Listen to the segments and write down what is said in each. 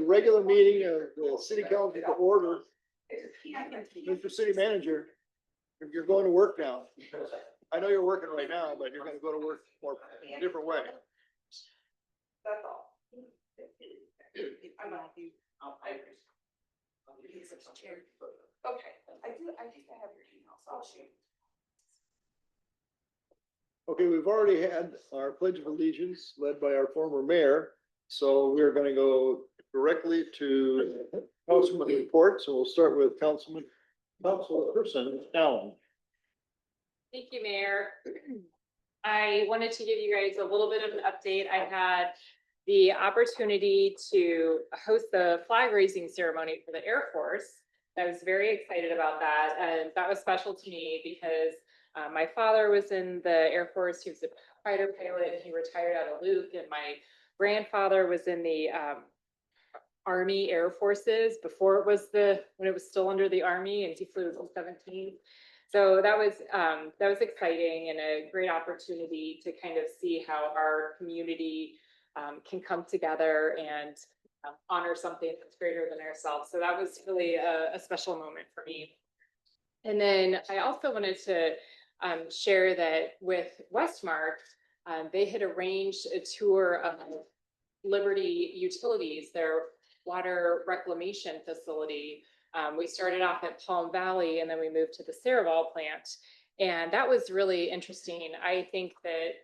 regular meeting of the city council to order. Mr. City Manager, you're going to work now. I know you're working right now, but you're gonna go to work more in a different way. That's all. I'm not you. Okay, I think I have your email, so I'll shoot. Okay, we've already had our Pledge of Allegiance led by our former mayor. So we're gonna go directly to councilman reports. So we'll start with councilperson Allen. Thank you, Mayor. I wanted to give you guys a little bit of an update. I had the opportunity to host the flag raising ceremony for the Air Force. I was very excited about that, and that was special to me because my father was in the Air Force. He was a fighter pilot, and he retired out of Luke, and my grandfather was in the Army Air Forces before when it was still under the Army, and he flew until 17. So that was exciting and a great opportunity to kind of see how our community can come together and honor something that's greater than ourselves. So that was really a special moment for me. And then I also wanted to share that with Westmark, they had arranged a tour of Liberty Utilities, their water reclamation facility. We started off at Palm Valley and then we moved to the Saraval plant. And that was really interesting. I think that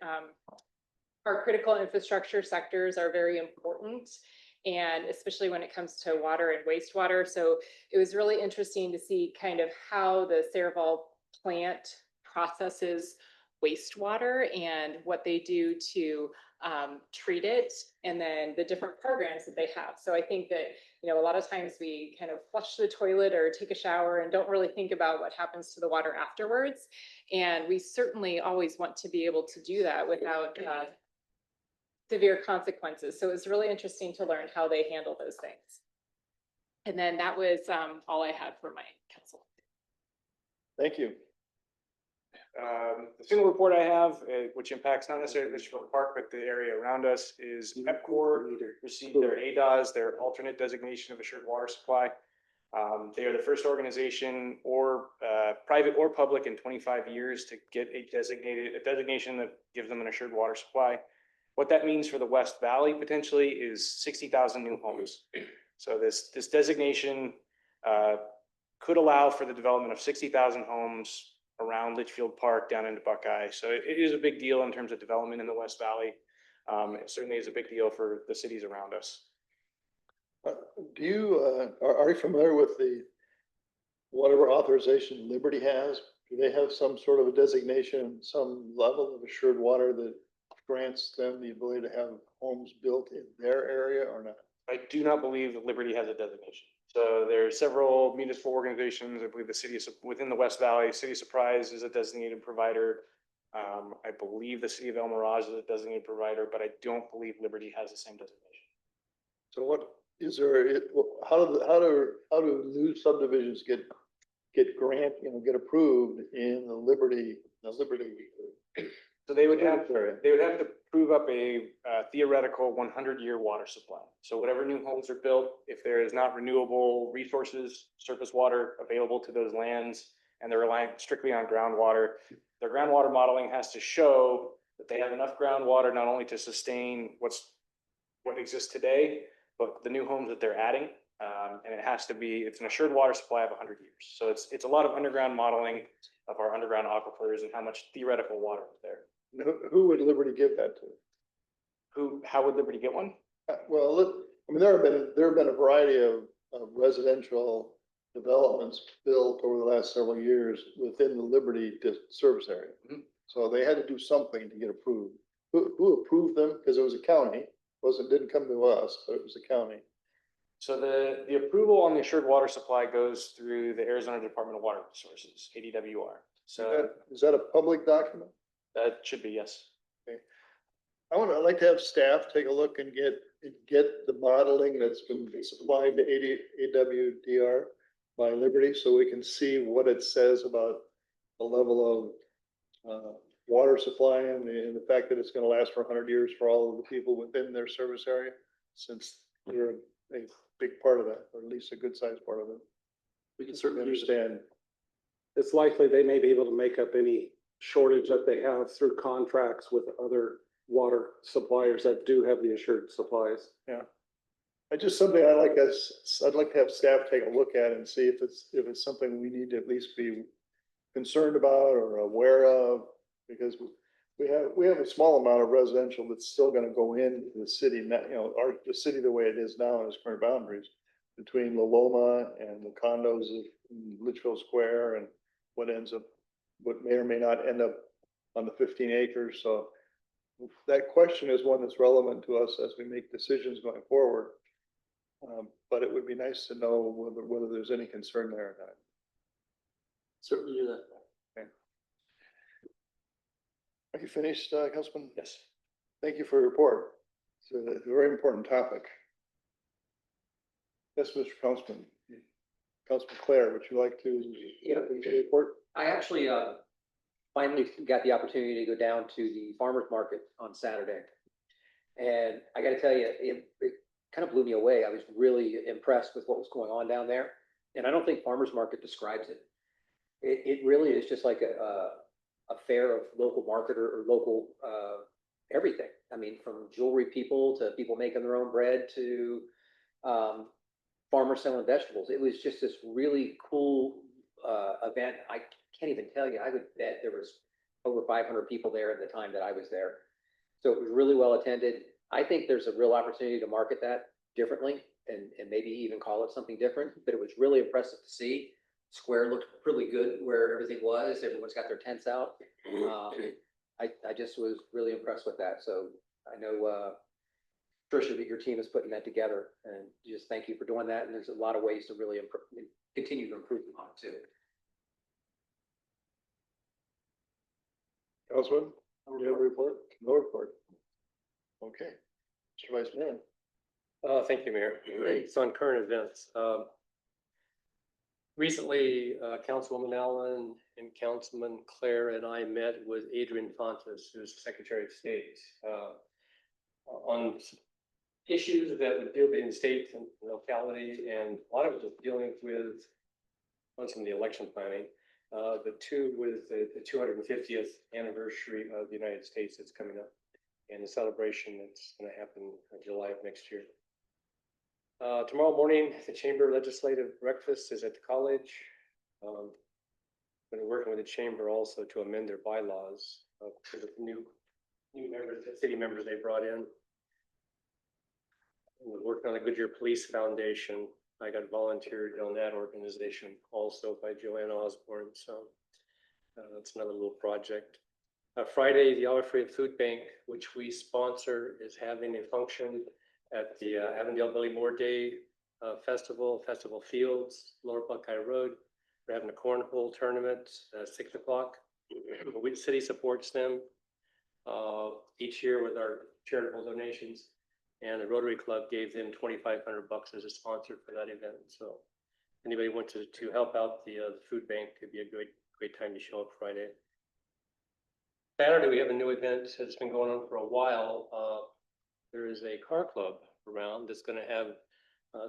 our critical infrastructure sectors are very important, and especially when it comes to water and wastewater. So it was really interesting to see kind of how the Saraval plant processes wastewater and what they do to treat it, and then the different programs that they have. So I think that, a lot of times we kind of flush the toilet or take a shower and don't really think about what happens to the water afterwards. And we certainly always want to be able to do that without severe consequences. So it was really interesting to learn how they handle those things. And then that was all I had for my council. Thank you. The single report I have, which impacts not necessarily Litchfield Park, but the area around us, is EPCOR received their ADAS, their alternate designation of assured water supply. They are the first organization, or private or public, in 25 years to get a designation that gives them an assured water supply. What that means for the West Valley potentially is 60,000 new homes. So this designation could allow for the development of 60,000 homes around Litchfield Park down into Buckeye. So it is a big deal in terms of development in the West Valley. It certainly is a big deal for the cities around us. Are you familiar with whatever authorization Liberty has? Do they have some sort of a designation, some level of assured water that grants them the ability to have homes built in their area or not? I do not believe that Liberty has a designation. So there are several municipal organizations. I believe the city within the West Valley, City of Surprise is a designated provider. I believe the city of El Mirage is a designated provider, but I don't believe Liberty has the same designation. So what is there? How do new subdivisions get get approved in the Liberty? So they would have to prove up a theoretical 100-year water supply. So whatever new homes are built, if there is not renewable resources, surface water available to those lands, and they're relying strictly on groundwater, their groundwater modeling has to show that they have enough groundwater not only to sustain what exists today, but the new homes that they're adding. And it's an assured water supply of 100 years. So it's a lot of underground modeling of our underground aquifers and how much theoretical water is there. Who would Liberty give that to? How would Liberty get one? Well, I mean, there have been a variety of residential developments built over the last several years within the Liberty service area. Mm-hmm. So they had to do something to get approved. Who approved them? Because it was a county. Didn't come to us, but it was a county. So the approval on the assured water supply goes through the Arizona Department of Water Resources, ADWR. So is that a public document? that should be, yes. Okay. I'd like to have staff take a look and get the modeling that's been supplied to AWDR by Liberty, so we can see what it says about the level of water supply and the fact that it's going to last for 100 years for all of the people within their service area, since they're a big part of that, or at least a good sized part of it. We can I certainly use it. understand. It's likely they may be able to make up any shortage that they have through contracts with other water suppliers that do have the assured supplies. I just something I'd like to have staff take a look at and see if it's something we need to at least be concerned about or aware of, because we have a small amount of residential that's still gonna go into the city, not, the city the way it is now in its current boundaries between La Loma and the condos of Litchfield Square and what may or may not end up on the 15 acres. So that question is one that's relevant to us as we make decisions going forward. But it would be nice to know whether there's any concern there or not. Certainly do that. Are you finished, Councilman? Yes. Thank you for your report. It's a very important topic. Yes, Mr. Councilman. Councilman Claire, would you like to? Yeah. Report? I actually finally got the opportunity to go down to the farmer's market on Saturday. And I gotta tell you, it kind of blew me away. I was really impressed with what was going on down there. And I don't think farmer's market describes it. It really is just like a fair of local marketer or local everything. I mean, from jewelry people to people making their own bread to farmers selling vegetables. It was just this really cool event. I can't even tell you. I would bet there was over 500 people there at the time that I was there. So it was really well attended. I think there's a real opportunity to market that differently and maybe even call it something different, but it was really impressive to see. Square looked really good where everything was. Everyone's got their tents out. I just was really impressed with that. So I know Tricia, that your team is putting that together, and just thank you for doing that. And there's a lot of ways to really continue to improve upon it too. Councilman, do you have a report? No report. Okay. Mr. Vice Mayor. Thank you, Mayor. It's on current events. Recently, Councilwoman Allen and Councilman Claire and I met with Adrian Fontes, who's Secretary of State, on issues that would deal in state and locality, and a lot of it was dealing with on some of the election planning, but two with the 250th anniversary of the United States that's coming up, and the celebration that's going to happen in July of next year. Tomorrow morning, the Chamber Legislative Breakfast is at the college. Been working with the Chamber also to amend their bylaws for the new members, the city members they brought in. We're working on the Goodyear Police Foundation. I got volunteered on that organization also by Joanne Osborne. So that's another little project. Friday, the Olive Free Food Bank, which we sponsor, is having a function at the Avondale Billy Moore Day Festival Fields, Lower Buckeye Road. We're having a cornhole tournament at 6 o'clock. The city supports them each year with our charitable donations, and the Rotary Club gave them $2,500 as a sponsor for that event. So anybody wants to help out the food bank, could be a great time to show up Friday. Saturday, we have a new event that's been going on for a while. There is a car club around that's going to have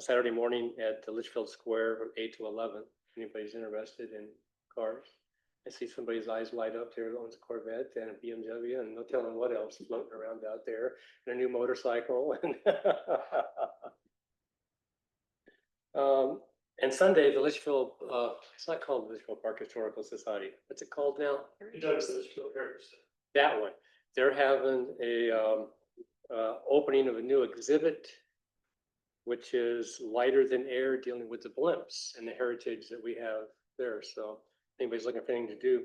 Saturday morning at the Litchfield Square from 8 to 11. If anybody's interested in cars. I see somebody's eyes light up there, owns a Corvette and a BMW, and no telling what else floating around out there, and a new motorcycle. And Sunday, the Litchfield, it's not called the Litchfield Park Historical Society. What's it called now? That one. They're having a opening of a new exhibit, which is lighter than air, dealing with the blimps and the heritage that we have there. So anybody's looking for anything to do.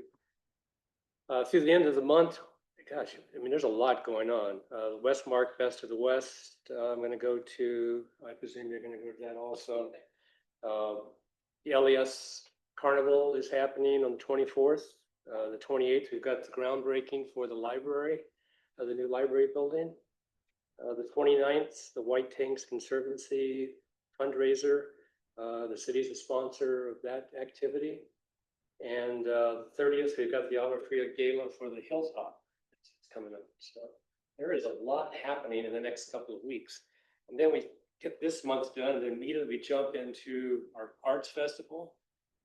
Through the end of the month, gosh, I mean, there's a lot going on. The Westmark Best of the West, I'm going to go to, I presume you're going to go to that also. The LES Carnival is happening on the 24th. The 28th, we've got the groundbreaking for the library, the new library building. The 29th, the White Tanks Conservancy fundraiser. The city's a sponsor of that activity. And 30th, we've got the Olive Free Gala for the Hilltop. It's coming up. So there is a lot happening in the next couple of weeks. And then we get this month's done and then immediately jump into our arts festival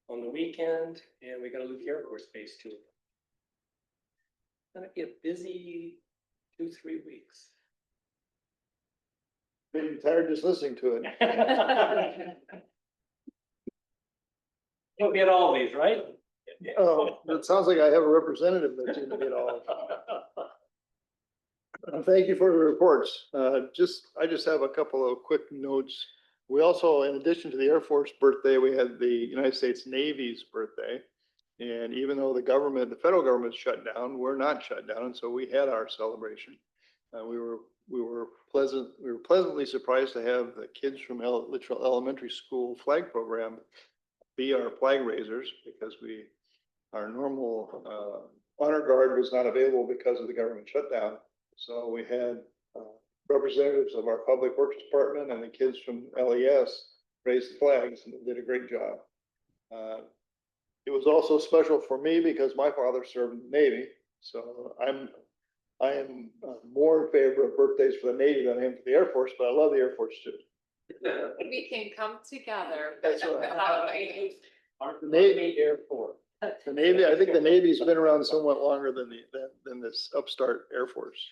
on the weekend, and we gotta leave the Air Force Base too. Gonna be a busy 2-3 weeks. Been tired just listening to it. You'll get all these, right? Oh, it sounds like I have a representative that's in it all. Thank you for the reports. I just have a couple of quick notes. We also, in addition to the Air Force birthday, we had the United States Navy's birthday. And even though the federal government shut down, we're not shut down, and so we had our celebration. We were pleasantly surprised to have the kids from Litchfield Elementary School flag program be our flag raisers, because our normal honor guard was not available because of the government shutdown. So we had representatives of our Public Works Department and the kids from LES raise the flags, and they did a great job. It was also special for me because my father served in the Navy, so I am more in favor of birthdays for the Navy than I am for the Air Force, but I love the Air Force too. We can come together. That's right. The Navy Air Force. The Navy, I think the Navy's been around somewhat longer than this upstart Air Force.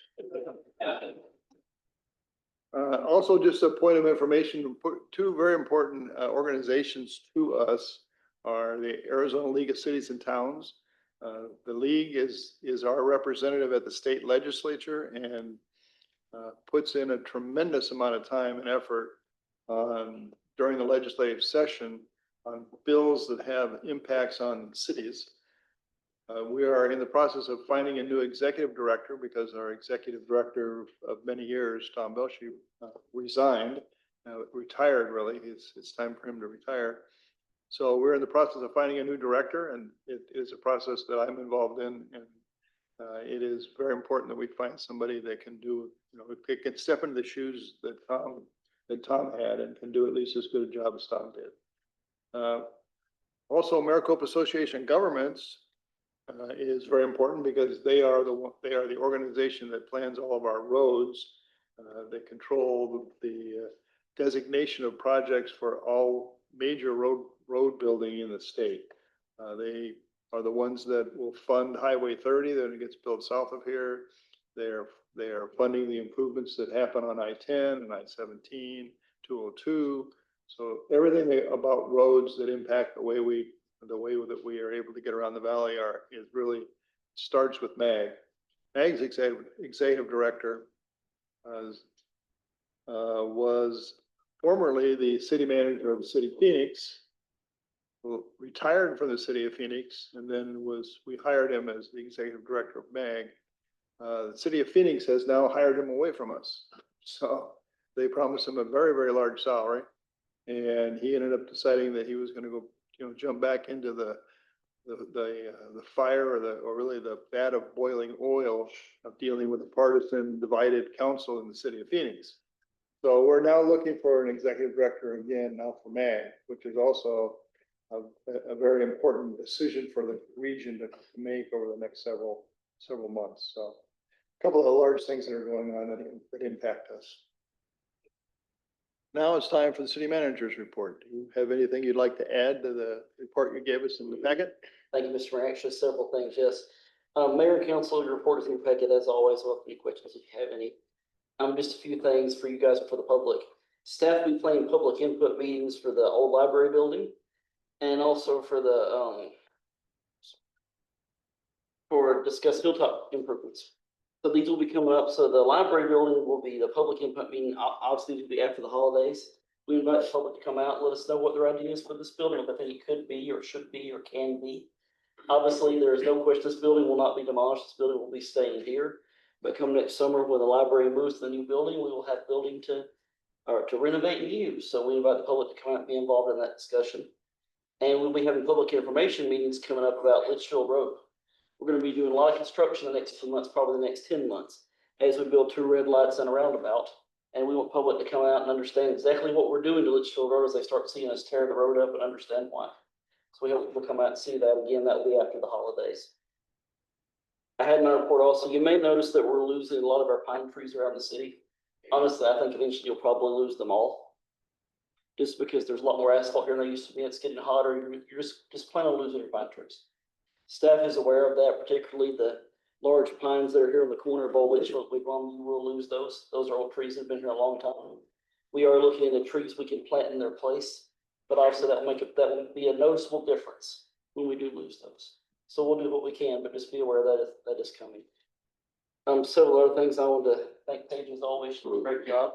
Also, just a point of information, two very important organizations to us are the Arizona League of Cities and Towns. The league is our representative at the state legislature and puts in a tremendous amount of time and effort during the legislative session on bills that have impacts on cities. We are in the process of finding a new executive director because our executive director of many years, Tom Belshie, resigned, retired really. It's time for him to retire. So we're in the process of finding a new director, and it is a process that I'm involved in. And it is very important that we find somebody that can do, can step into the shoes that Tom had and can do at least as good a job as Tom did. Also, Maricopa Association of Governments is very important because they are the organization that plans all of our roads. They control the designation of projects for all major road building in the state. They are the ones that will fund Highway 30 that gets built south of here. They are funding the improvements that happen on I-10 and I-17, 202. So everything about roads that impact the way that we are able to get around the valley really starts with MAG. MAG's executive director was formerly the city manager of the city of Phoenix, who retired from the city of Phoenix, and then we hired him as the executive director of MAG. The city of Phoenix has now hired him away from us. So they promised him a very, very large salary. And he ended up deciding that he was going to go, jump back into the fire or really the vat of boiling oil of dealing with a partisan divided council in the city of Phoenix. So we're now looking for an executive director again now for MAG, which is also a very important decision for the region to make over the next several months. So a couple of large things that are going on that impact us. Now it's time for the city manager's report. Do you have anything you'd like to add to the report you gave us in the packet? Thank you, Mr. Mayor. Actually, several things, yes. Mayor and council, your report is in your packet as always. Welcome any questions if you have any. Just a few things for you guys and for the public. Staff will be planning public input meetings for the old library building and also for the for discuss hilltop improvements. So these will be coming up. So the library building will be the public input meeting. Obviously, will be after the holidays. We invite the public to come out and let us know what their ideas for this building, what they think it could be or should be or can be. Obviously, there is no question this building will not be demolished. This building will be staying here. But come next summer, when the library moves to the new building, we will have building to renovate and use. So we invite the public to come out and be involved in that discussion. And we'll be having public information meetings coming up about Litchfield Road. We're going to be doing a lot of construction the next few months, probably the next 10 months, as we build 2 red lights and a roundabout. And we want public to come out and understand exactly what we're doing to Litchfield Road as they start seeing us tear the road up and understand why. So we hope people come out and see that again. That will be after the holidays. I had in my report also, you may notice that we're losing a lot of our pine trees around the city. Honestly, I think eventually you'll probably lose them all. just because there's a lot more asphalt here than there used to be. It's getting hotter. You're just planning on losing your pine trees. Staff is aware of that, particularly the large pines that are here in the corner of Old Litchfield Wigwam. You will lose those. Those are old trees that have been here a long time. We are looking into trees we can plant in their place, but obviously that will be a noticeable difference when we do lose those. So we'll do what we can, but just be aware that is coming. Several other things I want to thank Paige as always. She did a great job.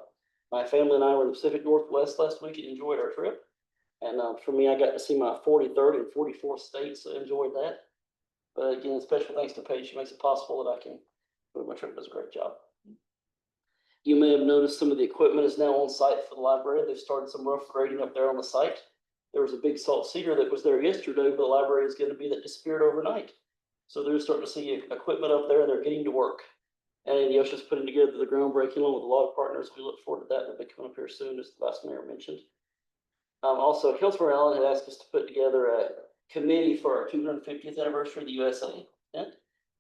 My family and I were in the Pacific Northwest last week and enjoyed our trip. And for me, I got to see my 43rd and 44th state, so I enjoyed that. But again, special thanks to Paige. She makes it possible that I can go to my trip. Does a great job. You may have noticed some of the equipment is now on site for the library. They've started some rough grading up there on the site. There was a big salt cedar that was there yesterday, but the library is going to be that disappeared overnight. So they're starting to see equipment up there and they're getting to work. And Yosha's putting together the groundbreaking along with a lot of partners. We look forward to that. They'll be coming up here soon, as the Vice Mayor mentioned. Also, Councilmember Allen had asked us to put together a committee for our 250th anniversary of the USA event.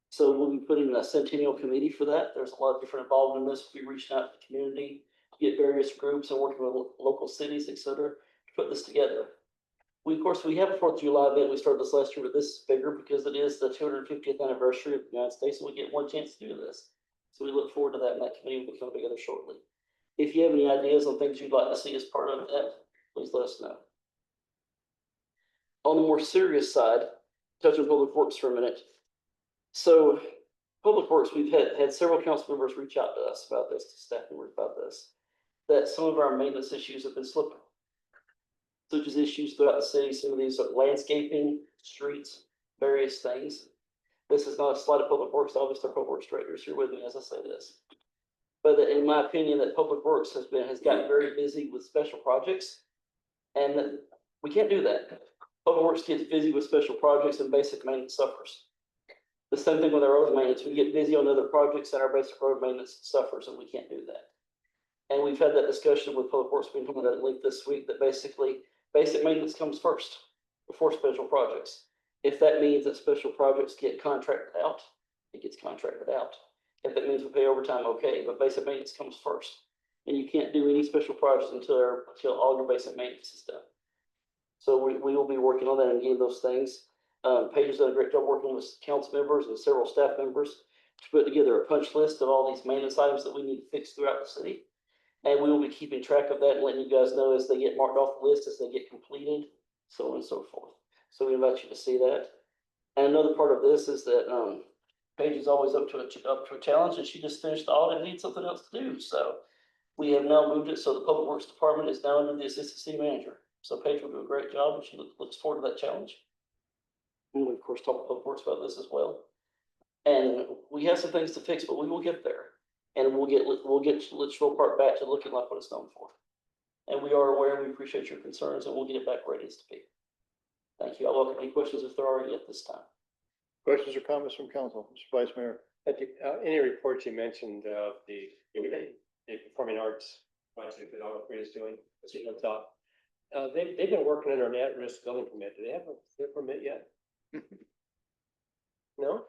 So we'll be putting a centennial committee for that. There's a lot of different involvement in this. We'll be reaching out to the community, get various groups and working with local cities, et cetera, to put this together. Of course, we have a 4th of July event. We started this last year, but this is bigger because it is the 250th anniversary of the United States, and we get one chance to do this. So we look forward to that, and that committee will be coming together shortly. If you have any ideas on things you'd like to see as part of that, please let us know. On the more serious side, touching Public Works for a minute. So Public Works, we've had several council members reach out to us about this, to staff members about this, that some of our maintenance issues have been slipping. Such as issues throughout the city, some of these are landscaping, streets, various things. This is not a slight of Public Works, obviously our Public Works director is here with me as I say this. But in my opinion, that Public Works has gotten very busy with special projects, and we can't do that. Public Works gets busy with special projects and basic maintenance suffers. The same thing with our road maintenance. We get busy on other projects and our basic road maintenance suffers, and we can't do that. And we've had that discussion with Public Works, being coming at length this week, that basically basic maintenance comes first before special projects. If that means that special projects get contracted out, it gets contracted out. If it means we pay overtime, okay, but basic maintenance comes first. And you can't do any special projects until all your basic maintenance is done. So we will be working on that and getting those things. Paige has done a great job working with council members and several staff members to put together a punch list of all these maintenance items that we need to fix throughout the city. And we will be keeping track of that and letting you guys know as they get marked off the list, as they get completed, so on and so forth. So we invite you to see that. And another part of this is that Paige is always up to a challenge, and she just finished the audit and needs something else to do. So we have now moved it so the Public Works Department is now under the Assistant City Manager. So Paige will do a great job, and she looks forward to that challenge. And we of course talk to Public Works about this as well. And we have some things to fix, but we will get there. And we'll get Litchfield Park back to looking like what it's known for. And we are aware, and we appreciate your concerns, and we'll get it back where it needs to be. Thank you. I welcome any questions if there are any at this time. Questions or comments from council? Mr. Vice Mayor. Any reports you mentioned of the performing arts project that Oliver is doing, sitting on top. They've been working on an at-risk building permit. Do they have their permit yet? No?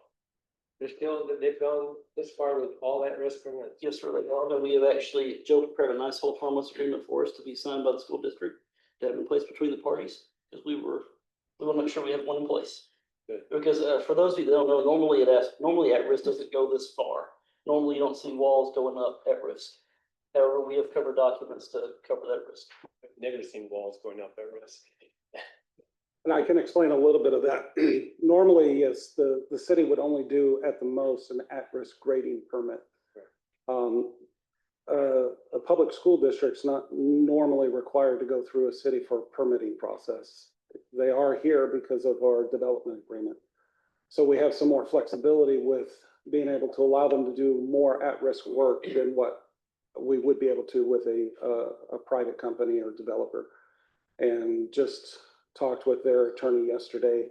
They've gone this far with all at-risk permits? Yes, sir, they are. And we have actually, Joe prepared a nice hold harmless agreement for us to be signed by the school district to have in place between the parties, because we want to make sure we have one in place. Good. Because for those of you that don't know, normally at-risk doesn't go this far. Normally you don't see walls going up at risk. However, we have covered documents to cover that risk. I've never seen walls going up at risk. And I can explain a little bit of that. Normally, yes, the city would only do at the most an at-risk grading permit. A public school district's not normally required to go through a city for a permitting process. They are here because of our development agreement. So we have some more flexibility with being able to allow them to do more at-risk work than what we would be able to with a private company or developer. And just talked with their attorney yesterday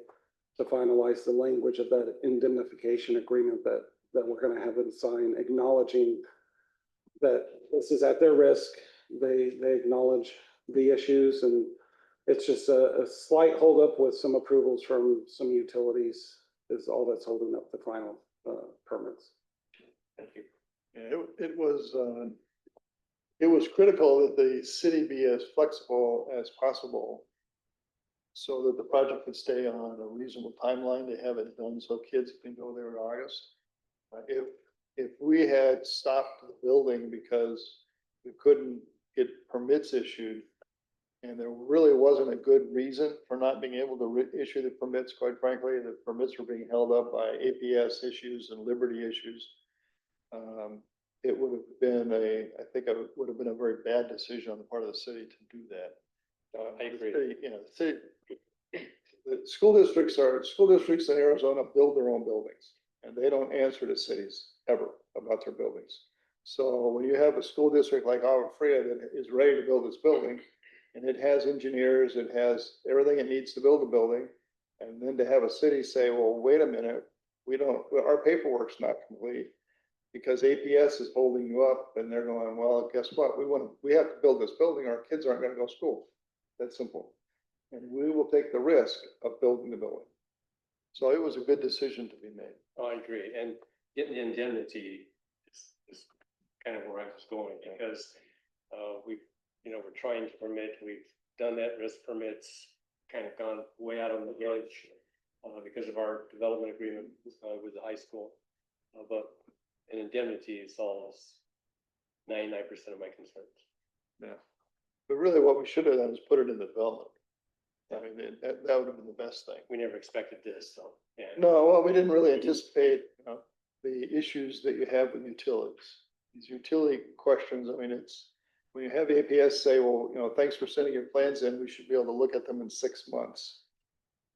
to finalize the language of that indemnification agreement that we're going to have them sign, acknowledging that this is at their risk. They acknowledge the issues, and it's just a slight holdup with some approvals from some utilities is all that's holding up the final permits. Thank you. Yeah, it was it was critical that the city be as flexible as possible so that the project could stay on a reasonable timeline to have it done so kids can go there in August. If we had stopped the building because we couldn't get permits issued, and there really wasn't a good reason for not being able to issue the permits, quite frankly, the permits were being held up by APS issues and Liberty issues. It would have been I think it would have been a very bad decision on the part of the city to do that. I agree. The city, the school districts in Arizona build their own buildings, and they don't answer to cities ever about their buildings. So when you have a school district like Agua Fria that is ready to build this building, and it has engineers, it has everything it needs to build a building, and then to have a city say, well, wait a minute, our paperwork's not complete because APS is holding you up, and they're going, well, guess what? We have to build this building. Our kids aren't gonna go to school. That's simple. And we will take the risk of building the building. So it was a good decision to be made. I agree, and getting the indemnity is kind of where I was going, because we're trying to permit, we've done that, risk permits, kind of gone way out on the edge because of our development agreement with the high school. But an indemnity solves 99% of my concerns. Yeah. But really what we should have done is put it in the development. I mean, that would have been the best thing. We never expected this, so, yeah. No, well, we didn't really anticipate, the issues that you have with utilities. These utility questions, I mean, it's, when you have APS say, well, thanks for sending your plans in, we should be able to look at them in 6 months.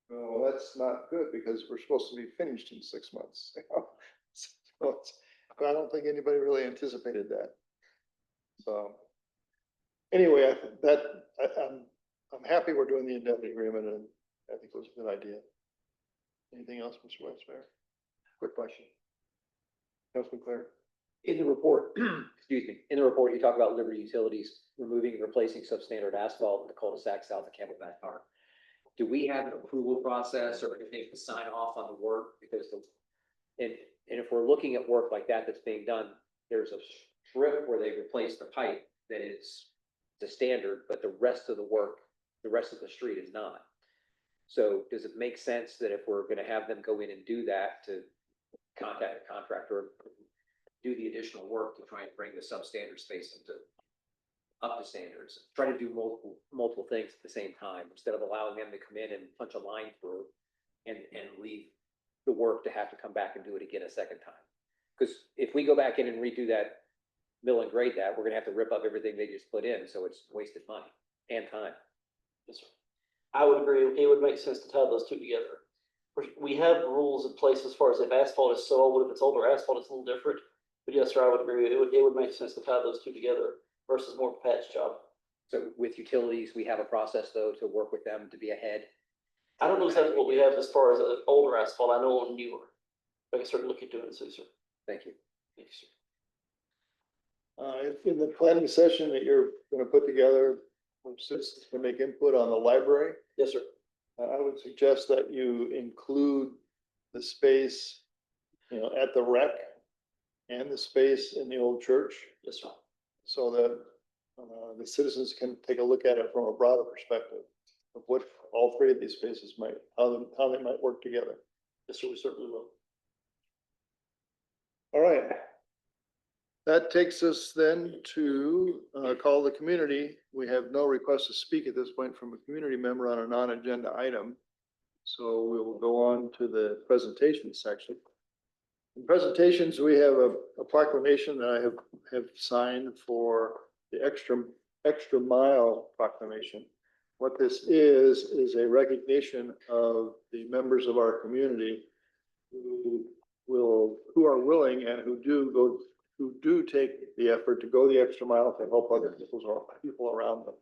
Well, that's not good because we're supposed to be finished in 6 months. But I don't think anybody really anticipated that. So anyway, I'm happy we're doing the indemnity agreement, and I think it was a good idea. Anything else, Mr. Westmeyer? Quick question. Councilman Claire? In the report, excuse me, in the report, you talk about Liberty Utilities removing and replacing substandard asphalt in the cul-de-sac south of Camelback Park. Do we have an approval process or anything to sign off on the work? Because and if we're looking at work like that that's being done, there's a strip where they replace the pipe that is the standard, but the rest of the work, the rest of the street is not. So does it make sense that if we're gonna have them go in and do that, to contact a contractor, do the additional work to try and bring the substandard space up to standards, try to do multiple things at the same time, instead of allowing them to come in and punch a line through and leave the work to have to come back and do it again a second time? Because if we go back in and redo that, mill and grade that, we're gonna have to rip up everything they just put in, so it's wasted money and time. Yes, sir. I would agree. It would make sense to tie those two together. We have rules in place as far as if asphalt is so old, if it's older asphalt, it's a little different. But yes, sir, I would agree. It would make sense to tie those two together versus more of a patch job. So with utilities, we have a process though to work with them to be ahead. I don't know exactly what we have as far as older asphalt. I know on newer. I can certainly look into it, sir. Thank you. Thank you, sir. In the planning session that you're gonna put together, citizens can make input on the library. Yes, sir. I would suggest that you include the space, at the rec and the space in the old church, Yes, sir. so that the citizens can take a look at it from a broader perspective of what all three of these spaces how they might work together. Yes, sir, we certainly will. All right. That takes us then to call the community. We have no request to speak at this point from a community member on a non-agenda item. So we will go on to the presentation section. In presentations, we have a proclamation that I have signed for the extra mile proclamation. What this is a recognition of the members of our community who are willing and who do take the effort to go the extra mile to help other people around them.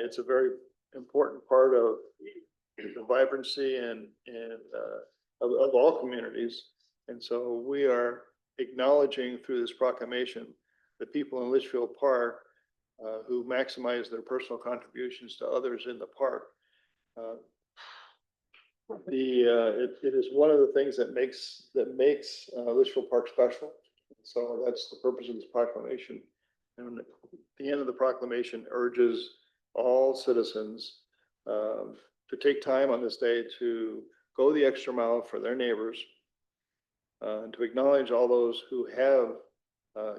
It's a very important part of the vibrancy and of all communities. And so we are acknowledging through this proclamation the people in Litchfield Park who maximize their personal contributions to others in the park. It is one of the things that makes Litchfield Park special. So that's the purpose of this proclamation. And the end of the proclamation urges all citizens to take time on this day to go the extra mile for their neighbors, to acknowledge all those who have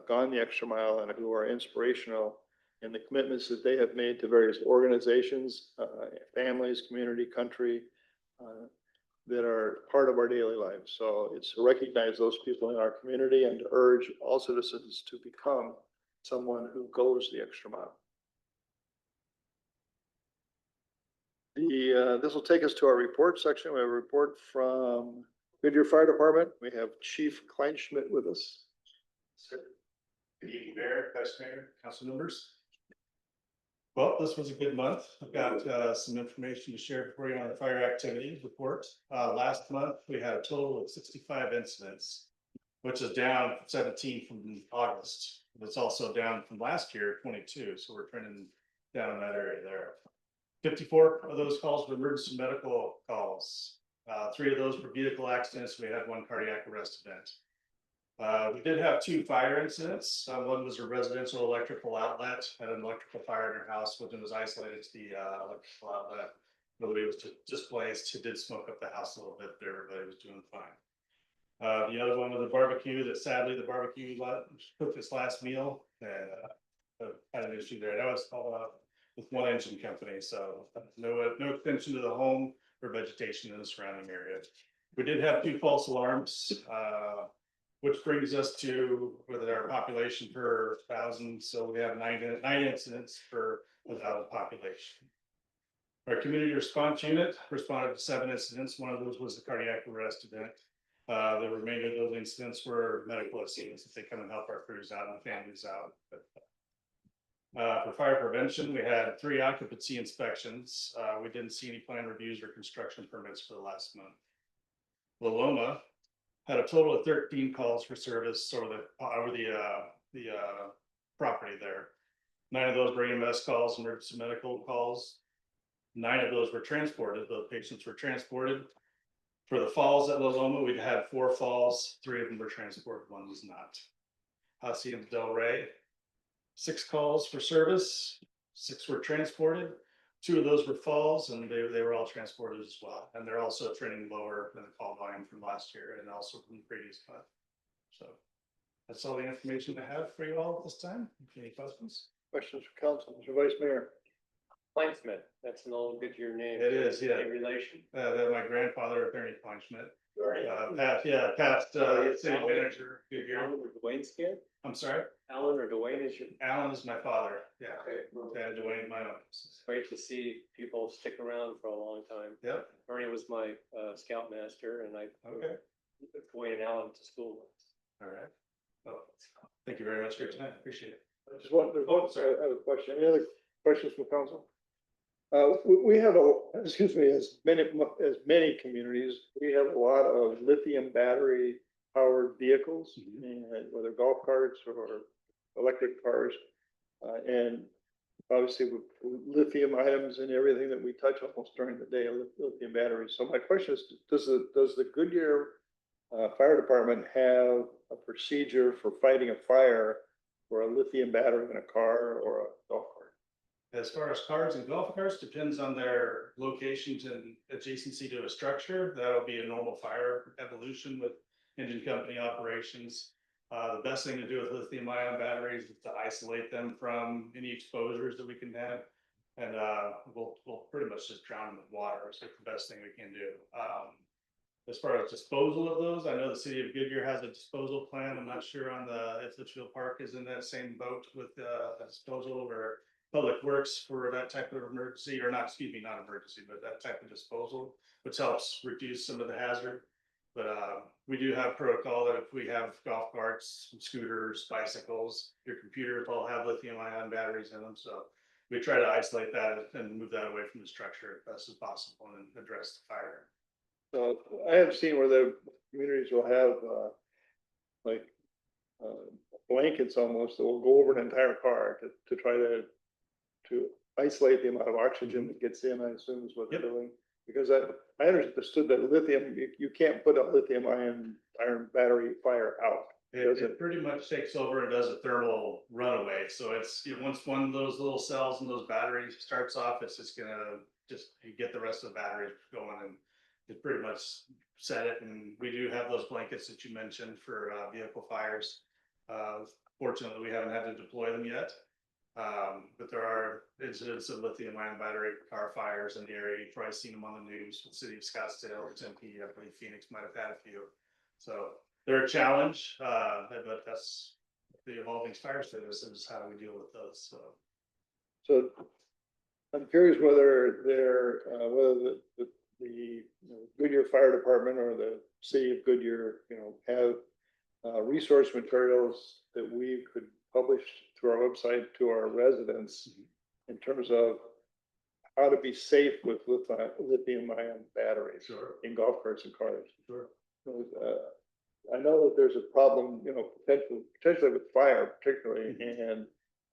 gone the extra mile and who are inspirational in the commitments that they have made to various organizations, families, community, country, that are part of our daily lives. So it's to recognize those people in our community and to urge all citizens to become someone who goes the extra mile. This will take us to our report section. We have a report from Goodyear Fire Department. We have Chief Kleinschmidt with us. Good evening, Mayor, Vice Mayor, council members. Well, this was a good month. I've got some information to share for you on our fire activity report. Last month, we had a total of 65 incidents, which is down 17 from August. It's also down from last year, 22. So we're trending down in that area there. 54 of those calls were emergency medical calls. 3 of those were vehicle accidents. We had 1 cardiac arrest event. We did have 2 fire incidents. One was a residential electrical outlet, had an electrical fire in her house, which was isolated to the electrical outlet. Nobody was displaced. It did smoke up the house a little bit, but everybody was doing fine. The other one was a barbecue that sadly the barbecue cooked its last meal and had an issue there. That was called out with 1 engine company, so no extension to the home or vegetation in the surrounding area. We did have 2 false alarms. Which brings us to with our population per 1,000. So we have 9 incidents per 1,000 population. Our community response unit responded to 7 incidents. 1 of those was a cardiac arrest event. The remainder of those incidents were medical assistance if they come and help our crews out and families out. For fire prevention, we had 3 occupancy inspections. We didn't see any plan reviews or construction permits for the last month. La Loma had a total of 13 calls for service over the property there. 9 of those were EMS calls, emergency medical calls. 9 of those were transported. The patients were transported. For the falls at La Loma, we'd had 4 falls. 3 of them were transported, 1 was not. Hacienda Del Rey, 6 calls for service, 6 were transported. 2 of those were falls, and they were all transported as well. And they're also trending lower than the call volume from last year and also from the previous month. So that's all the information I have for you all at this time. Any questions? Questions for council, Mr. Vice Mayor? Kleinschmidt, that's an old Goodyear name. It is, yeah. Any relation? My grandfather, Attorney Kleinschmidt. Past city manager. Alan or Dwayne scared? I'm sorry, Alan or Dwayne is your, Alan is my father. Yeah. okay, Dad, Dwayne, my own. great to see people stick around for a long time. Yep. Ernie was my scoutmaster and I Okay. took Dwayne and Alan to school. All right. Well, thank you very much for your time. Appreciate it. I just want, I have a question. Any other questions from council? We have as many communities, we have a lot of lithium battery powered vehicles, and whether golf carts or electric cars. And obviously with lithium items and everything that we touch almost during the day, lithium batteries. So my question is, does the Goodyear Fire Department have a procedure for fighting a fire for a lithium battery in a car or a golf cart? As far as cars and golf carts, depends on their locations and adjacency to a structure. That'll be a normal fire evolution with engine company operations. The best thing to do with lithium ion batteries is to isolate them from any exposures that we can have. And we'll pretty much just drown them with water. So it's the best thing we can do. As far as disposal of those, I know the city of Goodyear has a disposal plan. I'm not sure on if Litchfield Park is in that same boat with disposal or Public Works for that type of emergency, or not emergency, but that type of disposal, which helps reduce some of the hazard. But we do have protocol that if we have golf carts, scooters, bicycles, your computers all have lithium ion batteries in them. So we try to isolate that and move that away from the structure as best as possible and address the fire. So I have seen where the communities will have blankets almost that will go over an entire car to try to isolate the amount of oxygen that gets in, I assume is what they're doing. Because I understood that lithium, you can't put a lithium ion battery fire out. It pretty much takes over and does a thermal runaway, so it's, you know, once one of those little cells and those batteries starts off, it's just gonna, you get the rest of the battery going and it pretty much set it, and we do have those blankets that you mentioned for, vehicle fires. Fortunately, we haven't had to deploy them yet. But there are incidents of lithium ion battery car fires in the area. You've probably seen them on the news with City of Scottsdale, Tempe, I believe Phoenix might have had a few. So they're a challenge, but that's the evolving fire service is how we deal with those, so. So I'm curious whether the you know, Goodyear Fire Department or the city of Goodyear, you know, have resource materials that we could publish through our website to our residents in terms of how to be safe with lithium ion batteries Sure. in golf carts and cars. Sure. I know that there's a problem, you know, potentially with fire particularly, and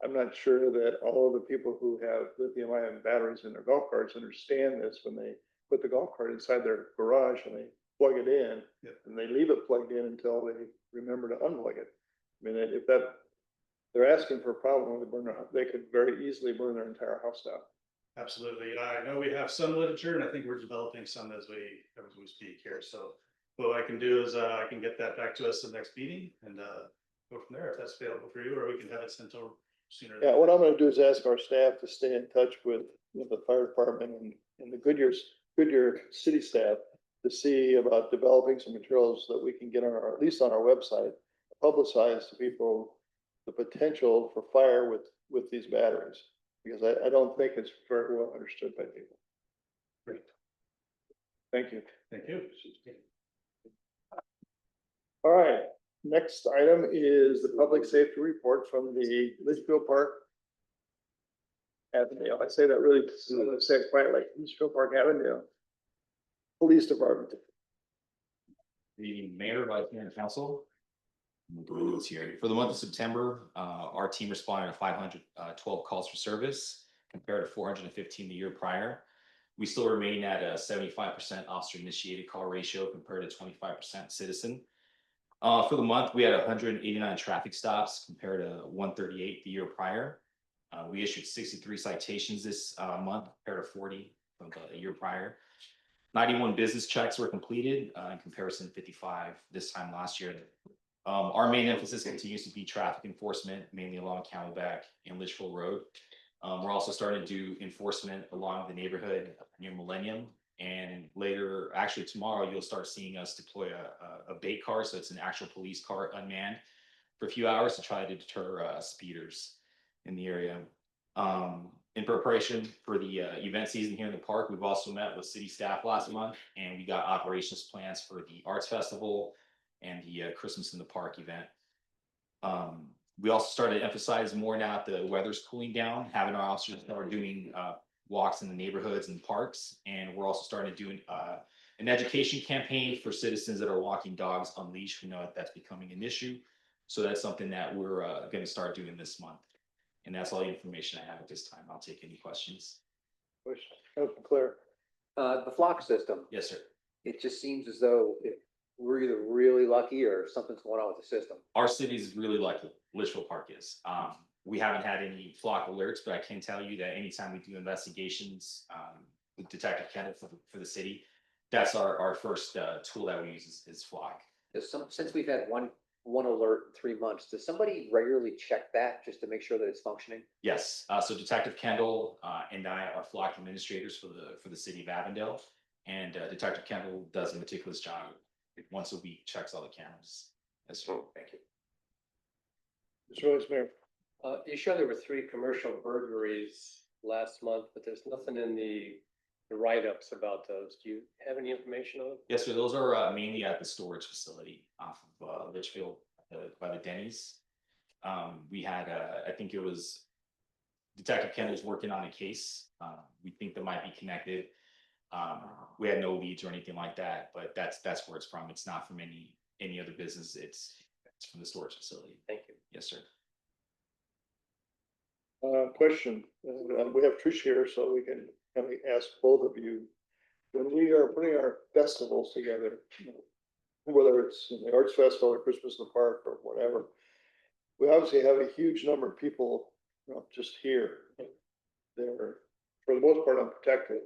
I'm not sure that all of the people who have lithium ion batteries in their golf carts understand this when they put the golf cart inside their garage and they plug it in, Yeah. and they leave it plugged in until they remember to unplug it. I mean, if that, they're asking for a problem, they could very easily burn their entire house down. Absolutely. I know we have some literature and I think we're developing some as we speak here. So what I can do is I can get that back to us the next meeting and go from there if that's available for you, or we can have it sent over sooner. Yeah, what I'm gonna do is ask our staff to stay in touch with the fire department and the Goodyear city staff to see about developing some materials that we can get on our, at least on our website, publicize to people the potential for fire with these batteries, because I don't think it's very well understood by people. Great. Thank you. Thank you. All right, next item is the public safety report from the Litchfield Park Avondale. I say that really, I'm gonna say it quietly, Litchfield Park Avondale Police Department. The mayor, vice mayor, and council. Here. For the month of September, our team responded to 512 calls for service compared to 415 the year prior. We still remain at a 75% officer initiated call ratio compared to 25% citizen. For the month, we had 189 traffic stops compared to 138 the year prior. We issued 63 citations this month compared to 40 from the year prior. 91 business checks were completed in comparison to 55 this time last year. Our main emphasis continues to be traffic enforcement, mainly along Camelback and Litchfield Road. We're also starting to do enforcement along the neighborhood near Millennium. And later, actually tomorrow, you'll start seeing us deploy a bait car. So it's an actual police car unmanned for a few hours to try to deter speeders in the area. In preparation for the event season here in the park, we've also met with city staff last month, and we got operations plans for the Arts Festival and the Christmas in the Park event. We also started to emphasize more now that the weather's cooling down, having our officers start doing walks in the neighborhoods and parks. And we're also starting to do an education campaign for citizens that are walking dogs on leash. We know that that's becoming an issue. So that's something that we're going to start doing this month. And that's all the information I have at this time. I'll take any questions. Councilman Claire. The flock system, Yes, sir. it just seems as though we're either really lucky or something's going on with the system. Our city is really lucky. Litchfield Park is. We haven't had any flock alerts, but I can tell you that anytime we do investigations with Detective Kenneth for the city, that's our first tool that we use is flock. Since we've had one alert in 3 months, does somebody regularly check that just to make sure that it's functioning? Yes. So Detective Kendall and I are flock administrators for the city of Avondale, and Detective Kendall does a meticulous job. Once a week, checks all the cameras. Yes, sir. Thank you. Mr. Williams, Mayor. You showed there were 3 commercial burglaries last month, but there's nothing in the write-ups about those. Do you have any information on it? Yes, sir. Those are mainly at the storage facility off of Litchfield by the Denny's. We had, I think it was Detective Kendall's working on a case. We think that might be connected. We had no leads or anything like that, but that's where it's from. It's not from any other business. It's from the storage facility. Thank you. Yes, sir. Question. We have Trish here, so we can kind of ask both of you. When we are putting our festivals together, whether it's in the Arts Festival or Christmas in the Park or whatever. We obviously have a huge number of people, just here. They're, for the most part, unprotected.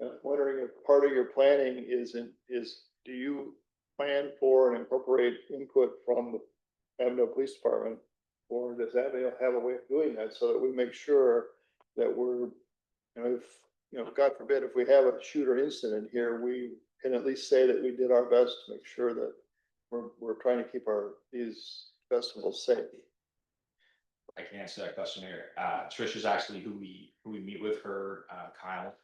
And I'm wondering if part of your planning is, do you plan for and incorporate input from the Avondale Police Department? Or does Avondale have a way of doing that so that we make sure that we're, if, God forbid, if we have a shooter incident here, we can at least say that we did our best to make sure that we're trying to keep these festivals safe. I can answer that question here. Trish is actually who we meet with, her, Kyle,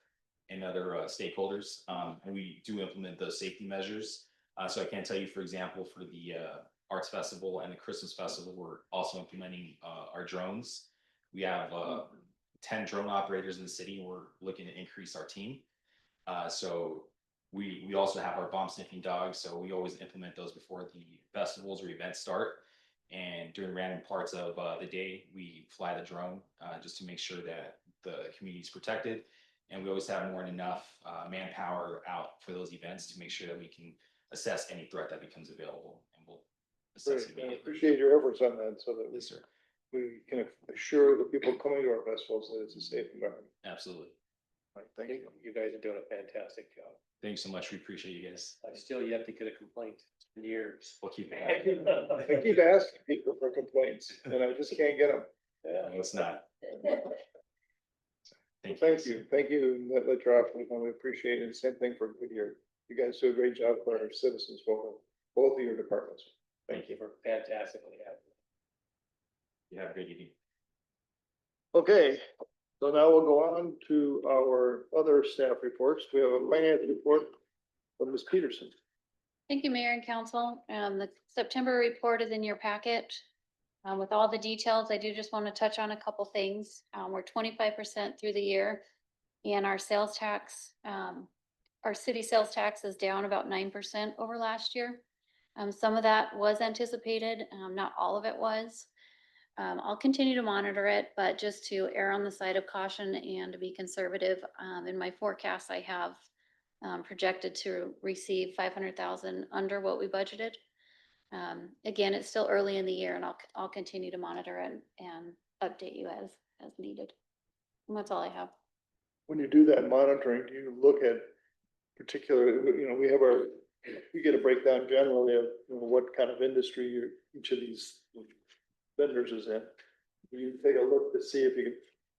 and other stakeholders, and we do implement those safety measures. So I can tell you, for example, for the Arts Festival and the Christmas Festival, we're also implementing our drones. We have 10 drone operators in the city, and we're looking to increase our team. So we also have our bomb sniffing dogs, so we always implement those before the festivals or events start. And during random parts of the day, we fly the drone just to make sure that the community is protected. And we always have more than enough manpower out for those events to make sure that we can assess any threat that becomes available. And we'll assess Great. I immediately. appreciate your efforts on that so that Yes, sir. we can assure the people coming to our festivals that it's a safe environment. Absolutely. Right, thank you. You guys are doing a fantastic job. Thank you so much. We appreciate you guys. I still yet to get a complaint. It's been years. We'll keep it. I keep asking people for complaints and I just can't get them. No, it's not. Thank you. Thank you. And let your office know we appreciate it. Same thing for Goodyear. You guys do a great job for our citizens, both of your departments. Thank you for fantastically having You have a great evening. Okay, so now we'll go on to our other staff reports. We have a finance report from Ms. Peterson. Thank you, Mayor and Council. The September report is in your packet. With all the details, I do just want to touch on a couple things. We're 25% through the year and our sales tax, our city sales tax is down about 9% over last year. Some of that was anticipated, not all of it was. I'll continue to monitor it, but just to err on the side of caution and to be conservative, in my forecast, I have projected to receive 500,000 under what we budgeted. Again, it's still early in the year and I'll continue to monitor and update you as needed. And that's all I have. When you do that monitoring, do you look at particular, we get a breakdown generally of what kind of industry each of these vendors is in. Do you take a look to see if you can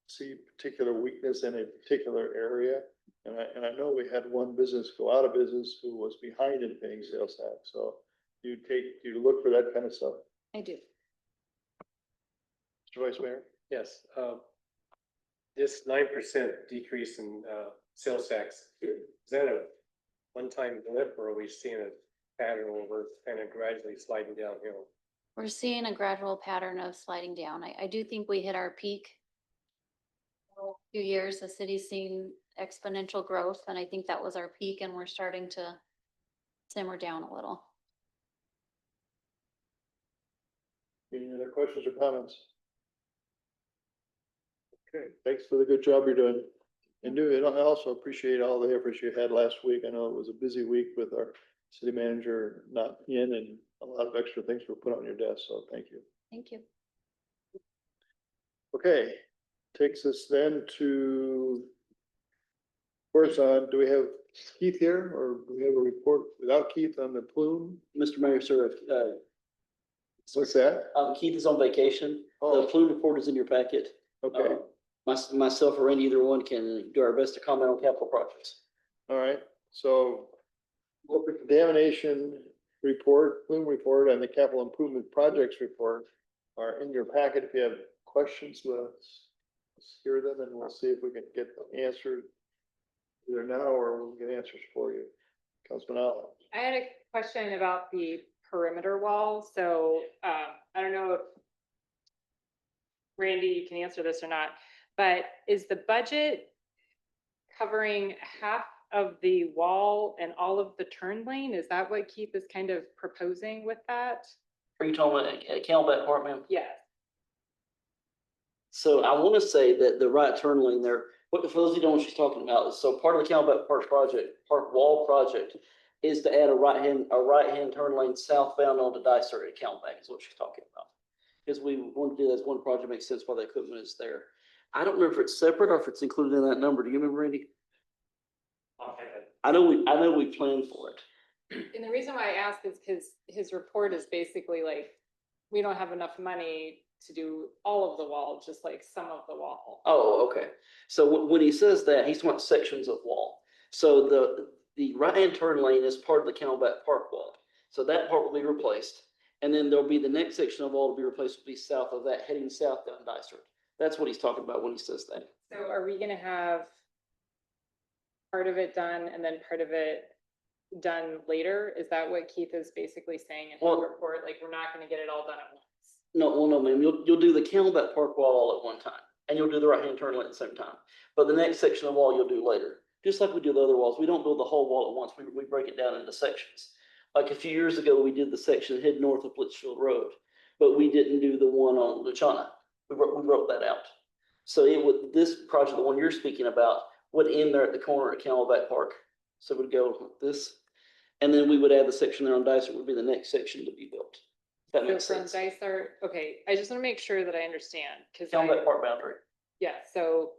see particular weakness in a particular area? And I know we had one business go out of business who was behind in paying sales tax. So do you look for that kind of stuff? I do. Mr. Vice Mayor? Yes, this 9% decrease in sales tax, is that a one-time blip or are we seeing a pattern where it's kind of gradually sliding downhill? We're seeing a gradual pattern of sliding down. I do think we hit our peak. A few years, the city's seen exponential growth, and I think that was our peak, and we're starting to simmer down a little. Any other questions or comments? Okay, thanks for the good job you're doing. And I also appreciate all the efforts you had last week. I know it was a busy week with our city manager not in and a lot of extra things were put on your desk, so thank you. Thank you. Okay, takes us then to, where's on, do we have Keith here or do we have a report without Keith on the plume? Mr. Mayor, sir, What's that? Keith is on vacation. The Oh, flu report is in your packet. okay, Myself or Randy, either one can do our best to comment on capital projects. all right, so corporate contamination report, plume report, and the capital improvement projects report are in your packet. If you have questions, let's hear them and we'll see if we can get them answered either now or we'll get answers for you. Councilman Allen. I had a question about the perimeter wall. So I don't know if Randy, you can answer this or not, but is the budget covering half of the wall and all of the turn lane? Is that what Keith is kind of proposing with that? Are you talking about at Camelback Park, ma'am? Yes. So I want to say that the right turn lane there, for those who don't know what she's talking about, so part of the Camelback Park project, Park Wall project is to add a right-hand turn lane southbound onto Dysart at Camelback is what she's talking about. Because we want to do that as one project, makes sense while the equipment is there. I don't remember if it's separate or if it's included in that number. Do you remember, Randy? I know we planned for it. And the reason why I ask is because his report is basically like, we don't have enough money to do all of the wall, just like some of the wall. Oh, okay. So when he says that, he's talking sections of wall. So the right-hand turn lane is part of the Camelback Park wall. So that part will be replaced. And then there'll be the next section of wall to be replaced, will be south of that, heading south down Dysart. That's what he's talking about when he says that. So are we gonna have part of it done and then part of it done later? Is that what Keith is basically saying in his Well- report? Like, we're not gonna get it all done at once? No, well, no, ma'am, you'll do the Camelback Park wall all at one time, and you'll do the right-hand turn lane at the same time. But the next section of wall you'll do later, just like we do the other walls. We don't build the whole wall at once. We break it down into sections. Like a few years ago, we did the section head north of Litchfield Road, but we didn't do the one on Luchana. We wrote that out. So it would, this project, the one you're speaking about, would end there at the corner at Camelback Park. So it would go like this, and then we would add the section there on Dysart would be the next section to be built. If that makes So from sense. Dysart, okay, I just wanna make sure that I understand, cause Camelback Park boundary. yeah, so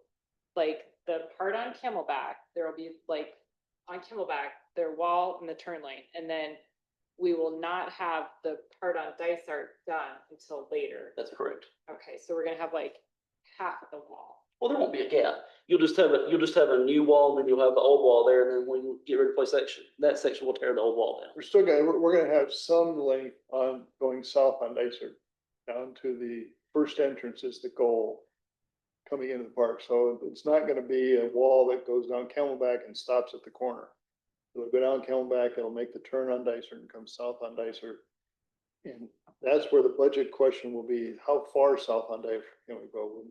like the part on Camelback, there will be like on Camelback, their wall and the turn lane, and then we will not have the part on Dysart done until later. That's correct. Okay, so we're gonna have like half of the wall. Well, there won't be a gap. You'll just have a new wall, then you'll have the old wall there, and then when you get ready to place that section will tear the old wall down. We're gonna have some length on going south on Dysart down to the first entrance is the goal coming into the park. So it's not gonna be a wall that goes down Camelback and stops at the corner. It'll go down Camelback, it'll make the turn on Dysart and come south on Dysart. And that's where the budget question will be, how far south on Dysart can we go?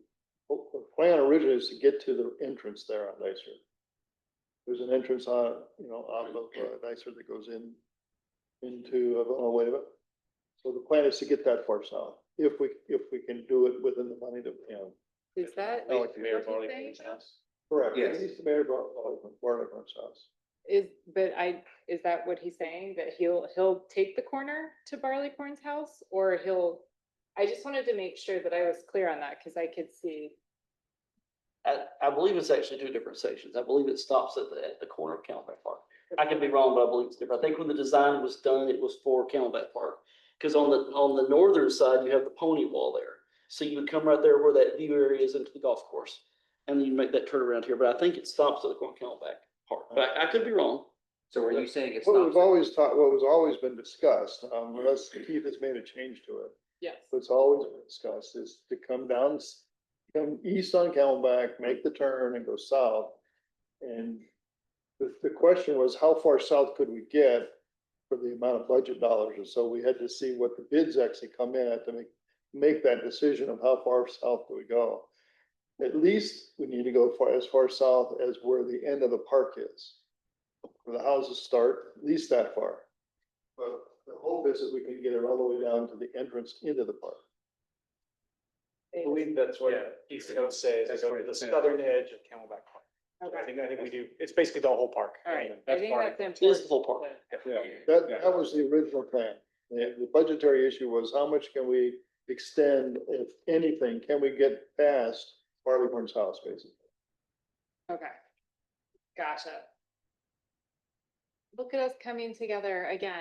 The plan originally is to get to the entrance there on Dysart. There's an entrance on, off of Dysart that goes into Villanueva. So the plan is to get that far south, if we can do it within the money that we have. Is that? I like the Mayor what he's Barleycorn's saying? house. Correct. Yes. He's the mayor of Barleycorn's house. Is that what he's saying? That he'll take the corner to Barleycorn's house, or I just wanted to make sure that I was clear on that, cause I could see. I believe it's actually two different sections. I believe it stops at the corner of Camelback Park. I could be wrong, but I believe it's different. I think when the design was done, it was for Camelback Park. Cause on the northern side, you have the pony wall there. So you would come right there where that view area is into the golf course. And then you make that turn around here, but I think it stops at the corner of Camelback Park. But I could be wrong. So are you saying it's What not? was always been discussed, unless Keith has made a change to it. Yes. What's always been discussed is to come east on Camelback, make the turn and go south. And the question was, how far south could we get for the amount of budget dollars? And so we had to see what the bids actually come in at to make that decision of how far south do we go. At least we need to go as far south as where the end of the park is. Where the houses start, at least that far. But the hope is that we can get it all the way down to the entrance into the park. I believe that's what Keith's gonna say, is to go to the southern edge of Camelback Park. I think we do, it's basically the whole park. All right, I That's think part of that's it. It is the important. whole park. That was the original plan. The budgetary issue was how much can we extend, if anything, can we get past Barleycorn's house, basically? Okay, gotcha. Look at us coming together again.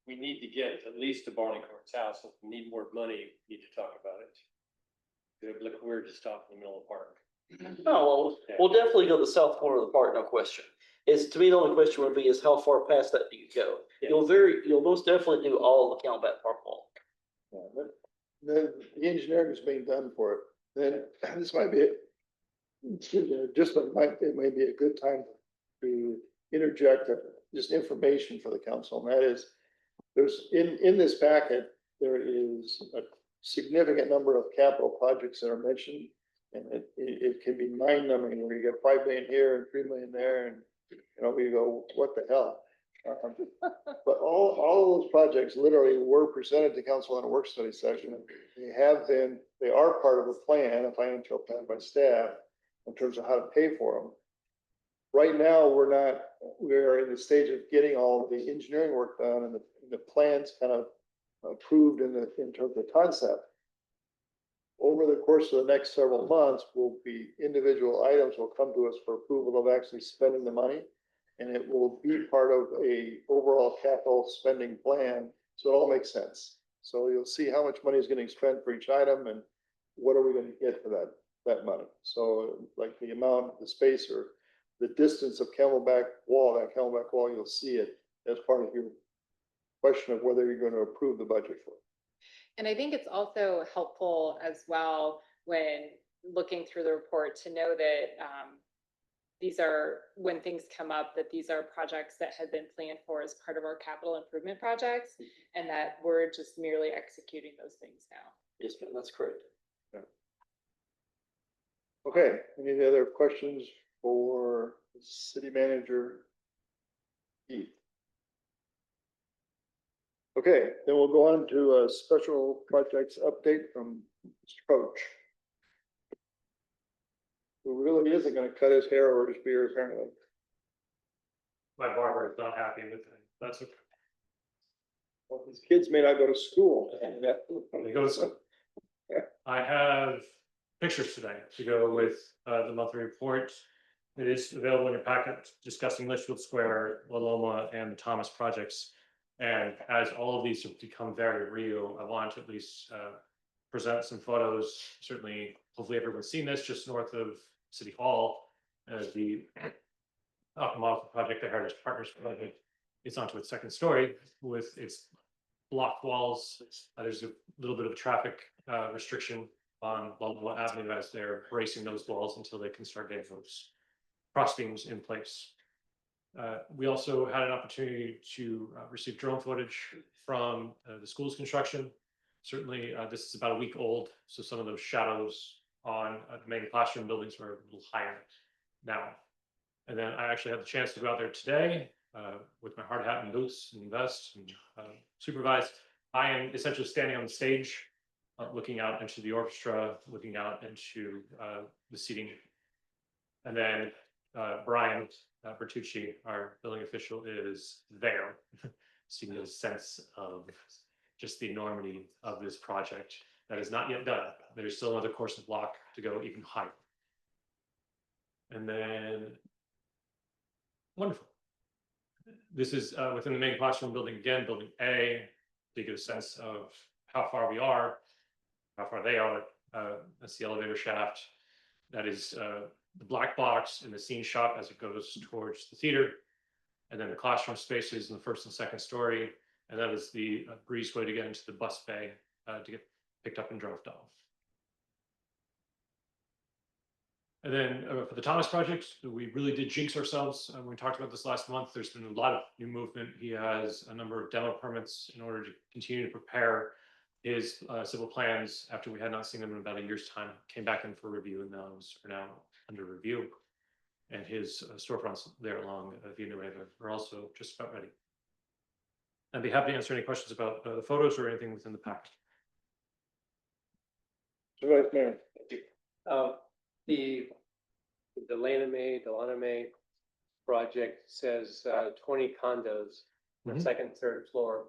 We need to get at least to Barleycorn's house. If we need more money, we need to talk about it. It would look weird to stop in the middle of the park. No, we'll definitely go to the south corner of the park, no question. To me, the only question would be is how far past that do you go? Yeah. You'll most definitely do all of the Camelback Park wall. Yeah, but the engineering is being done for it. Then this might be, it may be a good time to interject just information for the council. And that is, there's in this packet, there is a significant number of capital projects that are mentioned. And it can be mind numbing where you get 5 million here and 3 million there, and we go, what the hell? But all of those projects literally were presented to council in a work study session. They are part of a plan, a financial plan by staff in terms of how to pay for them. right now, we're in the stage of getting all the engineering work done and the plans kind of approved in terms of concept. Over the course of the next several months, individual items will come to us for approval of actually spending the money. And it will be part of a overall capital spending plan, so it all makes sense. So you'll see how much money is getting spent for each item and what are we gonna get for that money. So like the amount, the space, or the distance of that Camelback wall, you'll see it as part of your question of whether you're gonna approve the budget for it. And I think it's also helpful as well when looking through the report to know that these are, when things come up, that these are projects that had been planned for as part of our capital improvement projects, and that we're just merely executing those things now. Yes, ma'am, that's correct. Okay, any other questions for the city manager? Keith? Okay, then we'll go on to a special projects update from Mr. Coach. Who really isn't gonna cut his hair or his beard apparently. My barber is not happy with it. That's okay. Well, his kids may not go to school. It goes. I have pictures today to go with the monthly report. It is available in your packet discussing Litchfield Square, La Loma, and the Thomas projects. And as all of these have become very real, I want to at least present some photos. Certainly, hopefully everyone's seen this just north of City Hall. The model project, the Heritage Partners project, it's onto its second story with its block walls. There's a little bit of traffic restriction on Balboa Avenue as they're bracing those walls until they can start getting those cross beams in place. We also had an opportunity to receive drone footage from the school's construction. Certainly, this is about a week old, so some of those shadows on the main classroom buildings are a little higher now. And then I actually had the chance to go out there today with my hard hat and boots and vest and supervise. I am essentially standing on the stage, looking out into the orchestra, looking out into the seating. And then Brian Bertucci, our building official, is there, so you get a sense of just the enormity of this project that is not yet done. There's still another course of block to go even higher. And then, wonderful. This is within the main classroom building again, building A, to get a sense of how far we are, how far they are. That's the elevator shaft. That is the black box in the scene shop as it goes towards the theater. And then the classroom spaces in the first and second story. And that is the breezeway to get into the bus bay to get picked up and dropped off. And then for the Thomas project, we really did jinx ourselves. When we talked about this last month, there's been a lot of new movement. He has a number of demo permits in order to continue to prepare his civil plans after we had not seen them in about a year's time. Came back in for review, and those are now under review. And his storefronts there along Villanueva are also just about ready. I'd be happy to answer any questions about the photos or anything within the pack. Vice Mayor. The Delaname project says 20 condos, on the second, third floor.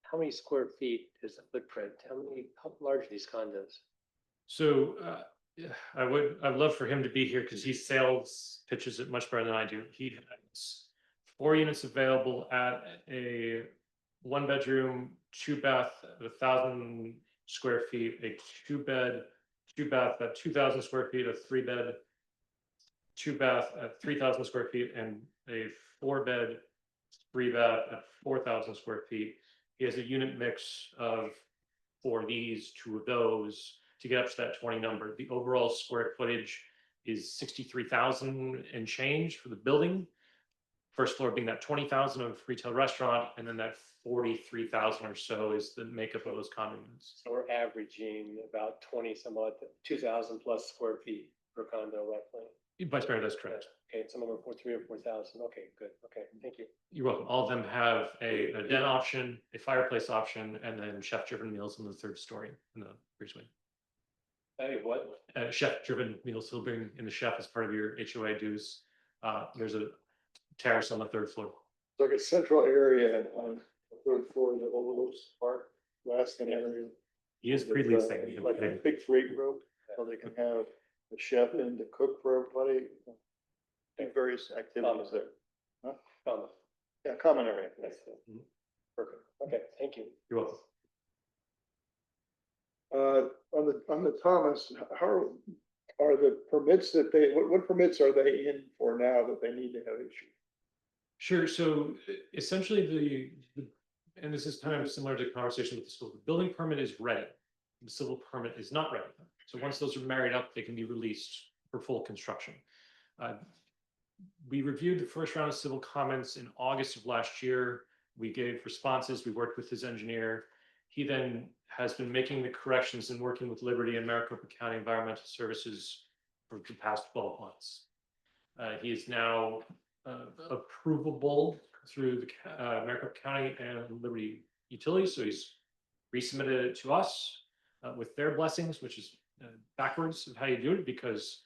How many square feet is the footprint? How large are these condos? So I'd love for him to be here because he sales pitches it much better than I do. He has 4 units available at a 1-bedroom, 2-bath, 1,000 square feet, a 2-bed, 2-bath at 2,000 square feet, a 3-bed, 2-bath at 3,000 square feet, and a 4-bed, 3-bath at 4,000 square feet. He has a unit mix of 4 of these, 2 of those, to get up to that 20 number. The overall square footage is 63,000 and change for the building. First floor being that 20,000 of retail restaurant, and then that 43,000 or so is the makeup of those condominiums. So we're averaging about 20 some odd, 2,000 plus square feet per condo roughly. Vice Mayor, that's correct. Okay, some of them are 3,000 or 4,000. Okay, good. Okay, thank you. You're welcome. All of them have a den option, a fireplace option, and then chef-driven meals in the 3rd story in the breezeway. Hey, what? Chef-driven meals. He'll bring in the chef as part of your HOA dues. There's a terrace on the third floor. Like a central area on the third floor that overlooks the park, Laskin area. He is pre-leasing. Like a big freight room, so they can have the chef in to cook for everybody. Do various activities there. Yeah, common area. Perfect. Okay, thank you. You're welcome. On the Thomas, how are the permits that what permits are they in for now that they need to have issued? Sure, so essentially and this is kind of similar to conversation with the school, the building permit is ready. The civil permit is not ready. So once those are married up, they can be released for full construction. We reviewed the first round of civil comments in August of last year. We gave responses, we worked with his engineer. He then has been making the corrections and working with Liberty and Maricopa County Environmental Services for the past 12 months. He is now approvable through the Maricopa County and Liberty Utilities. So he's resubmitted it to us with their blessings, which is backwards of how you do it, because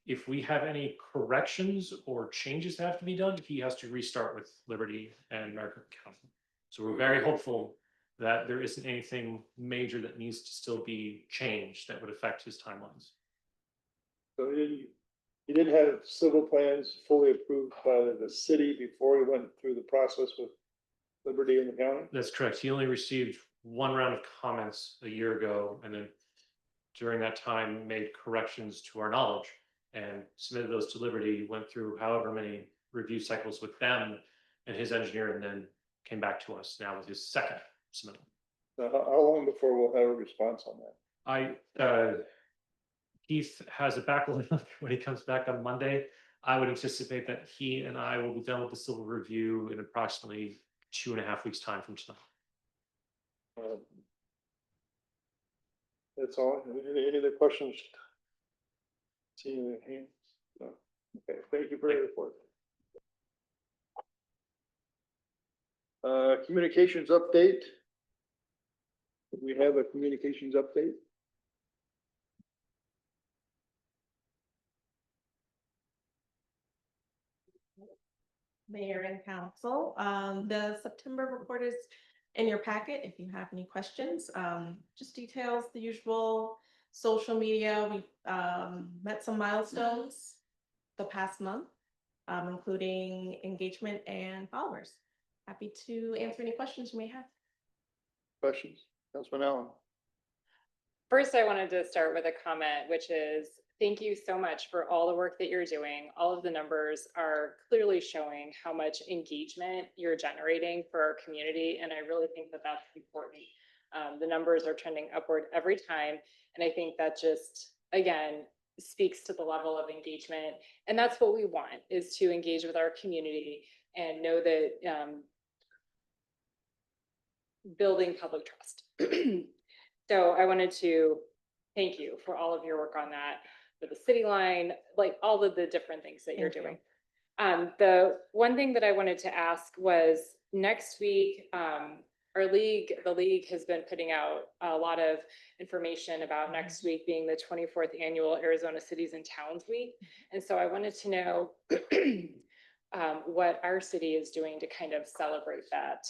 if we have any corrections or changes that have to be done, he has to restart with Liberty and Maricopa County. So we're very hopeful that there isn't anything major that needs to still be changed that would affect his timelines. So he didn't have civil plans fully approved by the city before he went through the process with Liberty and the county? That's correct. He only received one round of comments a year ago, and then during that time made corrections to our knowledge and submitted those to Liberty, went through however many review cycles with them and his engineer, and then came back to us now with his second submittal. So how long before we'll have a response on that? Keith has a backlog when he comes back on Monday. I would anticipate that he and I will be done with the civil review in approximately 2.5 weeks' time from tonight. That's all. Any other questions? Seeing the hands? No. Okay, thank you for your report. Communications update. We have a communications update. Mayor and council, the September report is in your packet. If you have any questions, just details the usual social media. We met some milestones the past month, including engagement and followers. Happy to answer any questions you may have. Questions? Councilman Allen. First, I wanted to start with a comment, which is thank you so much for all the work that you're doing. All of the numbers are clearly showing how much engagement you're generating for our community, and I really think that that's important. The numbers are trending upward every time, and I think that just, again, speaks to the level of engagement. And that's what we want, is to engage with our community and know that building public trust. So I wanted to thank you for all of your work on that, for the city line, like all of the different things that you're doing. The one thing that I wanted to ask was next week, the league has been putting out a lot of information about next week being the 24th annual Arizona Cities and Towns Week. And so I wanted to know what our city is doing to kind of celebrate that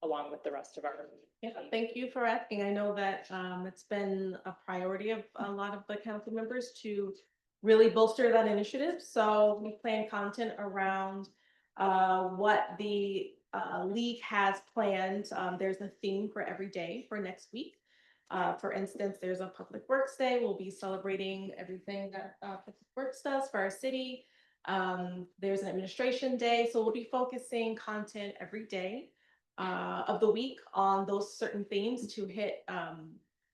along with the rest of our. Yeah, thank you for asking. I know that it's been a priority of a lot of the council members to really bolster that initiative. So we plan content around what the league has planned. There's a theme for every day for next week. For instance, there's a Public Works Day. We'll be celebrating everything that Public Works does for our city. There's an Administration Day. So we'll be focusing content every day of the week on those certain themes to hit,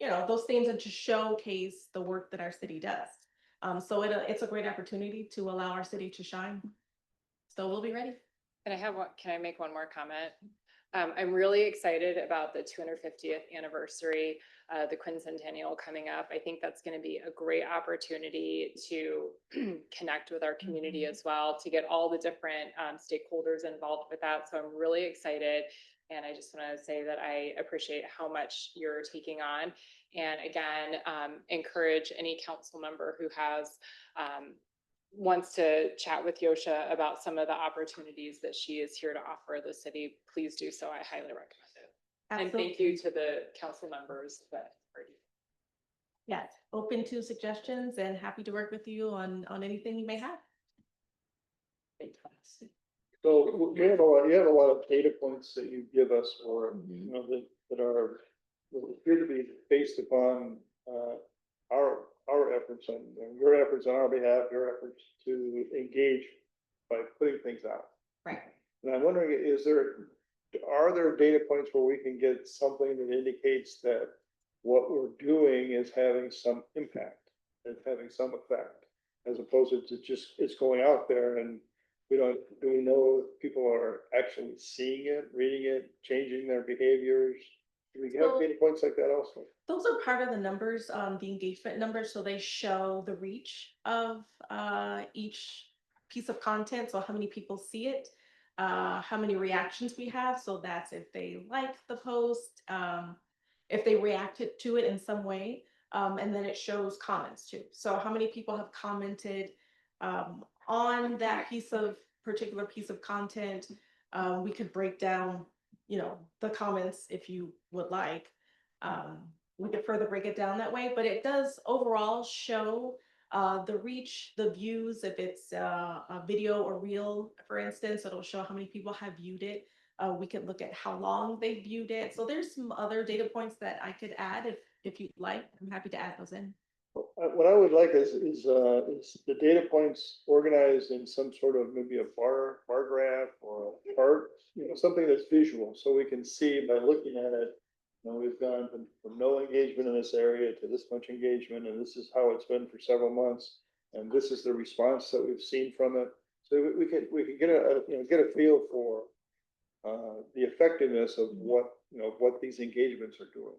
those themes and to showcase the work that our city does. So it's a great opportunity to allow our city to shine. So we'll be ready. Can I make one more comment? I'm really excited about the 250th anniversary, the quincentennial coming up. I think that's going to be a great opportunity to connect with our community as well, to get all the different stakeholders involved with that. So I'm really excited. And I just want to say that I appreciate how much you're taking on. And again, encourage any council member who has wwants to chat with Yosha about some of the opportunities that she is here to offer the city, please do so. I highly recommend it. And thank you to the council members that are here. Yes, open to suggestions and happy to work with you on anything you may have. So you have a lot of data points that you give us or, you know, that are, that appear to be based upon, our efforts and your efforts on our behalf, your efforts to engage by putting things out. Right. And I'm wondering, are there data points where we can get something that indicates that what we're doing is having some impact, it's having some effect, as opposed to just, it's going out there and do we know if people are actually seeing it, reading it, changing their behaviors? Do we have So- data points like that also? Those are part of the numbers, the engagement numbers, so they show the reach of each piece of content, so how many people see it, how many reactions we have, so that's if they like the post, if they reacted to it in some way, and then it shows comments too. So how many people have commented on that particular piece of content. We could break down, you know, the comments if you would like. We could further break it down that way, but it does overall show the reach, the views, if it's a video or reel, for instance, it'll show how many people have viewed it. We could look at how long they viewed it. So there's some other data points that I could add if you'd like. I'm happy to add those in. What I would like is the data points organized in some sort of maybe a bar graph or a chart, you know, something that's visual, so we can see by looking at it. You know, we've gone from no engagement in this area to this much engagement, and this is how it's been for several months, and this is the response that we've seen from it. So we could get a feel for the effectiveness of what these engagements are doing.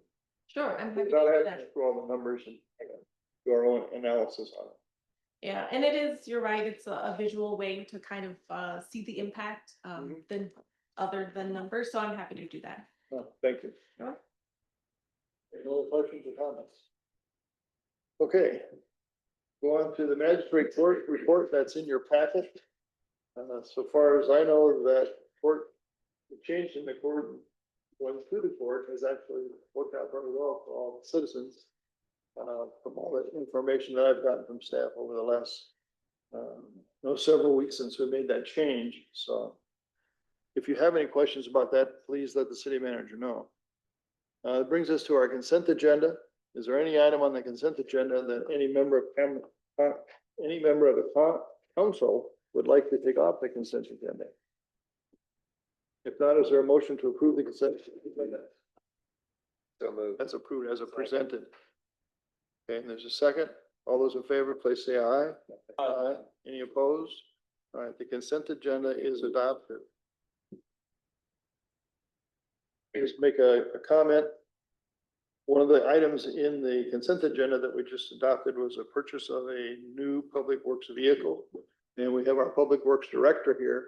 Sure, I'm happy to Without do having that. to through all the numbers and do our own analysis on it. Yeah, and it is, you're right, it's a visual way to kind of see the impact than other than numbers, so I'm happy to do that. Oh, thank you. Sure. No other questions or comments? Okay. Go on to the magistrate court report that's in your packet. So far as I know, that the change in the court, going through the court has actually worked out very well for all the citizens. From all the information that I've gotten from staff over the last, several weeks since we made that change. So if you have any questions about that, please let the city manager know. It brings us to our consent agenda. Is there any item on the consent agenda that any member of the council would like to take off the consent agenda? If not, is there a motion to approve the consent agenda? So moved. That's approved as presented. Okay, and there's a second. All those in favor, please say aye. Aye. Any opposed? All right, the consent agenda is adopted. Just make a comment. One of the items in the consent agenda that we just adopted was a purchase of a new public works vehicle. And we have our public works director here.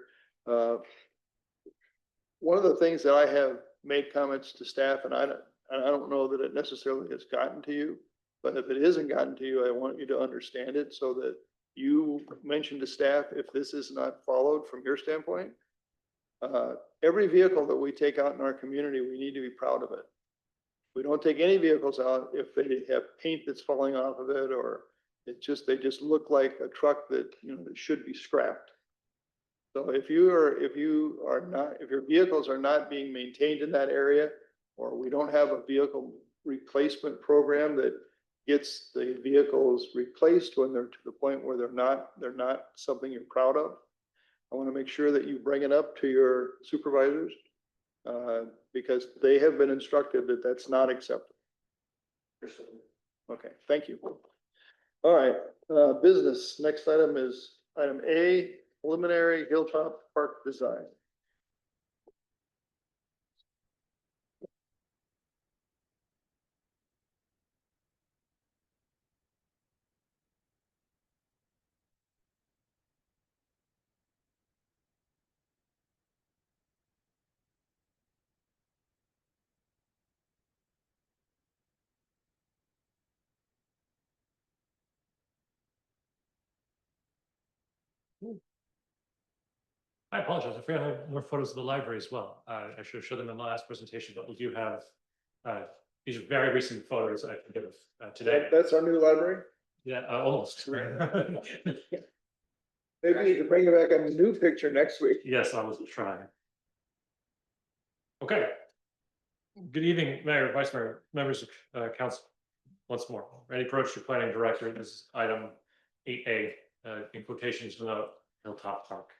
One of the things that I have made comments to staff, and I don't know that it necessarily has gotten to you, but if it isn't gotten to you, I want you to understand it so that you mention to staff if this is not followed from your standpoint. Every vehicle that we take out in our community, we need to be proud of it. We don't take any vehicles out if they have paint that's falling off of it, or they just look like a truck that, that should be scrapped. So if your vehicles are not being maintained in that area, or we don't have a vehicle replacement program that gets the vehicles replaced when they're to the point where they're not something you're proud of, I want to make sure that you bring it up to your supervisors, because they have been instructed that that's not acceptable. Okay, thank you. All right, business. Next item is item A, preliminary Hilltop Park design. I apologize. I forgot I have more photos of the library as well. I should have showed them in the last presentation, but we do have, these are very recent photos I can give today. That's our new library? Yeah, almost. Maybe you could bring it back on the new picture next week. Yes, I was trying. Okay. Good evening, Mayor, Vice Mayor, members of council. Once more, ready approach to planning director. This is item 8A, in quotations, denote Hilltop Park.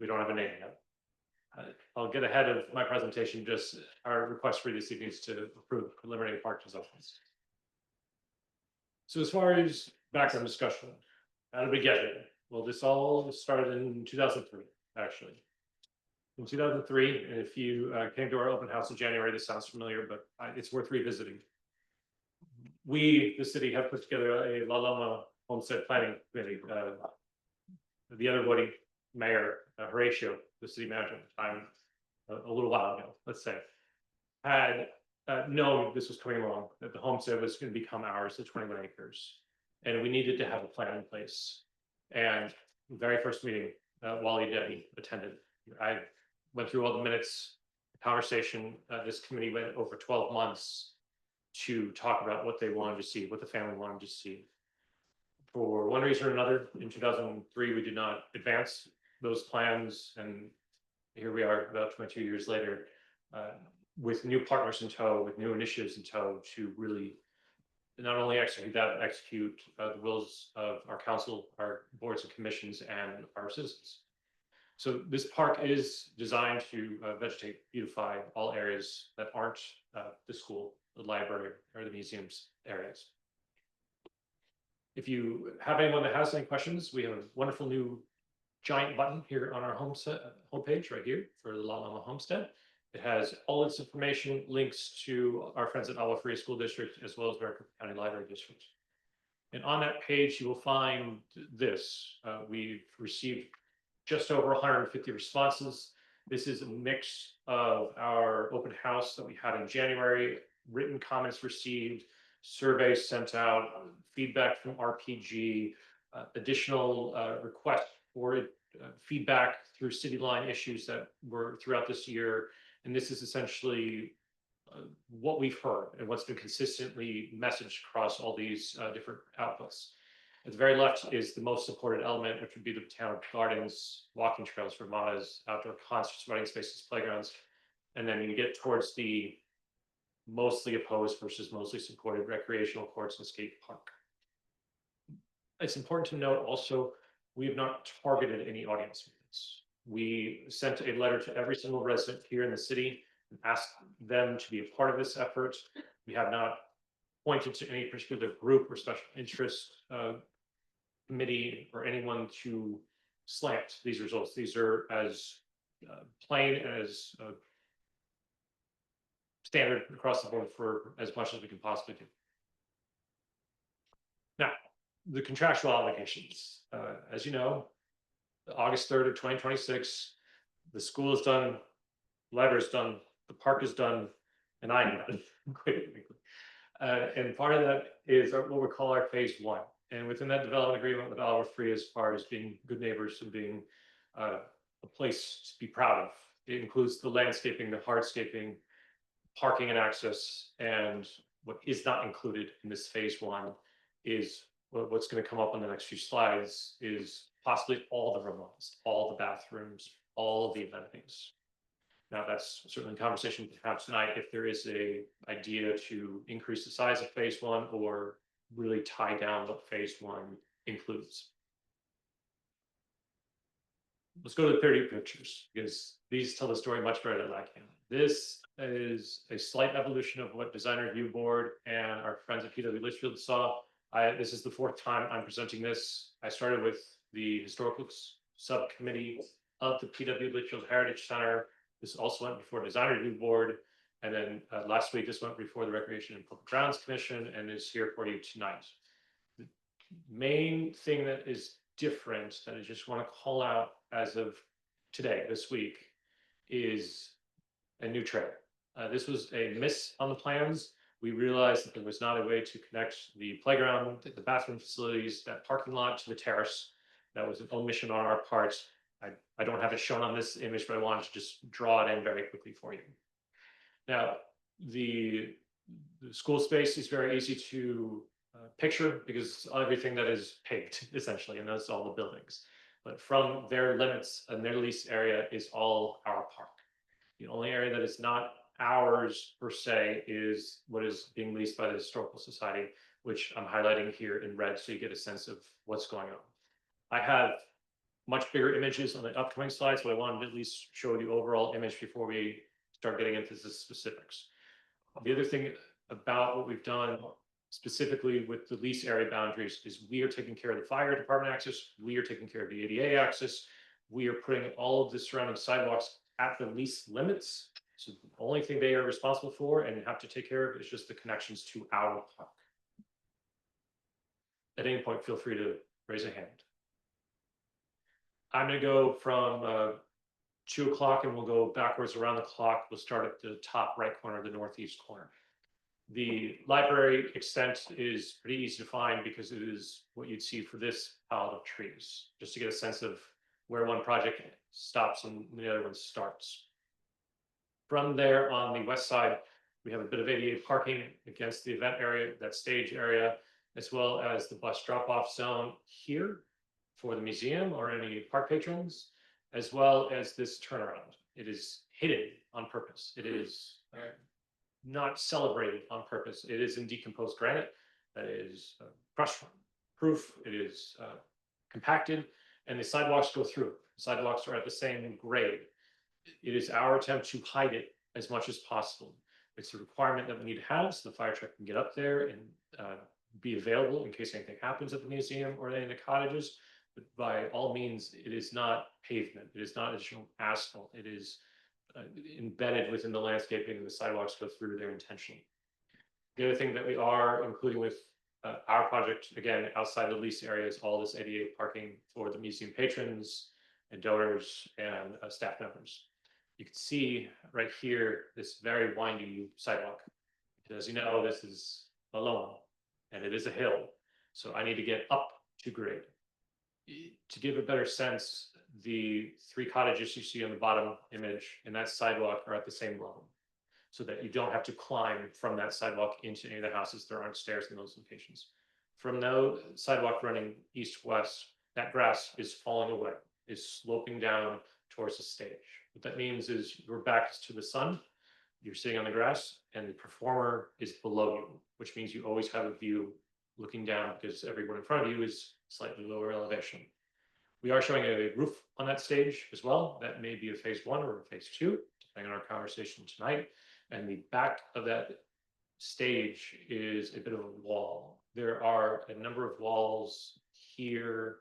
We don't have a name yet. I'll get ahead of my presentation. Just our request for this evening is to approve preliminary park designs. So as far as background discussion, how did we get here? Well, this all started in 2003, actually. In 2003, and if you came to our open house in January, this sounds familiar, but it's worth revisiting. We, the city, have put together a La Loma Homestead Planning Committee. The other Woody, Mayor Horatio, the city manager at the time, a little while ago, let's say, had known this was coming along, that the homestead was going to become ours, the 21 acres, and we needed to have a plan in place. And the very first meeting, Wally Denny attended. I went through all the minutes, the conversation. This committee went over 12 months to talk about what they wanted to see, what the family wanted to see. For one reason or another, in 2003, we did not advance those plans, and here we are about 22 years later, with new partners in tow, with new initiatives in tow to really not only execute that, but execute the wills of our council, our boards and commissions, and our citizens. So this park is designed to vegetate, beautify all areas that aren't the school, the library, or the museums areas. If you have anyone that has any questions, we have a wonderful new giant button here on our homepage right here for the La Loma Homestead. It has all its information, links to our friends at Agua Fria School District, as well as Maricopa County Library District. And on that page, you will find this. We've received just over 150 responses. This is a mix of our open house that we had in January, written comments received, surveys sent out, feedback from RPG, additional requests for feedback through city line issues that were throughout this year. And this is essentially what we've heard and what's been consistently messaged across all these different outputs. At the very left is the most supported element, which would be the town gardens, walking trails, fermatas, outdoor concerts, running spaces, playgrounds. And then you get towards the mostly opposed versus mostly supported recreational courts and skate park. It's important to note also, we have not targeted any audience with this. We sent a letter to every single resident here in the city and asked them to be a part of this effort. We have not pointed to any particular group or special interest committee or anyone to slant these results. These are as plain as standard across the board for as much as we can possibly do. Now, the contractual obligations, as you know, August 3rd of 2026, the school is done, library is done, the park is done, and I'm done. And part of that is what we call our phase one. And within that development agreement with Agua Fria, as far as being good neighbors and being a place to be proud of, it includes the landscaping, the hardscaping, parking and access. And what is not included in this phase one is what's going to come up on the next few slides is possibly all the remodels, all the bathrooms, all of the amenities. Now, that's certainly a conversation we can have tonight if there is a idea to increase the size of phase one or really tie down what phase one includes. Let's go to the 30 pictures because these tell the story much better than I can. This is a slight evolution of what Design Review Board and our friends at PW Litchfield saw. This is the fourth time I'm presenting this. I started with the historical subcommittee of the PW Litchfield Heritage Center. This also went before Design Review Board. And then last week, this went before the Recreation and Public Grounds Commission and is here for you tonight. The main thing that is different that I just want to call out as of today, this week, is a new trail. This was a miss on the plans. We realized that there was not a way to connect the playground, the bathroom facilities, that parking lot to the terrace. That was an omission on our part. I don't have it shown on this image, but I wanted to just draw it in very quickly for you. Now, the school space is very easy to picture because everything that is paved essentially, and that's all the buildings. But from their limits and their lease area is all our park. The only area that is not ours per se is what is being leased by the Historical Society, which I'm highlighting here in red so you get a sense of what's going on. I have much bigger images on the upcoming slides, but I wanted to at least show the overall image before we start getting into the specifics. The other thing about what we've done specifically with the lease area boundaries is we are taking care of the fire department access, we are taking care of the ADA access, we are putting all of the surrounding sidewalks at the lease limits. So the only thing they are responsible for and have to take care of is just the connections to our park. At any point, feel free to raise a hand. I'm gonna go from 2 o'clock and we'll go backwards around the clock. We'll start at the top right corner, the northeast corner. The library extent is pretty easy to find because it is what you'd see for this palette of trees, just to get a sense of where one project stops and the other one starts. From there on the west side, we have a bit of ADA parking against the event area, that stage area, as well as the bus drop-off zone here for the museum or any park patrons, as well as this turnaround. It is hidden on purpose. It is not celebrated on purpose. It is in decomposed granite that is crush proof. It is compacted, and the sidewalks go through. The sidewalks are at the same grade. It is our attempt to hide it as much as possible. It's a requirement that we need to have so the fire truck can get up there and be available in case anything happens at the museum or any of the cottages. But by all means, it is not pavement. It is not additional asphalt. It is embedded within the landscaping, and the sidewalks go through there intentionally. The other thing that we are including with our project, again, outside the lease area, is all this ADA parking for the museum patrons and donors and staff members. You can see right here, this very windy sidewalk. As you know, this is alone and it is a hill. So I need to get up to grade. To give a better sense, the 3 cottages you see on the bottom image and that sidewalk are at the same level, so that you don't have to climb from that sidewalk into any of the houses. There aren't stairs in those locations. From the sidewalk running east-west, that grass is falling away, is sloping down towards the stage. What that means is your back is to the sun, you're sitting on the grass, and the performer is below you, which means you always have a view looking down because everyone in front of you is slightly lower elevation. We are showing a roof on that stage as well. That may be a phase 1 or a phase 2, depending on our conversation tonight. And the back of that stage is a bit of a wall. There are a number of walls here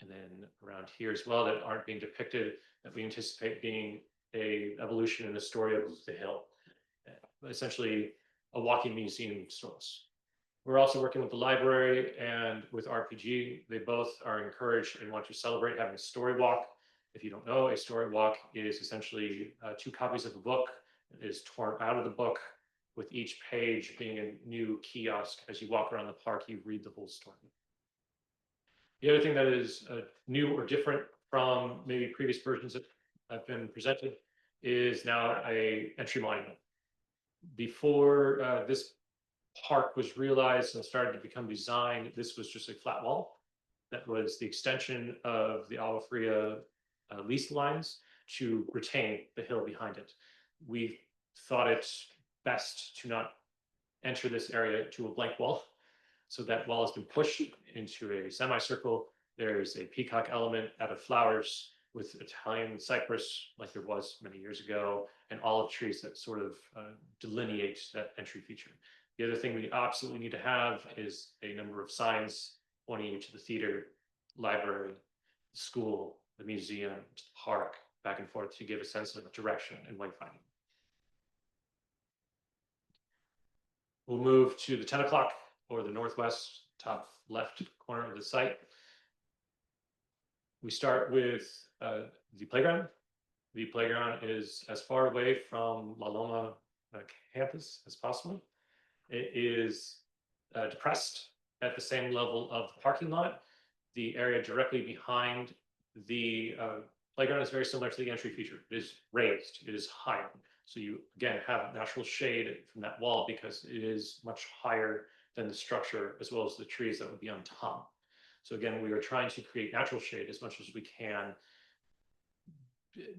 and then around here as well that aren't being depicted, that we anticipate being a evolution in the story of the hill, essentially a walking museum of sorts. We're also working with the library and with RPG. They both are encouraged and want to celebrate having a story walk. If you don't know, a story walk is essentially 2 copies of a book. It is torn out of the book, with each page being a new kiosk. As you walk around the park, you read the whole story. The other thing that is new or different from maybe previous versions that have been presented is now a entry monument. Before this park was realized and started to become designed, this was just a flat wall that was the extension of the Agua Fria lease lines to retain the hill behind it. We thought it best to not enter this area to a blank wall. So that wall has been pushed into a semicircle. There's a peacock element out of flowers with Italian cypress, like there was many years ago, and olive trees that sort of delineate that entry feature. The other thing we absolutely need to have is a number of signs pointing you to the theater, library, the school, the museum, to the park, back and forth to give a sense of direction and wayfinding. We'll move to the 10 o'clock or the northwest top left corner of the site. We start with the playground. The playground is as far away from La Loma campus as possible. It is depressed at the same level of the parking lot. the area directly behind the playground is very similar to the entry feature. It is raised, it is higher. So you again have natural shade from that wall because it is much higher than the structure as well as the trees that would be on top. So again, we are trying to create natural shade as much as we can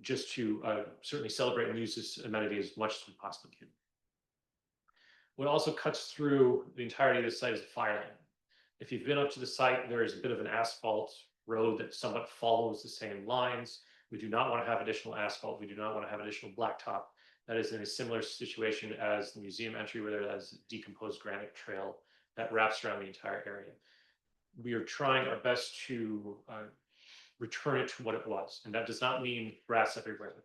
just to certainly celebrate and use this amenity as much as we possibly can. What also cuts through the entirety of the site is a fire lane. If you've been up to the site, there is a bit of an asphalt road that somewhat follows the same lines. We do not want to have additional asphalt. We do not want to have additional blacktop. That is in a similar situation as the museum entry where there is a decomposed granite trail that wraps around the entire area. We are trying our best to return it to what it was. And that does not mean grass everywhere.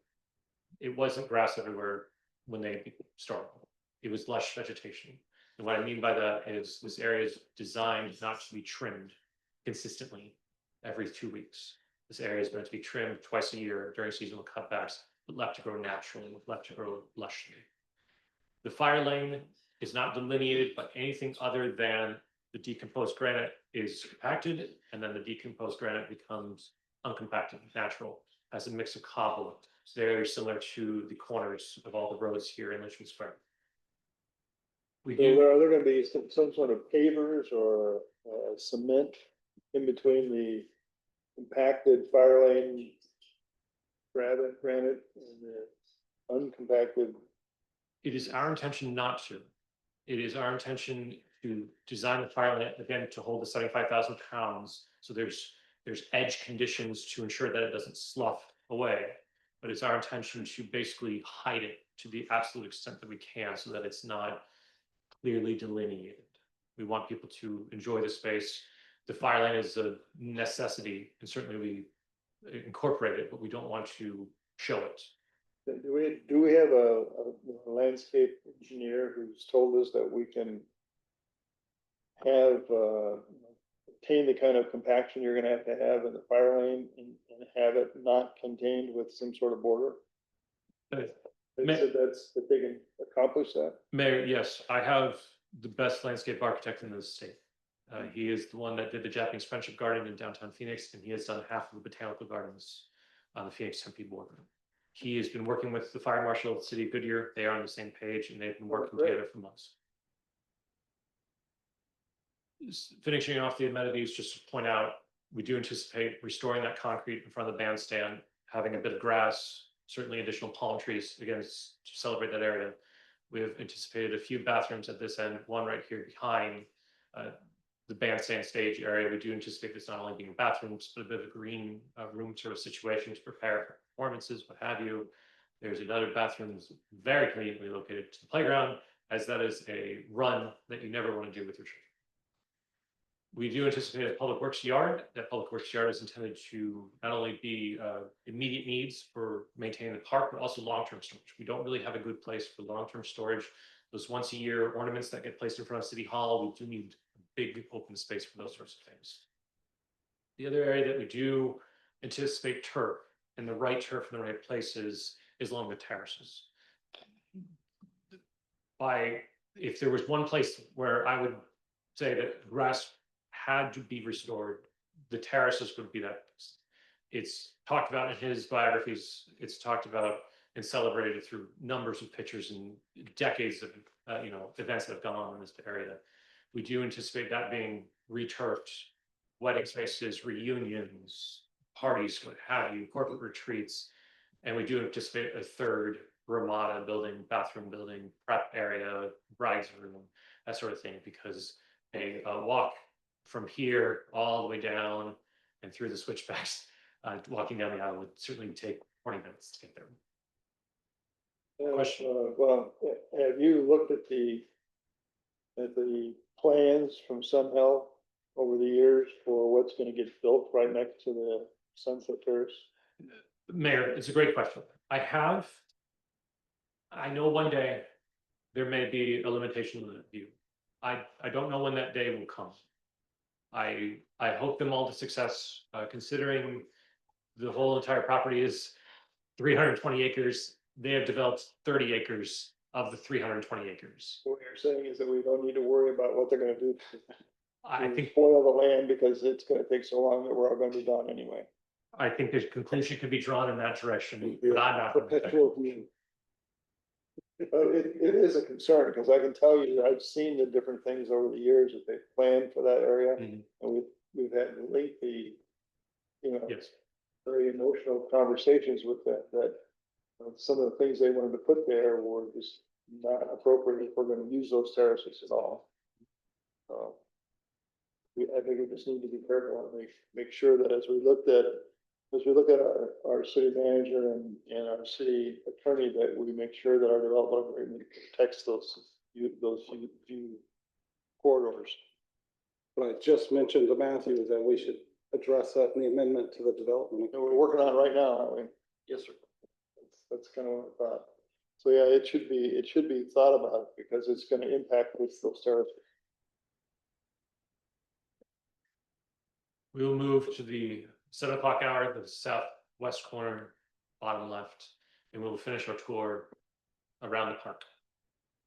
It wasn't grass everywhere when they started. It was lush vegetation. And what I mean by that is this area is designed not to be trimmed consistently every 2 weeks. This area is meant to be trimmed twice a year during seasonal cutbacks, but left to grow naturally, left to grow lushly. The fire lane is not delineated by anything other than the decomposed granite is compacted, and then the decomposed granite becomes uncompacted, natural, as a mix of cobble. It's very similar to the corners of all the roads here in Richmond Square. We So do, are there gonna be some sort of pavers or cement in between the compacted fire lane granite and the uncompacted? it is our intention not to. It is our intention to design the fire lane again to hold the 75,000 pounds. So there's edge conditions to ensure that it doesn't slough away. But it's our intention to basically hide it to the absolute extent that we can so that it's not clearly delineated. We want people to enjoy the space. The fire lane is a necessity, and certainly we incorporate it, but we don't want to show it. Do we have a landscape engineer who's told us that we can have obtain the kind of compaction you're gonna have in the fire lane and have it not contained with some sort of border? They said that they can accomplish that? Mayor, yes, I have the best landscape architect in the state. He is the one that did the Japanese Friendship Garden in downtown Phoenix, and he has done half of the botanical gardens on the Phoenix Tempe border. He has been working with the fire marshal of the city of Goodyear. They are on the same page, and they've been working Great. together for months. Finishing off the amenities, just to point out, we do anticipate restoring that concrete in front of the bandstand, having a bit of grass, certainly additional palm trees, again, to celebrate that area. We have anticipated a few bathrooms at this end, one right here behind the bandstand stage area. We do anticipate this not only being bathrooms, but a bit of a green room sort of situation to prepare for performances, what have you. There's another bathroom that's very conveniently located to the playground, as that is a run that you never want to do with your children. We do anticipate a public works yard. That public works yard is intended to not only be immediate needs for maintaining the park, but also long-term storage. We don't really have a good place for long-term storage. Those once a year ornaments that get placed in front of City Hall, we do need a big open space for those sorts of things. The other area that we do anticipate turf, and the right turf in the right places is along the terraces. If there was one place where I would say that grass had to be restored, the terraces would be that place. It's talked about in his biographies. It's talked about and celebrated through numbers of pictures and decades of events that have gone on in this area. We do anticipate that being returfed, wedding spaces, reunions, parties, what have you, corporate retreats, and we do anticipate a third Ramada building, bathroom building, prep area, bride's room, that sort of thing, because a walk from here all the way down and through the switchbacks, walking down the aisle would certainly take 20 minutes to get there. Question. Well, have you looked at the plans from Sun Health over the years for what's gonna get built right next to the Sunset Terrace? Mayor, it's a great question. I know one day there may be a limitation on that view. I don't know when that day will come. I hope them all to success, considering the whole entire property is 320 acres. They have developed 30 acres of the 320 acres. What you're saying is that we don't need to worry about what they're gonna do. I think, spoil the land because it's gonna take so long that we're all gonna be done anyway. I think the conclusion could be drawn in that direction, but I'm not. Perpetual view. But it is a concern, because I can tell you, I've seen the different things over the years that they've planned for that area. Mhm. And we've had lengthy, Yes. very emotional conversations with that some of the things they wanted to put there were just not appropriate if we're gonna use those terraces at all. So I think we just need to be careful and make sure that as we look at our city manager and our city attorney, that we make sure that our development agreement protects those view corridors. But I just mentioned to Matthew that we should address that in the amendment to the development. And we're working on it right now, aren't we? Yes, sir. That's kind of what I thought. So yeah, it should be thought about because it's gonna impact those terraces. We will move to the 7 o'clock hour, the southwest corner, bottom left, and we'll finish our tour around the park.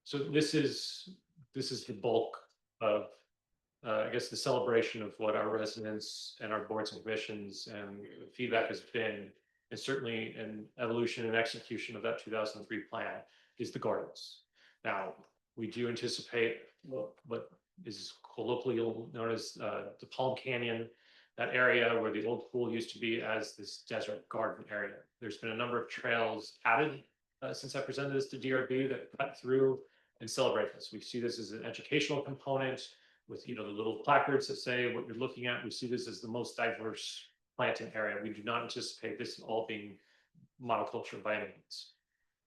So this is the bulk of, I guess, the celebration of what our residents and our boards and commissions and feedback has been, and certainly an evolution and execution of that 2003 plan is the gardens. Now, we do anticipate what is colloquially known as the Palm Canyon, that area where the old pool used to be, as this desert garden area. There's been a number of trails added since I presented this to DRB that cut through and celebrate this. We see this as an educational component with, the little placards that say what you're looking at. We see this as the most diverse planting area. We do not anticipate this all being monoculture by any means.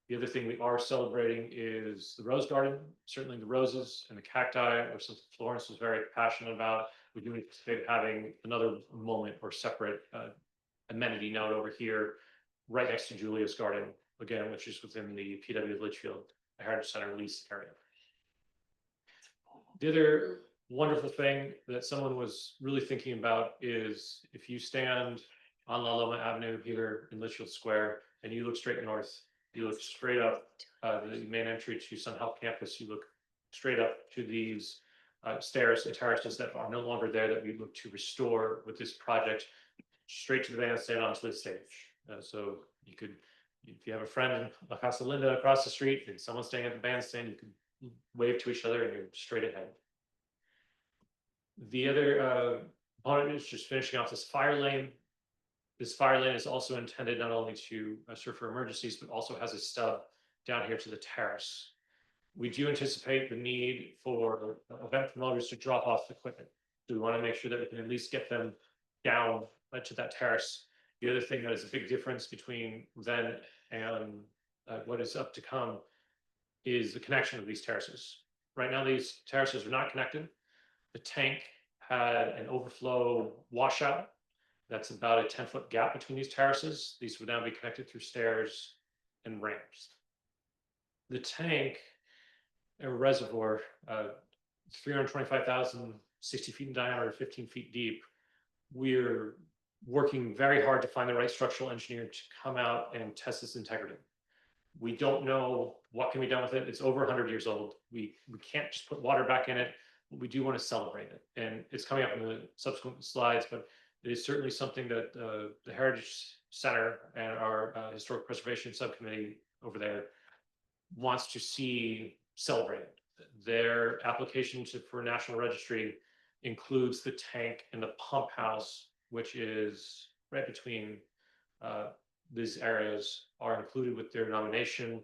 The other thing we are celebrating is the rose garden, certainly the roses and the cacti, or something Florence was very passionate about. We do anticipate having another moment or separate amenity note over here, right next to Julia's Garden, again, which is within the PW Litchfield Heritage Center lease area. The other wonderful thing that someone was really thinking about is if you stand on La Loma Avenue here in Litchfield Square and you look straight north, you look straight up the main entry to Sun Health Campus, you look straight up to these stairs and terraces that are no longer there that we look to restore with this project straight to the bandstand onto the stage. So you could, if you have a friend in La Casa Linda across the street and someone staying at the bandstand, you could wave to each other and you're straight ahead. The other component is just finishing off this fire lane. This fire lane is also intended not only to serve for emergencies, but also has a stub down here to the terrace. We do anticipate the need for event promoters to drop off equipment. So we want to make sure that we can at least get them down to that terrace. The other thing that is a big difference between then and what is up to come is the connection of these terraces. Right now, these terraces are not connected. The tank had an overflow washout. That's about a 10-foot gap between these terraces. These would now be connected through stairs and ramps. The tank, a reservoir, 325,000, 60 feet in diameter, 15 feet deep. We're working very hard to find the right structural engineer to come out and test its integrity. We don't know what can be done with it. It's over 100 years old. We can't just put water back in it, but we do want to celebrate it. And it's coming up in the subsequent slides, but it is certainly something that the Heritage Center and our Historic Preservation Subcommittee over there wants to see celebrated. Their application for National Registry includes the tank and the pump house, which is right between these areas, are included with their nomination.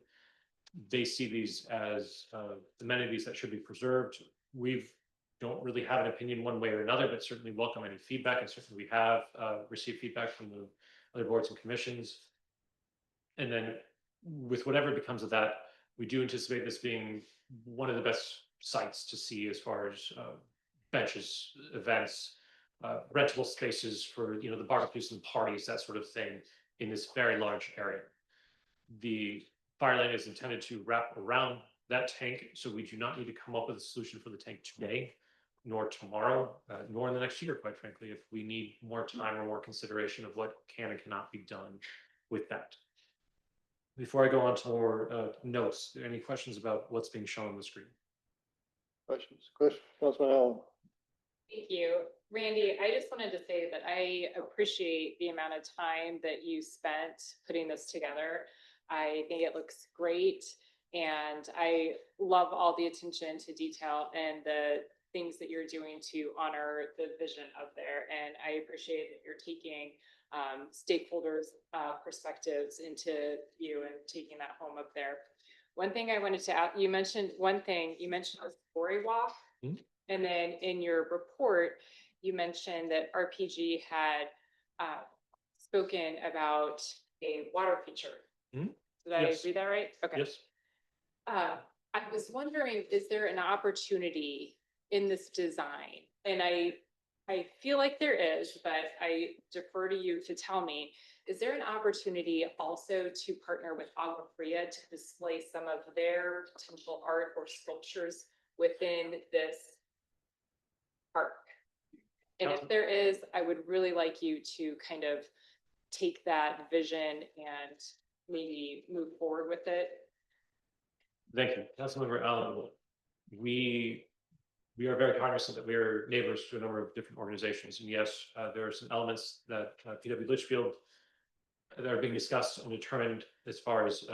They see these as amenities that should be preserved. We don't really have an opinion one way or another, but certainly welcome any feedback, and certainly we have received feedback from the other boards and commissions. And then with whatever becomes of that, we do anticipate this being one of the best sites to see as far as benches, events, rentable spaces for the barbecues and parties, that sort of thing, in this very large area. The fire lane is intended to wrap around that tank, so we do not need to come up with a solution for the tank today, nor tomorrow, nor in the next year, quite frankly, if we need more time or more consideration of what can and cannot be done with that. Before I go on to more notes, any questions about what's being shown on the screen? Questions, Councilman Allen? Thank you. Randy, I just wanted to say that I appreciate the amount of time that you spent putting this together. I think it looks great, and I love all the attention to detail and the things that you're doing to honor the vision up there. And I appreciate that you're taking stakeholders' perspectives into you and taking that home up there. One thing I wanted to add, you mentioned a story walk. And then in your report, you mentioned that RPG had spoken about a water feature. Mhm. Did I Yes. read that right? Okay. Yes. I was wondering, is there an opportunity in this design? And I feel like there is, but I defer to you to tell me, is there an opportunity also to partner with Agua Fria to display some of their potential art or sculptures within this park? And if there is, I would really like you to kind of take that vision and maybe move forward with it. Thank you, Councilmember Allen. We are very cognizant that we are neighbors to a number of different organizations, and yes, there are some elements that PW Litchfield that are being discussed and determined as far as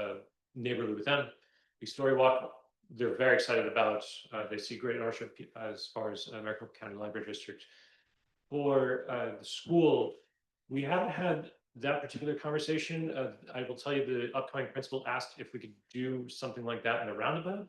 neighborly with them. The Story Walk, they're very excited about. They see great ownership as far as Maricopa County Library District. For the school, we haven't had that particular conversation. I will tell you, the upcoming principal asked if we could do something like that in a roundabout.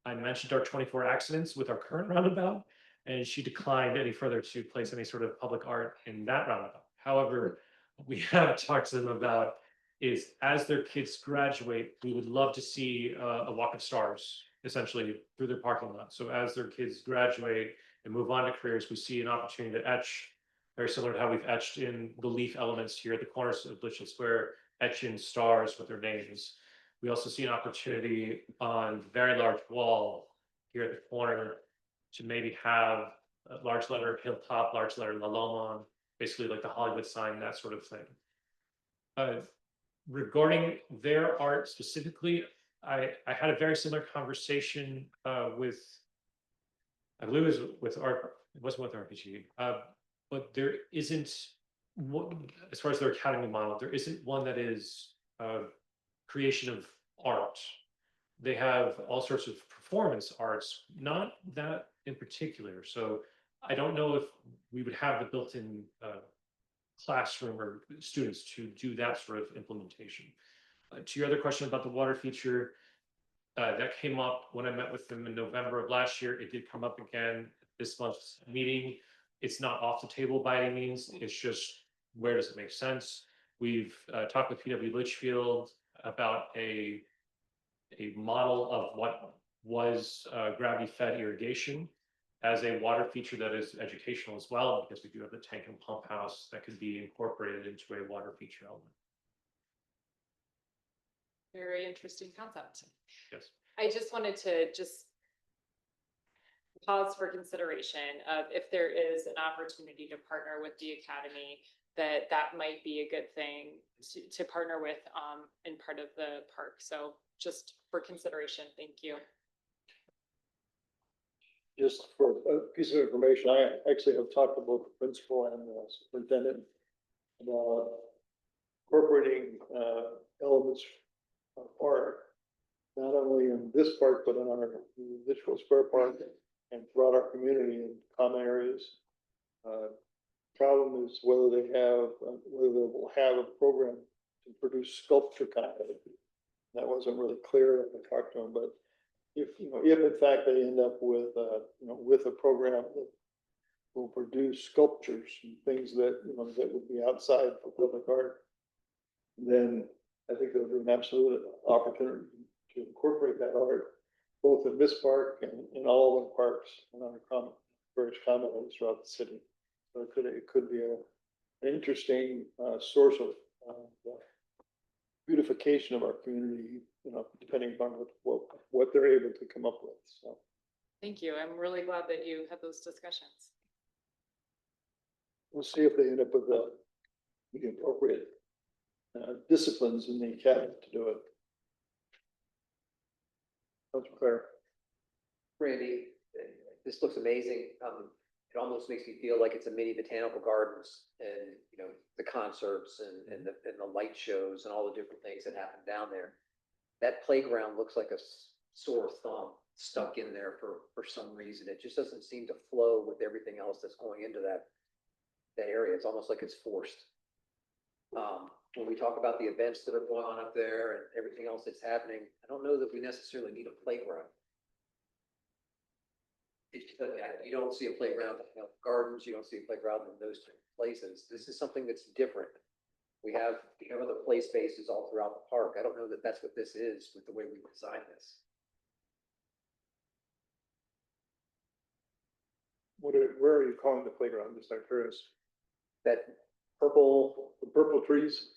I mentioned our 24 accidents with our current roundabout, and she declined any further to place any sort of public art in that roundabout. However, what we have talked to them about is, as their kids graduate, we would love to see a walk of stars, essentially, through their parking lot. So as their kids graduate and move on to careers, we see an opportunity to etch, very similar to how we've etched in the leaf elements here at the corners of Litchfield Square, etch in stars with their names. We also see an opportunity on the very large wall here at the corner to maybe have a large letter Hilltop, large letter La Loma, basically like the Hollywood sign, that sort of thing. Regarding their art specifically, I had a very similar conversation with, I believe it was with art, it wasn't with RPG, but there isn't, as far as their academy model, there isn't one that is creation of art. They have all sorts of performance arts, not that in particular. So I don't know if we would have the built-in classroom or students to do that sort of implementation. To your other question about the water feature, that came up when I met with them in November of last year. It did come up again this month's meeting. It's not off the table by any means. It's just, where does it make sense? We've talked with PW Litchfield about a model of what was gravity-fed irrigation as a water feature that is educational as well, because we do have the tank and pump house that could be incorporated into a water feature element. Very interesting concept. Yes. I just wanted to pause for consideration of, if there is an opportunity to partner with the academy, that might be a good thing to partner with in part of the park. So just for consideration, thank you. Just for a piece of information, I actually have talked to both the principal and the superintendent about incorporating elements of art, not only in this park, but in our Litchfield Square Park and throughout our community in common areas. Problem is whether they will have a program to produce sculpture content. That wasn't really clear when I talked to them, but if in fact they end up with with a program that will produce sculptures and things that that would be outside for public art, then I think there'll be an absolute opportunity to incorporate that art both in this park and in all of the parks and our various common areas throughout the city. So it could be an interesting source of beautification of our community, depending upon what they're able to come up with. So Thank you. I'm really glad that you had those discussions. we'll see if they end up with the appropriate disciplines in the academy to do it. That's fair. Randy, this looks amazing. it almost makes me feel like it's a mini botanical gardens and, you know, the concerts and the light shows and all the different things that happen down there. That playground looks like a sore thumb stuck in there for some reason. It just doesn't seem to flow with everything else that's going into that area. It's almost like it's forced. When we talk about the events that are going on up there and everything else that's happening, I don't know that we necessarily need a playground. You don't see a playground in gardens, you don't see a playground in those type of places. This is something that's different. We have other play spaces all throughout the park. I don't know that that's what this is with the way we design this. Where are you calling the playground? Just out of curious. That purple, The purple trees,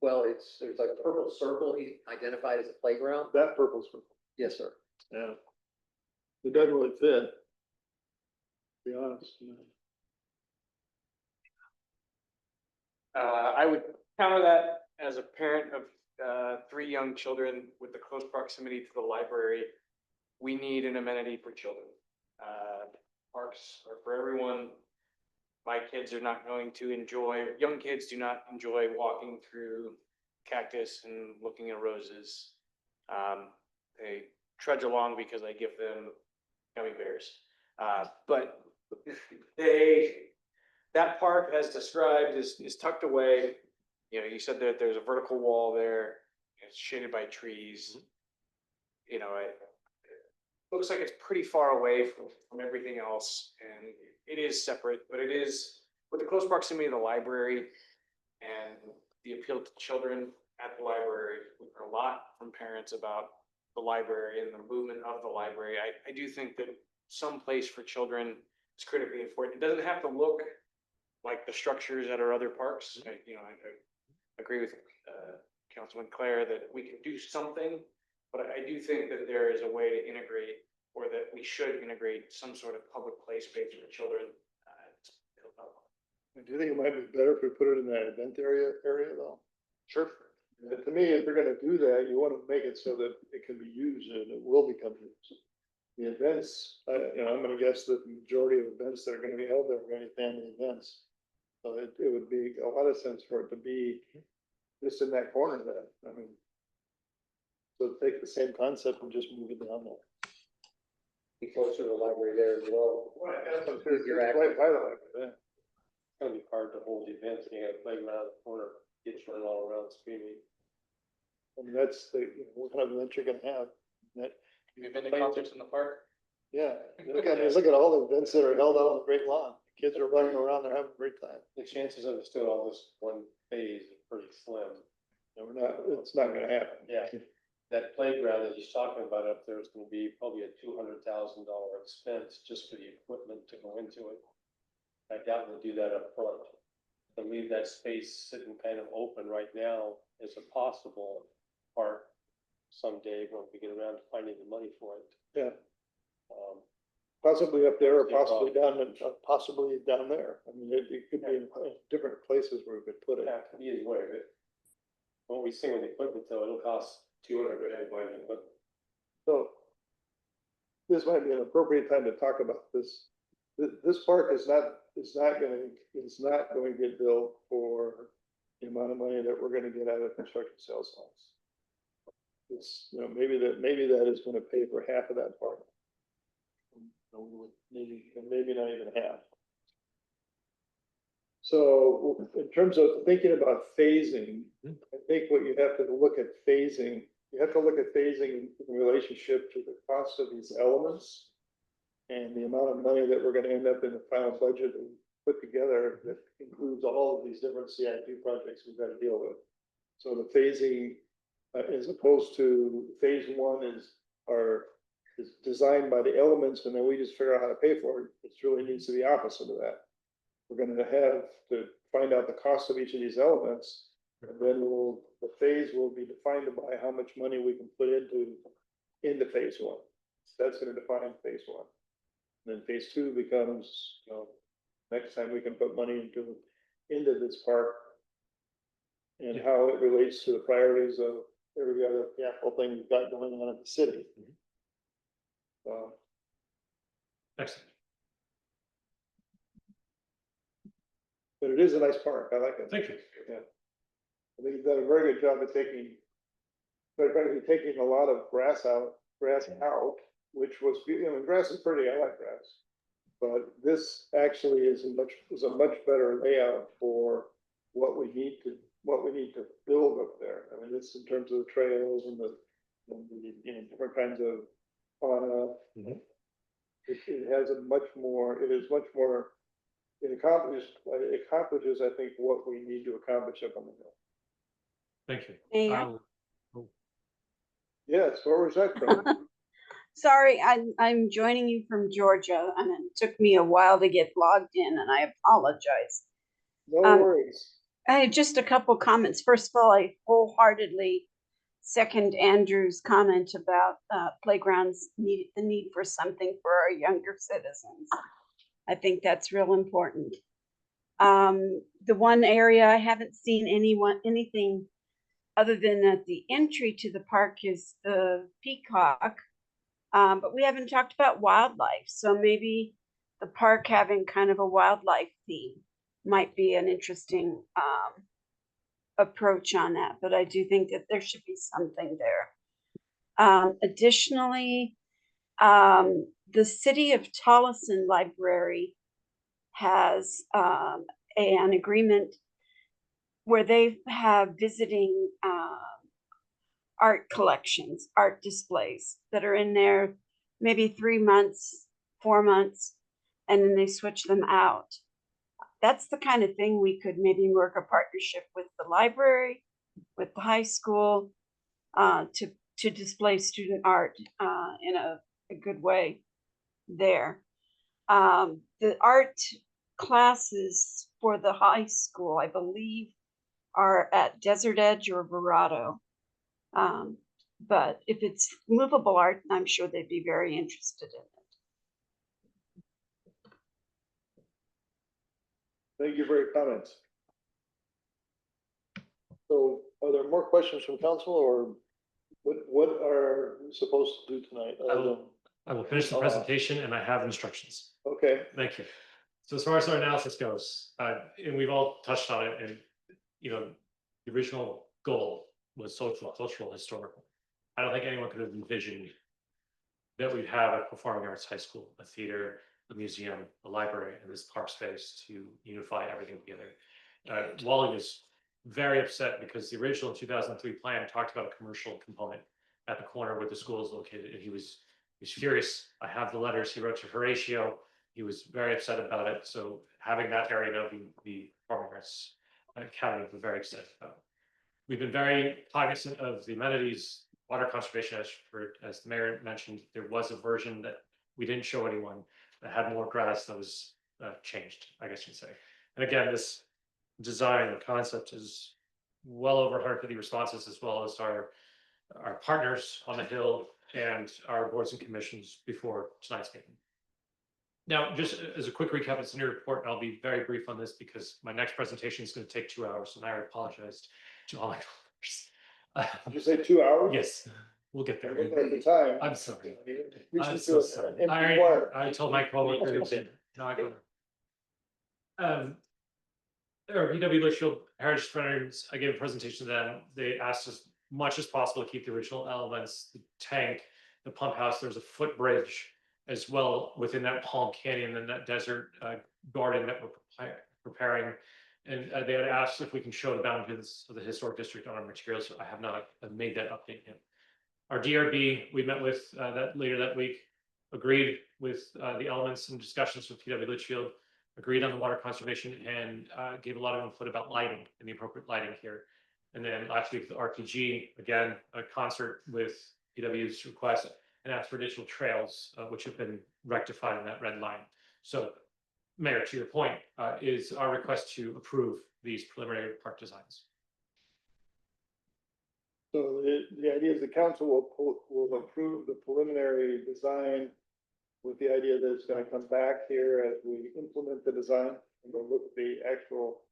well, there's like a purple circle he identified as a playground. that purple's purple. Yes, sir. Yeah. It doesn't really fit. To be honest. I would counter that as a parent of three young children with the close proximity to the library. We need an amenity for children. Parks are for everyone. My kids are not going to enjoy, young kids do not enjoy walking through cactus and looking at roses. They trudge along because I give them gummy bears. But that park as described is tucked away. You know, you said that there's a vertical wall there, it's shaded by trees. You know, it looks like it's pretty far away from everything else, and it is separate, but it is with the close proximity of the library and the appeal to children at the library. We heard a lot from parents about the library and the movement of the library. I do think that some place for children is critically important. It doesn't have to look like the structures at our other parks. I agree with Councilman Claire that we can do something, but I do think that there is a way to integrate, or that we should integrate some sort of public play space for children. Do you think it might be better if we put it in that event area though? Sure. To me, if you're gonna do that, you wanna make it so that it can be used and it will become used. The events, I'm gonna guess that the majority of events that are gonna be held there are gonna be family events. So it would be a lot of sense for it to be just in that corner there. I mean, so take the same concept and just move it down there. Be closer to the library there as well. Right, You're right by the library, yeah. It's gonna be hard to hold events, you got a playground in the corner, kids running all around screaming. I mean, that's what kind of event you're gonna have. That, Have you been to concerts in the park? yeah, look at all the events that are held out on the Great Lawn. Kids are running around, they're having a great time. The chances of us doing all this one phase are pretty slim. And it's not gonna happen. Yeah, that playground that he's talking about up there is gonna be probably a $200,000 expense just for the equipment to go into it. I doubt we'll do that up front. To leave that space sitting kind of open right now is a possible part someday when we get around to finding the money for it. Yeah, possibly up there or That's possibly down there. I mean, it could be in different places where we could put it. Yeah, could be either way, but when we sing with the equipment though, it'll cost 200 grand, but So this might be an appropriate time to talk about this. This park is not going to get built for the amount of money that we're gonna get out of construction sales tax. It's, maybe that is gonna pay for half of that park. Maybe not even half. So in terms of thinking about phasing, I think what you have to look at phasing, in relationship to the cost of these elements and the amount of money that we're gonna end up in the final budget and put together that includes all of these different CIP projects we've got to deal with. So the phasing, as opposed to phase one is designed by the elements and then we just figure out how to pay for it. It really needs to be opposite of that. We're gonna have to find out the cost of each of these elements. And then the phase will be defined by how much money we can put into phase one. That's gonna define phase one. And then phase two becomes, next time we can put money into this park. And how it relates to the priorities of every other capital thing we've got going on in the city. Excellent. But it is a nice park. I like it. Thank you. Yeah. I think you've done a very good job of taking a lot of grass out, which was, grass is pretty, I like grass. But this actually is a much better layout for what we need to build up there. I mean, this in terms of the trails and the different kinds of fauna. Mhm. It has it is much more, it accomplishes, I think, what we need to accomplish up on the hill. Thank you. Mayor? I'll- Yes, where was that from? Sorry, I'm joining you from Georgia, and it took me a while to get logged in, and I apologize. No Um, worries. I had just a couple comments. First of all, I wholeheartedly second Andrew's comment about playgrounds the need for something for our younger citizens. I think that's real important. The one area I haven't seen anything other than at the entry to the park is the peacock. But we haven't talked about wildlife, so maybe the park having kind of a wildlife theme might be an interesting approach on that, but I do think that there should be something there. Additionally, the City of Tolleson Library has an agreement where they have visiting art collections, art displays that are in there maybe 3 months, 4 months, and then they switch them out. That's the kind of thing we could maybe work a partnership with the library, with the high school, to display student art in a good way there. The art classes for the high school, I believe, are at Desert Edge or Verado. But if it's movable art, I'm sure they'd be very interested in it. Thank you for your comments. So are there more questions from council, or what are we supposed to do tonight? I will finish the presentation and I have instructions. Okay, Thank you. So as far as our analysis goes, and we've all touched on it, and the original goal was social, cultural, historical. I don't think anyone could have envisioned that we'd have a performing arts high school, a theater, a museum, a library, and this park space to unify everything together. Wally was very upset because the original 2003 plan talked about a commercial component at the corner where the school is located, and he was furious. I have the letters he wrote to Horatio. He was very upset about it. So having that area now be the Performing Arts Academy, we're very excited about. We've been very cognizant of the amenities, water conservation, as the mayor mentioned. There was a version that we didn't show anyone that had more grass that was changed, I guess you'd say. And again, this design concept is well over 150 responses, as well as our partners on the Hill and our boards and commissions before tonight's meeting. Now, just as a quick recap, it's in your report, and I'll be very brief on this because my next presentation is going to take 2 hours, and I apologize to all my colleagues. did you say 2 hours? Yes, we'll get there. Look at the time. I'm sorry. You I'm should so do sorry. an empty wire. I told my coworkers. No, I go. UW Litchfield Heritage Friends, I gave a presentation to them. They asked as much as possible to keep the original elements, the tank, the pump house. There's a footbridge as well within that Palm Canyon and that desert garden that we're preparing. And they had asked if we can show the boundaries of the historic district on our materials. I have not made that update yet. Our DRB, we met with that later that week, agreed with the elements and discussions with UW Litchfield, agreed on the water conservation, and gave a lot of input about lighting and the appropriate lighting here. And then last week, the RPG, again, a concert with UW's request, and asked for additional trails, which have been rectified in that red line. So, Mayor, to your point, is our request to approve these preliminary park designs. So the idea is the council will approve the preliminary design with the idea that it's gonna come back here as we implement the design, and we'll look at the actual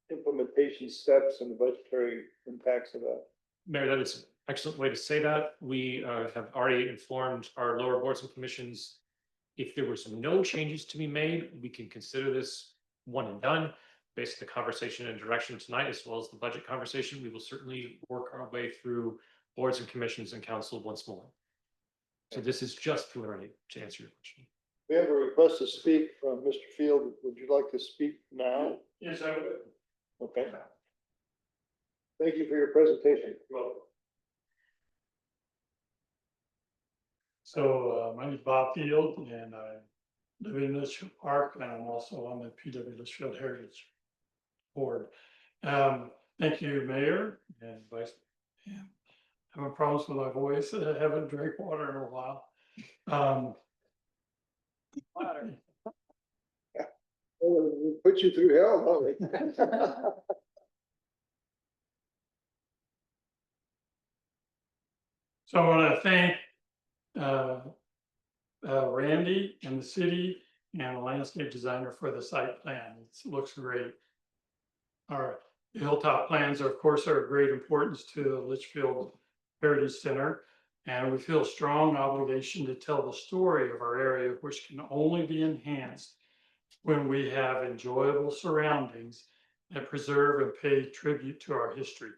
implementation steps and the budgetary impacts of that. Mayor, that is an excellent way to say that. We have already informed our lower boards and commissions. If there was no changes to be made, we can consider this one and done. based on the conversation and direction tonight, as well as the budget conversation, we will certainly work our way through boards and commissions and council once more. So this is just preliminary to answer your question. We have a request to speak from Mr. Field. Would you like to speak now? Yes, I would. Okay. Thank you for your presentation. So, my name is Bob Field and I live in Litchfield Park and I'm also on the PW Litchfield Heritage Board. Thank you, Mayor and Vice. Yeah, having problems with my voice. I haven't drank water in a while. We'll put you through hell, don't we? So I want to thank Randy and the city and the landscape designer for the site plan. It looks great. Our hilltop plans, of course, are of great importance to the Litchfield Heritage Center. And we feel a strong obligation to tell the story of our area, which can only be enhanced when we have enjoyable surroundings that preserve and pay tribute to our history.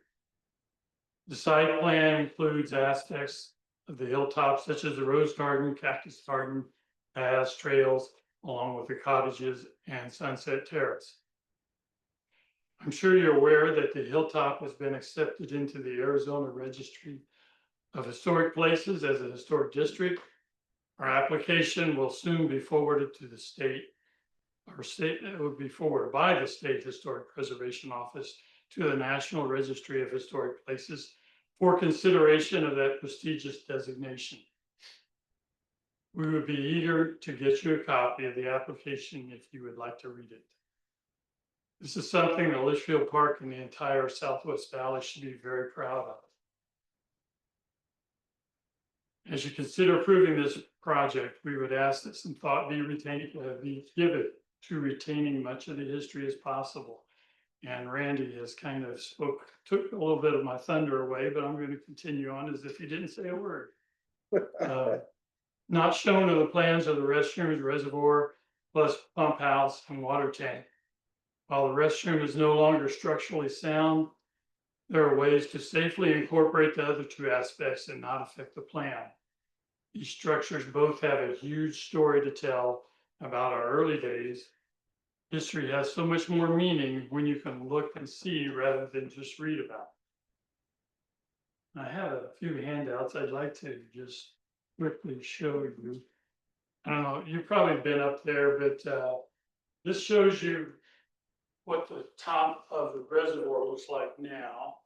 The site plan includes aspects of the hilltops such as the rose garden, cactus garden, paths, trails, along with the cottages and Sunset Terrace. I'm sure you're aware that the hilltop has been accepted into the Arizona Registry of Historic Places as a historic district. Our application will soon be forwarded to the state. It would be forwarded by the State Historic Preservation Office to the National Registry of Historic Places for consideration of that prestigious designation. We would be eager to get you a copy of the application if you would like to read it. This is something that Litchfield Park and the entire Southwest Valley should be very proud of. As you consider approving this project, we would ask that some thought be given to retaining much of the history as possible. And Randy has kind of took a little bit of my thunder away, but I'm going to continue on as if he didn't say a word. Not shown are the plans of the restrooms, reservoir, plus pump house and water tank. While the restroom is no longer structurally sound, there are ways to safely incorporate the other two aspects and not affect the plan. These structures both have a huge story to tell about our early days. History has so much more meaning when you can look and see rather than just read about it. I have a few handouts I'd like to just quickly show you. I don't know, you've probably been up there, but this shows you what the top of the reservoir looks like now.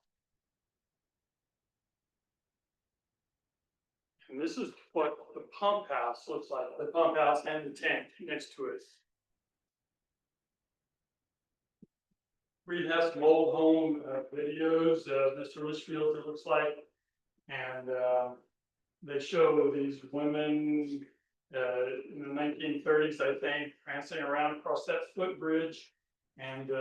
And this is what the pump house looks like, the pump house and the tank next to it. We have some old home videos of Mr. Litchfield, it looks like. And they show these women in the 1930s, I think, prancing around across that footbridge. And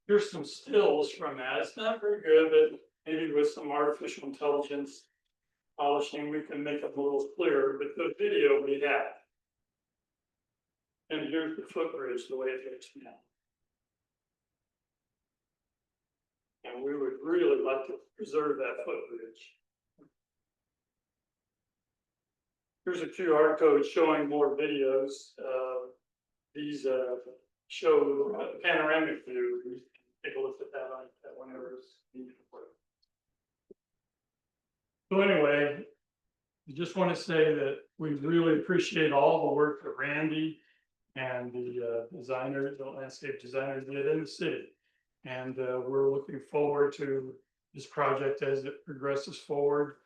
here's some stills from that. It's not very good, but maybe with some artificial intelligence polishing, we can make it a little clearer. But the video we have. And here's the footbridge, the way it looks now. And we would really like to preserve that footbridge. Here's a QR code showing more videos. These show a panoramic view. You can take a look at that whenever it's needed for it. So anyway, I just want to say that we really appreciate all the work that Randy and the designers, the landscape designers did in the city. And we're looking forward to this project as it progresses forward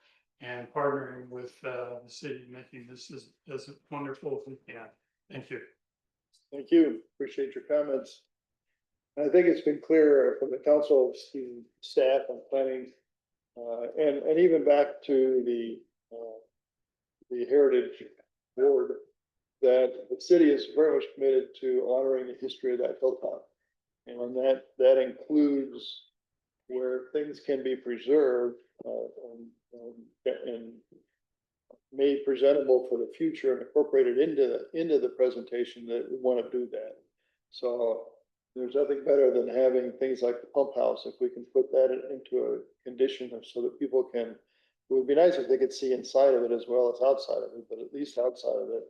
and partnering with the city, making this as wonderful as we can. Thank you. Thank you. Appreciate your comments. I think it's been clear from the council staff and planning, and even back to the Heritage Board, that the city is very much committed to honoring the history of that hilltop. And that includes where things can be preserved and made presentable for the future and incorporated into the presentation, that we want to do that. So There's nothing better than having things like the pump house, if we can put that into a condition so that people can, it would be nice if they could see inside of it as well as outside of it, but at least outside of it.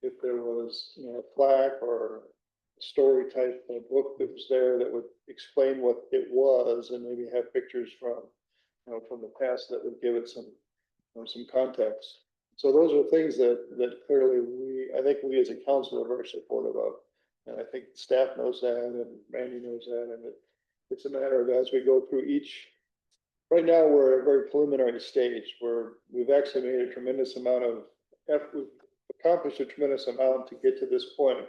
If there was, you know, a plaque or a story type of book that was there that would explain what it was and maybe have pictures from, you know, from the past that would give it some, you know, some context. So those are things that clearly I think we as a council are very supportive of. And I think staff knows that and Randy knows that, and it's a matter of as we go through each. Right now, we're at a very preliminary stage where we've actually made a tremendous amount of effort. We've accomplished a tremendous amount to get to this point,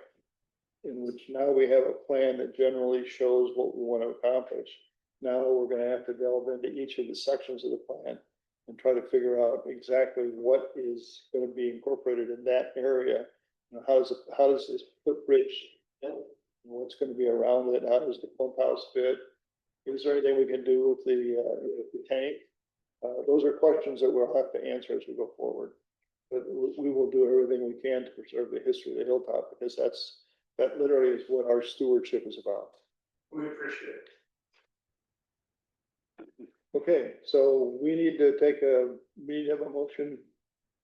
in which now we have a plan that generally shows what we want to accomplish. Now we're going to have to delve into each of the sections of the plan and try to figure out exactly what is going to be incorporated in that area. You know, how does this footbridge, what's going to be around it? How does the pump house fit? Is there anything we can do with the tank? Those are questions that we'll have to answer as we go forward. But we will do everything we can to preserve the history of the hilltop, because that literally is what our stewardship is about. We appreciate it. Okay, so we need to have a motion.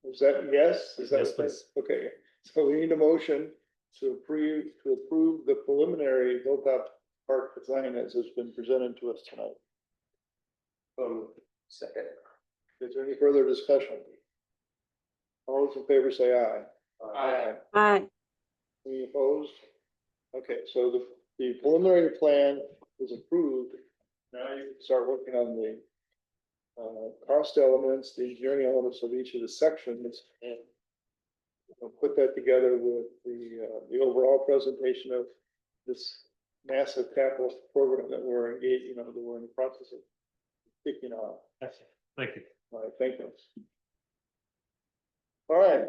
Is that yes? Is that Yes, please. okay? So we need a motion to approve the preliminary hilltop park design as has been presented to us tonight. Second. Is there any further discussion? All those in favor say aye. Aye. Aye. Any opposed? Okay, so the preliminary plan is approved. Now you can start working on the cost elements, the engineering elements of each of the sections, and put that together with the overall presentation of this massive capital program that we're engaged, you know, that we're in the process of kicking off. Excellent. Thank you. All right, thank you. All right.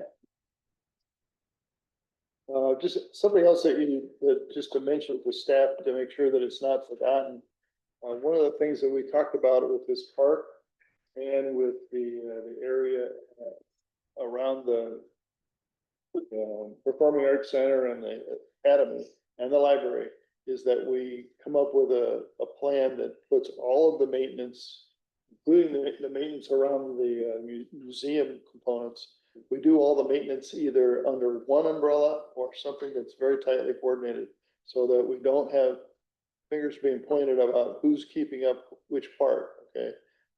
Just something else just to mention to staff to make sure that it's not forgotten. One of the things that we talked about with this park and with the area around the Performing Arts Center and the Academy and the library is that we come up with a plan that puts all of the maintenance, including the maintenance around the museum components. We do all the maintenance either under one umbrella or something that's very tightly coordinated, so that we don't have fingers being pointed about who's keeping up which part. Okay,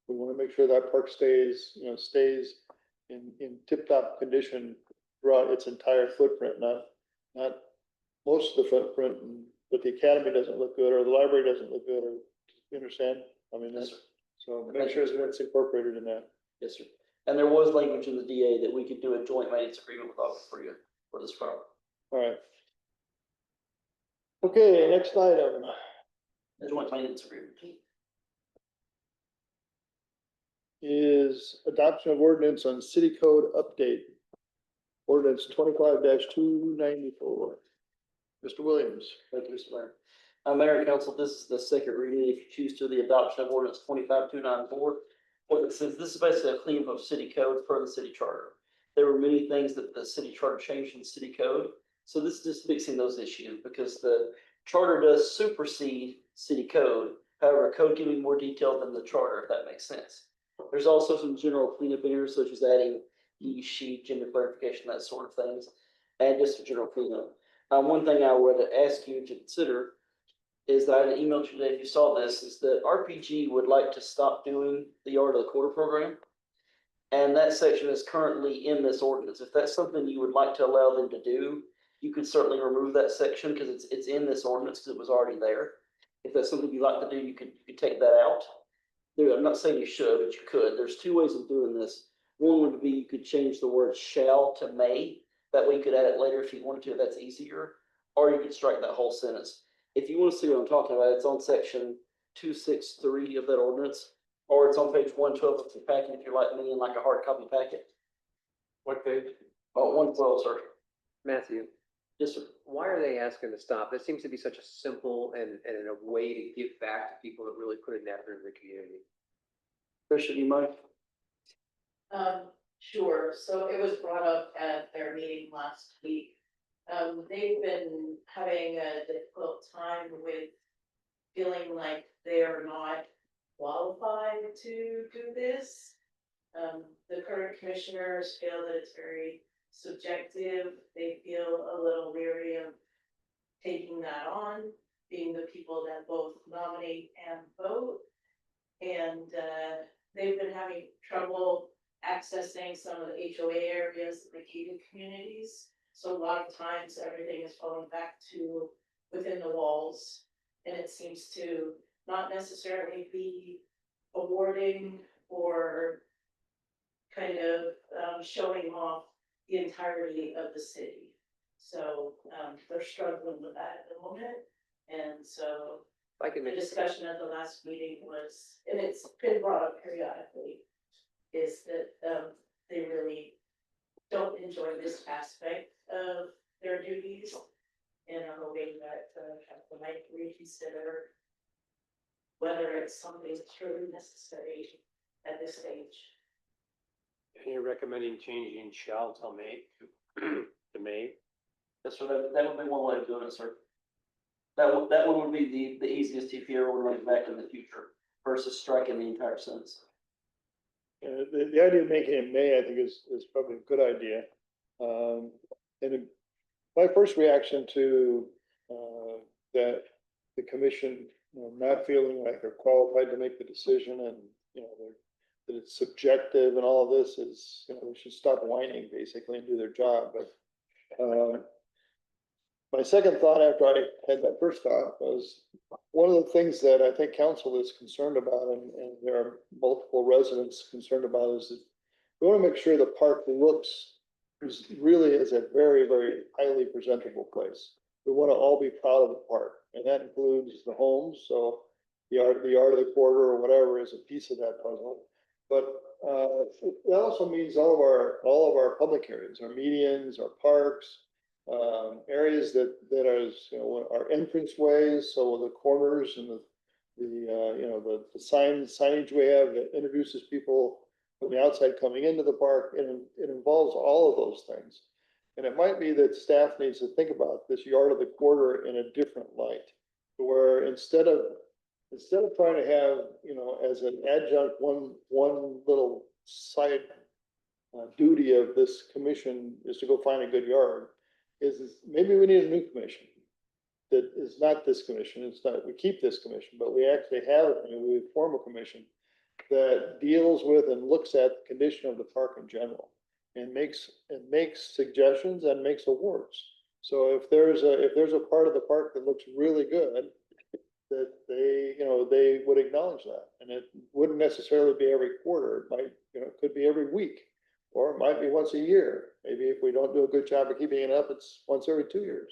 we want to make sure that park stays in tip-top condition throughout its entire footprint, not most of the footprint, but the academy doesn't look good or the library doesn't look good, or you understand? I mean, Yes, sir. so make sure that's incorporated in that. Yes, sir. And there was language in the DA that we could do a joint maintenance agreement with Aqua for you for this property. All right. Okay, next item. A joint maintenance agreement. Is adoption of ordinance on city code update. Ordinance 25-294. Mr. Williams. Thank you, Mr. Mayor. Mayor and Council, this is the second reading. If you choose to, the adoption of ordinance 25-294. What it says, this is basically a cleanup of city code per the city charter. There were many things that the city charter changed in the city code. So this is just fixing those issues because the charter does supersede city code. However, code can be more detailed than the charter, if that makes sense. There's also some general cleanup in here, such as adding sheet, gender clarification, that sort of things, and just a general cleanup. One thing I would ask you to consider is that I emailed you today, if you saw this, is that RPG would like to stop doing the Yard of the Quarter program. And that section is currently in this ordinance. If that's something you would like to allow them to do, you could certainly remove that section because it's in this ordinance because it was already there. If that's something you'd like to do, you could take that out. I'm not saying you should, but you could. There's two ways of doing this. One would be you could change the word shall to may. That way you could add it later if you wanted to, if that's easier. Or you could strike that whole sentence. If you want to see what I'm talking about, it's on section 263 of that ordinance, or it's on page 112 of the packet if you're like me in like a hard copy packet. What page? Oh, 112, sir. Matthew, Yes, sir. why are they asking to stop? That seems to be such a simple and a way to give back to people that really put an effort in the community. Christian, you mind? Sure. So it was brought up at their meeting last week. they've been having a difficult time with feeling like they're not qualified to do this. The current commissioners feel that it's very subjective. They feel a little weary of taking that on, being the people that both nominate and vote. And they've been having trouble accessing some of the HOA areas, the gated communities. So a lot of times everything is falling back to within the walls. And it seems to not necessarily be awarding or kind of showing off the entirety of the city. So they're struggling with that at the moment. And so If I can the mention, discussion at the last meeting was, and it's been brought up periodically, is that they really don't enjoy this aspect of their duties. And I'm hoping that council might reconsider whether it's something that's truly necessary at this stage. And you're recommending changing shall to may, to may? That's what, that would be one way of doing it, sir. That one would be the easiest if you ever would run it back in the future versus striking the entire sentence. The idea of making it may, I think is probably a good idea. My first reaction to, that the commission, not feeling like they're qualified to make the decision and, that it's subjective and all of this is, we should stop whining basically and do their job. But, my second thought after I had that first thought was one of the things that I think council is concerned about, and there are multiple residents concerned about, is that we want to make sure the park looks really is a very, very highly presentable place. We want to all be proud of the park, and that includes the homes. So the art of the quarter or whatever is a piece of that puzzle. But that also means all of our public areas, our medians, our parks, areas that are, our entrance ways, so the corners and the signage we have that introduces people from the outside coming into the park, and it involves all of those things. And it might be that staff needs to think about this yard of the quarter in a different light, where instead of trying to have, as an adjunct, one little side duty of this commission is to go find a good yard, is maybe we need a new commission that is not this commission. It's not, we keep this commission, but we actually have, we form a commission that deals with and looks at the condition of the park in general and makes suggestions and makes awards. So if there's a part of the park that looks really good, that they would acknowledge that. And it wouldn't necessarily be every quarter. It might, it could be every week, or it might be once a year. Maybe if we don't do a good job of keeping it up, it's once every 2 years.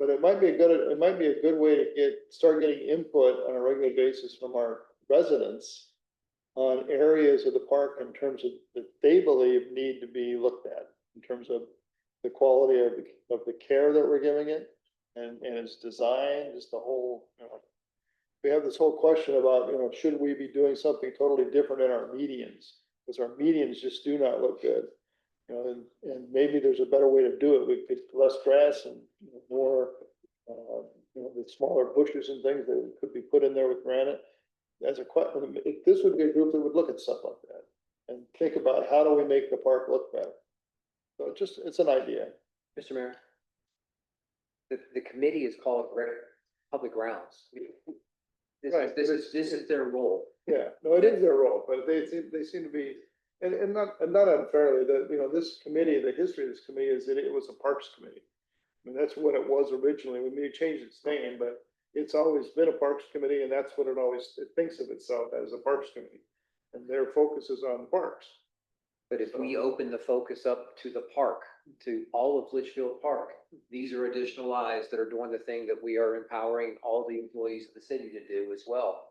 But it might be a good way to start getting input on a regular basis from our residents on areas of the park in terms of that they believe need to be looked at, in terms of the quality of the care that we're giving it and its design, just the whole, we have this whole question about, should we be doing something totally different in our medians? Because our medians just do not look good. And maybe there's a better way to do it. We could less grass and more, the smaller bushes and things that could be put in there with granite. As a question, this would be a group that would look at stuff like that and think about how do we make the park look better. So it's an idea. Mr. Mayor, the committee is called Public Grounds. Right, This is their role. Yeah, no, it is their role, but they seem to be, and not unfairly, that, this committee, the history of this committee is that it was a Parks Committee. I mean, that's what it was originally. We may have changed its name, but it's always been a Parks Committee, and that's what it thinks of itself as, a Parks Committee. And their focus is on the parks. But if we open the focus up to the park, to all of Litchfield Park, these are additional eyes that are doing the thing that we are empowering all the employees of the city to do as well.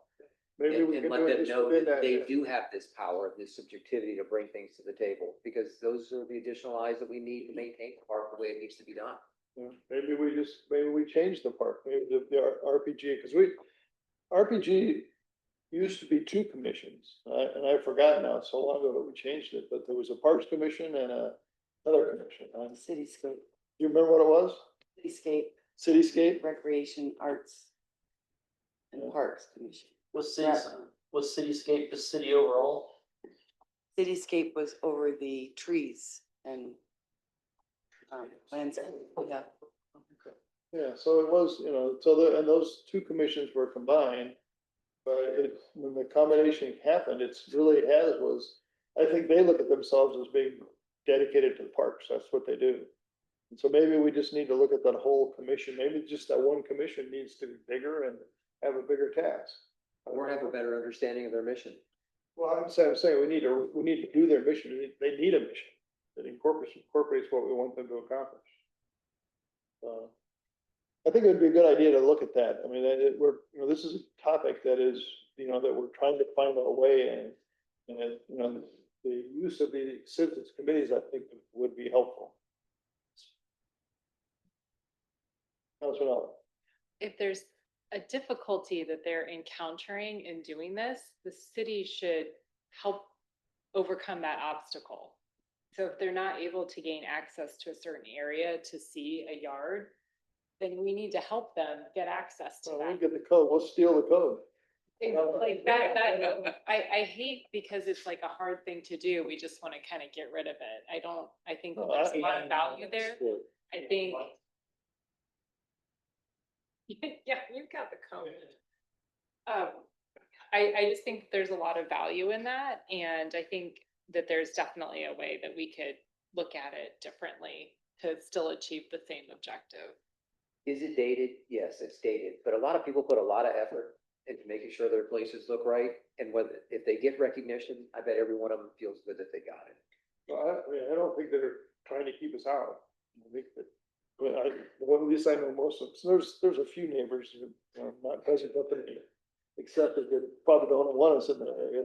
Maybe we And can let do it them just know within that that. they do have this power, this subjectivity to bring things to the table, because those are the additional eyes that we need to maintain the park the way it needs to be done. Yeah, maybe we change the park, maybe the RPG, because RPG used to be 2 commissions, and I forgot now, so long ago that we changed it, but there was a Parks Commission and another commission on Cityscape. You remember what it was? Cityscape, Cityscape? Recreation, Arts and Parks Commission. Was Cityscape the city overall? Cityscape was over the trees and landscape, yeah. Yeah, so it was, so and those two commissions were combined. But when the combination happened, it's really I think they look at themselves as being dedicated to the parks. That's what they do. And so maybe we just need to look at that whole commission. Maybe just that one commission needs to be bigger and have a bigger task. Or have a better understanding of their mission. Well, I'm saying we need to do their mission. They need a mission that incorporates what we want them to accomplish. I think it would be a good idea to look at that. I mean, this is a topic that is, that we're trying to find our way in. And, the use of the citizens committees, I think, would be helpful. Councilman Allen. If there's a difficulty that they're encountering in doing this, the city should help overcome that obstacle. So if they're not able to gain access to a certain area to see a yard, then we need to help them get access to Well, that. we'll get the code. We'll steal the code. Like I hate because it's like a hard thing to do. We just want to kind of get rid of it. I think that there's a lot of value there. I think. Yeah, you've got the code. I just think there's a lot of value in that, and I think that there's definitely a way that we could look at it differently to still achieve the same objective. Is it dated? Yes, it's dated, but a lot of people put a lot of effort into making sure their places look right. And if they get recognition, I bet every one of them feels good that they got it. Well, I don't think they're trying to keep us out. I think that, well, at least I know most of them. So there's a few neighbors who are not present up in the, except that they probably don't want us in the area.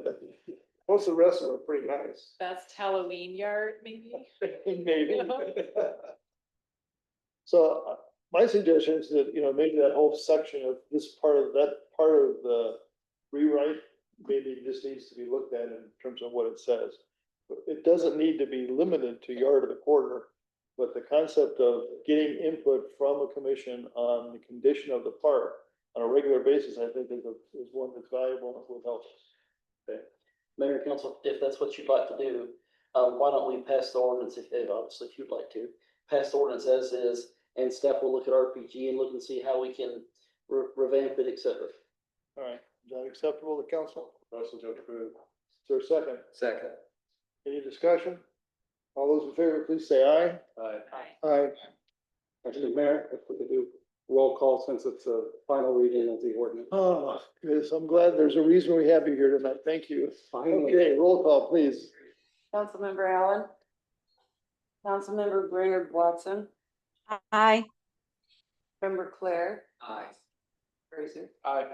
Most of the rest of them are pretty nice. Best Halloween yard, maybe? Maybe. So my suggestion is that, maybe that whole section of that part of the rewrite, maybe just needs to be looked at in terms of what it says. But it doesn't need to be limited to yard of the quarter, but the concept of getting input from a commission on the condition of the park on a regular basis, I think is one that's valuable and will help us. Okay. Mayor and council, if that's what you'd like to do, why don't we pass the ordinance obviously if you'd like to, pass the ordinance as is, and staff will look at RPG and look and see how we can revamp it, et cetera. All right, is that acceptable to council? Motion to approve. Is there a second? Second. Any discussion? All those in favor, please say aye. Aye. Aye. Actually, Mayor, if we could do roll call since it's a final reading of the ordinance. Oh, goodness, I'm glad there's a reason we have you here tonight. Thank you. Finally. Okay, roll call, please. Councilmember Allen. Councilmember Brainerd Watson. Aye. Member Claire. Aye. Fraser. Aye.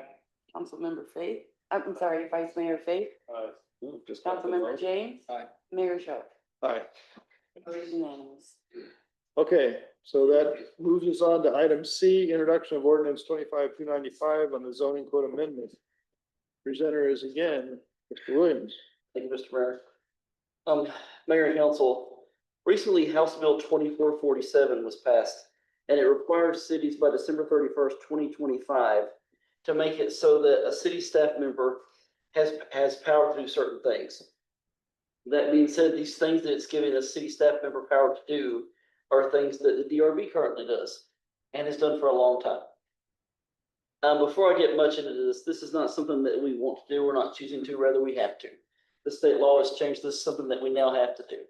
Councilmember Faith. I'm sorry, Vice Mayor Faith. Just got the Councilmember vote. James. Aye. Mayor Sharp. Aye. It is unanimous. Okay, so that moves us on to item C, introduction of ordinance 25-295 on the zoning code amendment. Presenter is again, Mr. Williams. Thank you, Mr. Mayor. Mayor and council, recently House Bill 2447 was passed, and it requires cities by December 31st, 2025 to make it so that a city staff member has power to do certain things. That being said, these things that it's giving a city staff member power to do are things that the DRB currently does and has done for a long time. Before I get much into this is not something that we want to do. We're not choosing to, rather we have to. The state law has changed. This is something that we now have to do.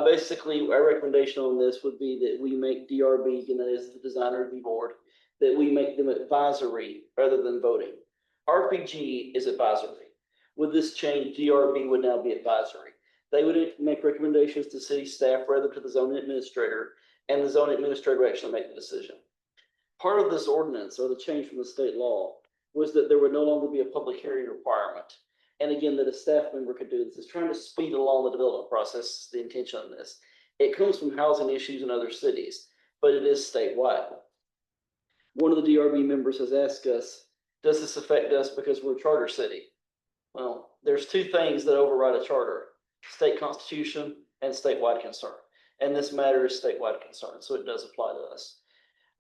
Basically, our recommendation on this would be that we make DRB, and that is the design review board, that we make them advisory rather than voting. RPG is advisory. With this change, DRB would now be advisory. They would make recommendations to city staff rather to the zoning administrator, and the zoning administrator would actually make the decision. Part of this ordinance, or the change from the state law, was that there would no longer be a public hearing requirement. And again, that a staff member could do this. It's trying to speed along the development process, is the intention of this. It comes from housing issues in other cities, but it is statewide. One of the DRB members has asked us, does this affect us because we're a charter city? Well, there's two things that override a charter: state constitution and statewide concern. And this matter is statewide concern, so it does apply to us.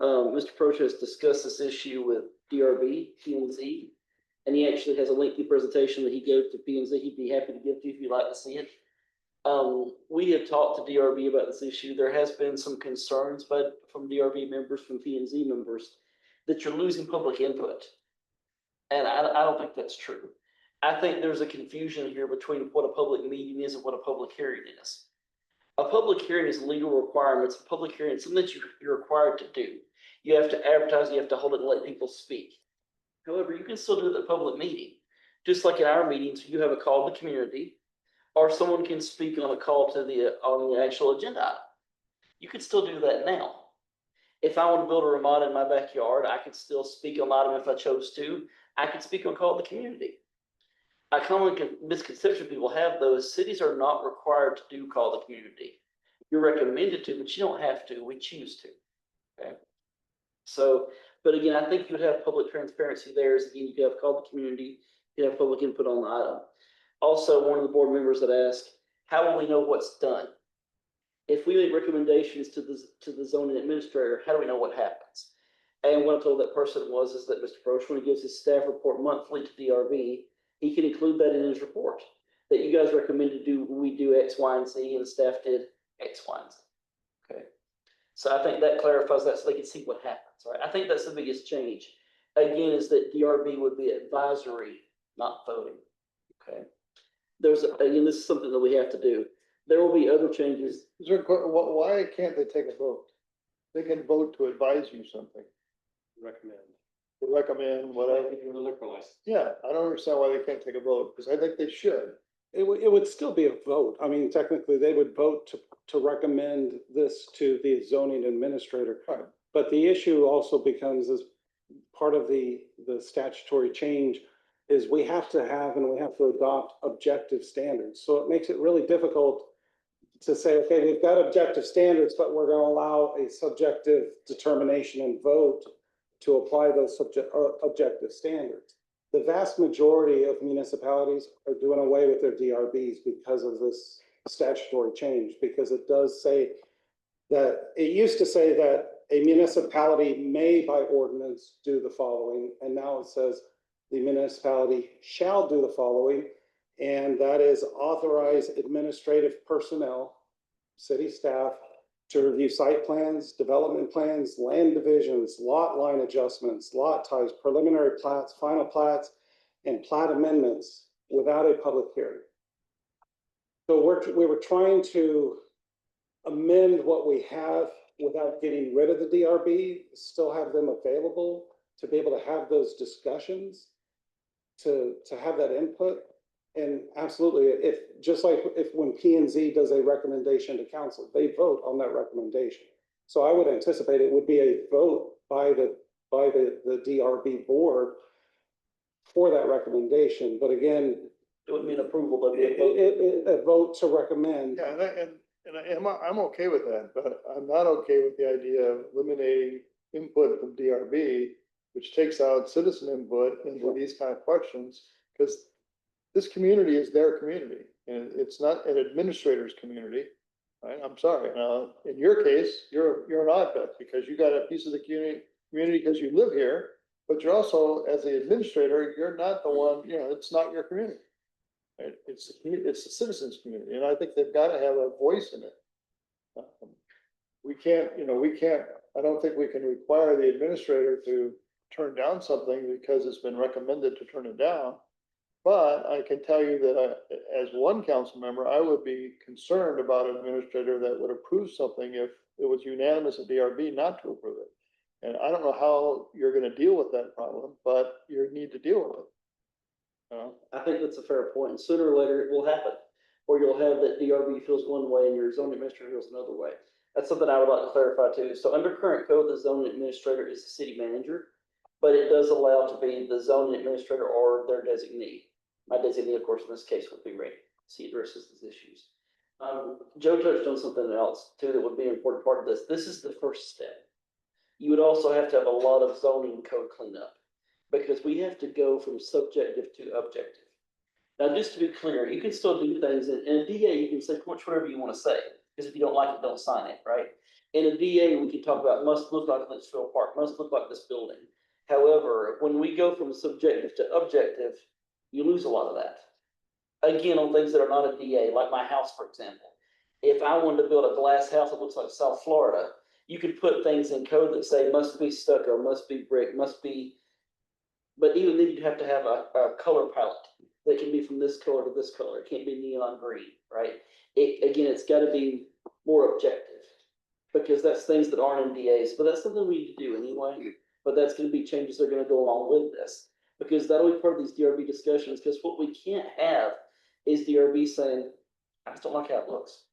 Mr. Provost discussed this issue with DRB, P and Z, and he actually has a lengthy presentation that he gave to P and Z. He'd be happy to give to you if you'd like to see it. We have talked to DRB about this issue. There has been some concerns, but from DRB members, from P and Z members, that you're losing public input. And I don't think that's true. I think there's a confusion here between what a public meeting is and what a public hearing is. A public hearing is legal requirements. A public hearing is something that you're required to do. You have to advertise, you have to hold it and let people speak. However, you can still do it at a public meeting. Just like in our meetings, you have a call to the community, or someone can speak on a call to on the actual agenda item. You can still do that now. If I want to build a ramada in my backyard, I could still speak on the item if I chose to. I could speak on call to the community. A common misconception people have, though, is cities are not required to do call the community. You're recommended to, but you don't have to. We choose to. Okay. So, but again, I think you'd have public transparency there. Is again, you could have call the community, you have public input on the item. Also, one of the board members that asked, how will we know what's done? If we make recommendations to the zoning administrator, how do we know what happens? And what I told that person is that Mr. Provost, when he gives his staff report monthly to DRB, he can include that in his report, that you guys recommended we do X, Y, and Z, and the staff did X, Y, and Z. Okay. So I think that clarifies that so they can see what happens, right? I think that's the biggest change. Again, is that DRB would be advisory, not voting. Okay. Again, this is something that we have to do. There will be other changes. Why can't they take a vote? They can vote to advise you something, Recommend. to recommend whatever. The liquor license. Yeah, I don't understand why they can't take a vote, because I think they should. It would still be a vote. I mean, technically, they would vote to recommend this to the zoning administrator. Right. But the issue also becomes as part of the statutory change is we have to have and we have to adopt objective standards. So it makes it really difficult to say, okay, we've got objective standards, but we're going to allow a subjective determination and vote to apply those objective standards. The vast majority of municipalities are doing away with their DRBs because of this statutory change, because it does say that it used to say that a municipality may by ordinance do the following, and now it says the municipality shall do the following, and that is authorize administrative personnel, city staff, to review site plans, development plans, land divisions, lot line adjustments, lot ties, preliminary plats, final plats, and plat amendments without a public hearing. So we were trying to amend what we have without getting rid of the DRB, still have them available to be able to have those discussions, to have that input. And absolutely, just like when P and Z does a recommendation to council, they vote on that recommendation. So I would anticipate it would be a vote by the DRB board for that recommendation. But again, It would mean approval, but it'd be a vote. a vote to recommend. Yeah, and I'm okay with that, but I'm not okay with the idea of eliminating input from DRB, which takes out citizen input into these kind of questions, because this community is their community, and it's not an administrator's community. Right? I'm sorry. Now, in your case, you're an oddball because you got a piece of the community because you live here, but you're also, as the administrator, you're not the one. It's not your community. Right? It's the citizens' community, and I think they've got to have a voice in it. We can't. I don't think we can require the administrator to turn down something because it's been recommended to turn it down. But I can tell you that as one council member, I would be concerned about an administrator that would approve something if it was unanimous at DRB not to approve it. And I don't know how you're going to deal with that problem, but you need to deal with it. I think that's a fair point. And sooner or later it will happen, or you'll have that DRB feels one way and your zoning administrator feels another way. That's something I would like to clarify too. So under current code, the zoning administrator is the city manager, but it does allow to be the zoning administrator or their designee. My designee, of course, in this case would be Randy. He addresses these issues. Joe touched on something else too that would be an important part of this. This is the first step. You would also have to have a lot of zoning code cleanup because we have to go from subjective to objective. Now, just to be clear, you can still do things in a DA, you can say pretty much whatever you want to say. because if you don't like it, don't sign it, right? In a DA, we can talk about must look like Litchfield Park, must look like this building. However, when we go from subjective to objective, you lose a lot of that. Again, on things that are not a DA, like my house, for example. If I wanted to build a glass house that looks like South Florida, you could put things in code that say must be stucco, must be brick, must be. But even then, you'd have to have a color palette that can be from this color to this color. It can't be neon green, right? Again, it's gotta be more objective. Because that's things that aren't in DAs, but that's something we need to do anyway. But that's gonna be changes that are gonna go along with this. Because that'll be part of these DRB discussions, because what we can't have is DRB saying, I just don't like how it looks.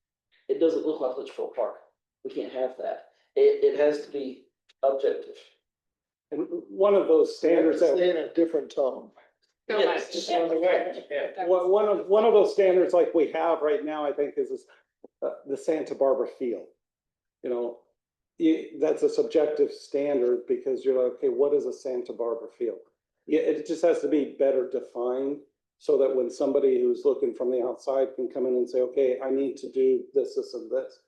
It doesn't look like Litchfield Park. We can't have that. It has to be objective. And one of those standards that. Stay in a different tone. So Yes. much. One of those standards like we have right now, I think, is the Santa Barbara feel. You know, that's a subjective standard because you're like, okay, what is a Santa Barbara feel? Yeah, it just has to be better defined so that when somebody who's looking from the outside can come in and say, okay, I need to do this, this, and this.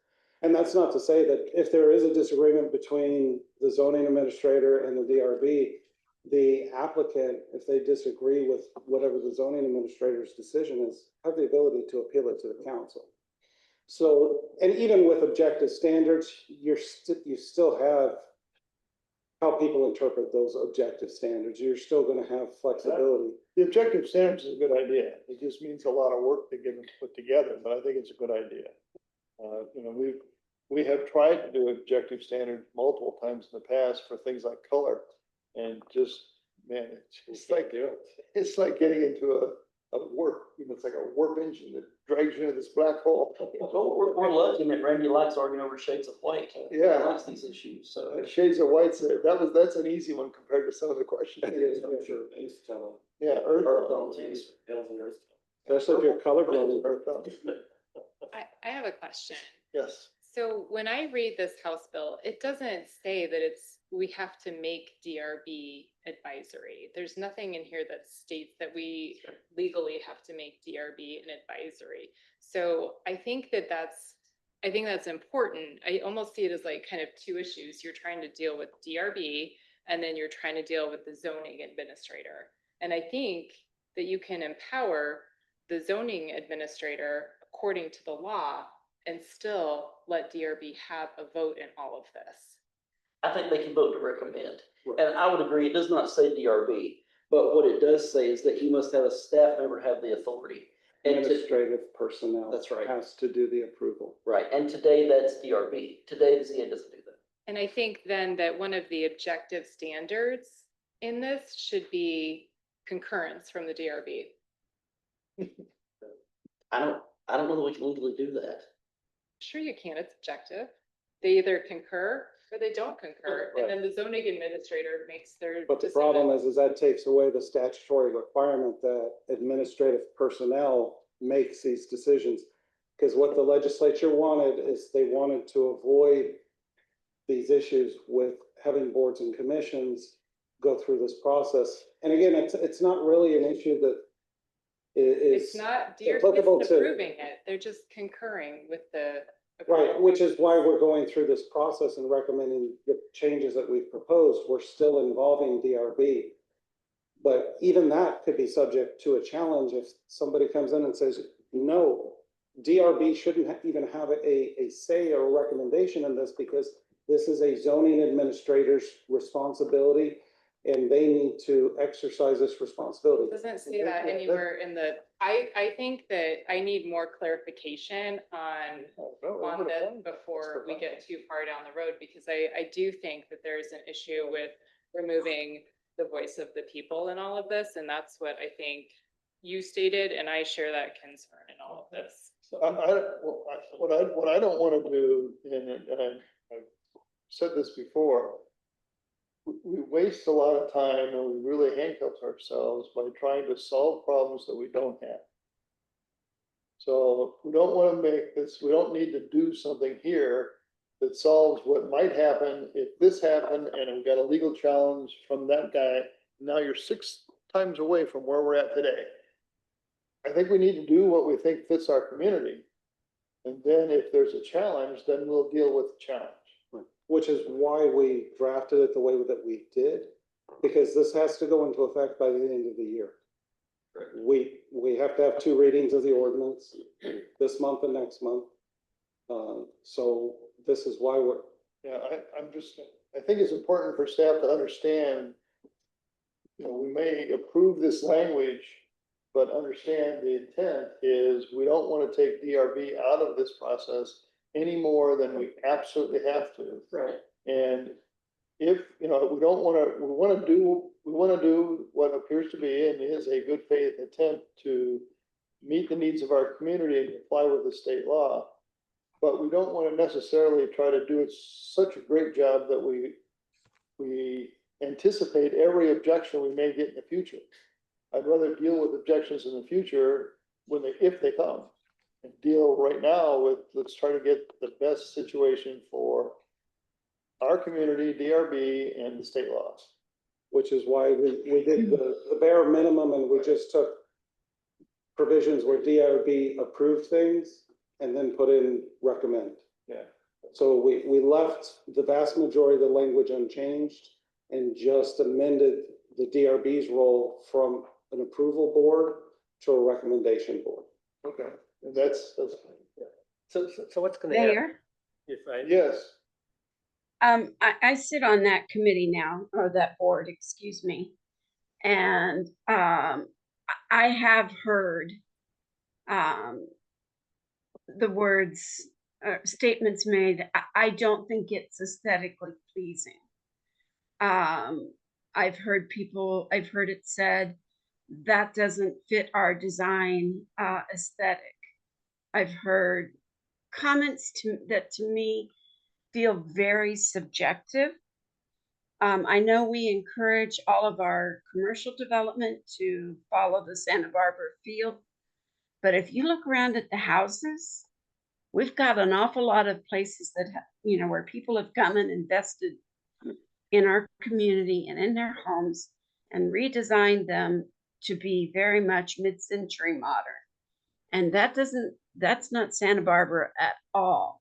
And that's not to say that if there is a disagreement between the zoning administrator and the DRB, the applicant, if they disagree with whatever the zoning administrator's decision is, have the ability to appeal it to the council. So, and even with objective standards, you still have how people interpret those objective standards. You're still gonna have flexibility. The objective standards is a good idea. It just means a lot of work to get them put together, but I think it's a good idea. You know, we have tried to do objective standards multiple times in the past for things like color. And just, man, it's like getting into a warp, you know, it's like a warp engine that drags you into this black hole. Well, we're lucky that Randy likes arguing over shades of white. He Yeah. likes these issues, so. Shades of whites there, that's an easy one compared to some of the questions. Yeah, earth tones. Especially if you're colorblind. Earth tones. I have a question. Yes. So when I read this House bill, it doesn't say that we have to make DRB advisory. There's nothing in here that states that we legally have to make DRB an advisory. So I think that's important. I almost see it as like kind of two issues. You're trying to deal with DRB and then you're trying to deal with the zoning administrator. And I think that you can empower the zoning administrator according to the law and still let DRB have a vote in all of this. I think they can vote to recommend. And I would agree, it does not say DRB, but what it does say is that he must have a staff member have the authority. And Administrative personnel. That's right. Has to do the approval. right, and today that's DRB. Today the ZA doesn't do that. And I think then that one of the objective standards in this should be concurrence from the DRB. I don't know that we can legally do that. Sure you can, it's objective. They either concur or they don't concur, and then the zoning administrator makes their. But the decision. problem is that takes away the statutory requirement that administrative personnel makes these decisions. Because what the legislature wanted is they wanted to avoid these issues with having boards and commissions go through this process. And again, it's not really an issue that is. It's not, DRB applicable isn't to- approving it, they're just concurring with the. Right, which is why we're going through this process and recommending the changes that we've proposed. We're still involving DRB. But even that could be subject to a challenge if somebody comes in and says, no, DRB shouldn't even have a say or a recommendation in this because this is a zoning administrator's responsibility and they need to exercise this responsibility. It doesn't say that anywhere in the, I think that I need more clarification on this before we get too far down the road, because I do think that there's an issue with removing the voice of the people in all of this, and that's what I think you stated, and I share that concern in all of this. What I don't want to do, and I've said this before, we waste a lot of time and we really handcuff ourselves by trying to solve problems that we don't have. So we don't want to make this, we don't need to do something here that solves what might happen if this happened and we got a legal challenge from that guy. Now you're 6 times away from where we're at today. I think we need to do what we think fits our community. And then if there's a challenge, then we'll deal with the challenge. Which is why we drafted it the way that we did, because this has to go into effect by the end of the year. We have to have 2 readings of the ordinance this month and next month. So this is why we're, Yeah, I think it's important for staff to understand, you know, we may approve this language, but understand the intent is we don't want to take DRB out of this process any more than we absolutely have to. Right. And if, you know, we want to do what appears to be and is a good faith attempt to meet the needs of our community and comply with the state law. But we don't want to necessarily try to do it such a great job that we anticipate every objection we may get in the future. I'd rather deal with objections in the future if they come, and deal right now with, let's try to get the best situation for our community, DRB, and the state laws. which is why we did the bare minimum, and we just took provisions where DRB approved things and then put in recommend. Yeah. So we left the vast majority of the language unchanged and just amended the DRB's role from an approval board to a recommendation board. Okay, and that's, yeah. So what's gonna happen? Mayor, If I, Yes, I sit on that committee now, or that board, excuse me. And, I have heard, the words, statements made. I don't think it's aesthetically pleasing. I've heard it said that doesn't fit our design, aesthetic. I've heard comments that to me feel very subjective. I know we encourage all of our commercial development to follow the Santa Barbara feel, but if you look around at the houses, we've got an awful lot of places that, where people have come and invested in our community and in their homes and redesigned them to be very much mid-century modern. And that's not Santa Barbara at all.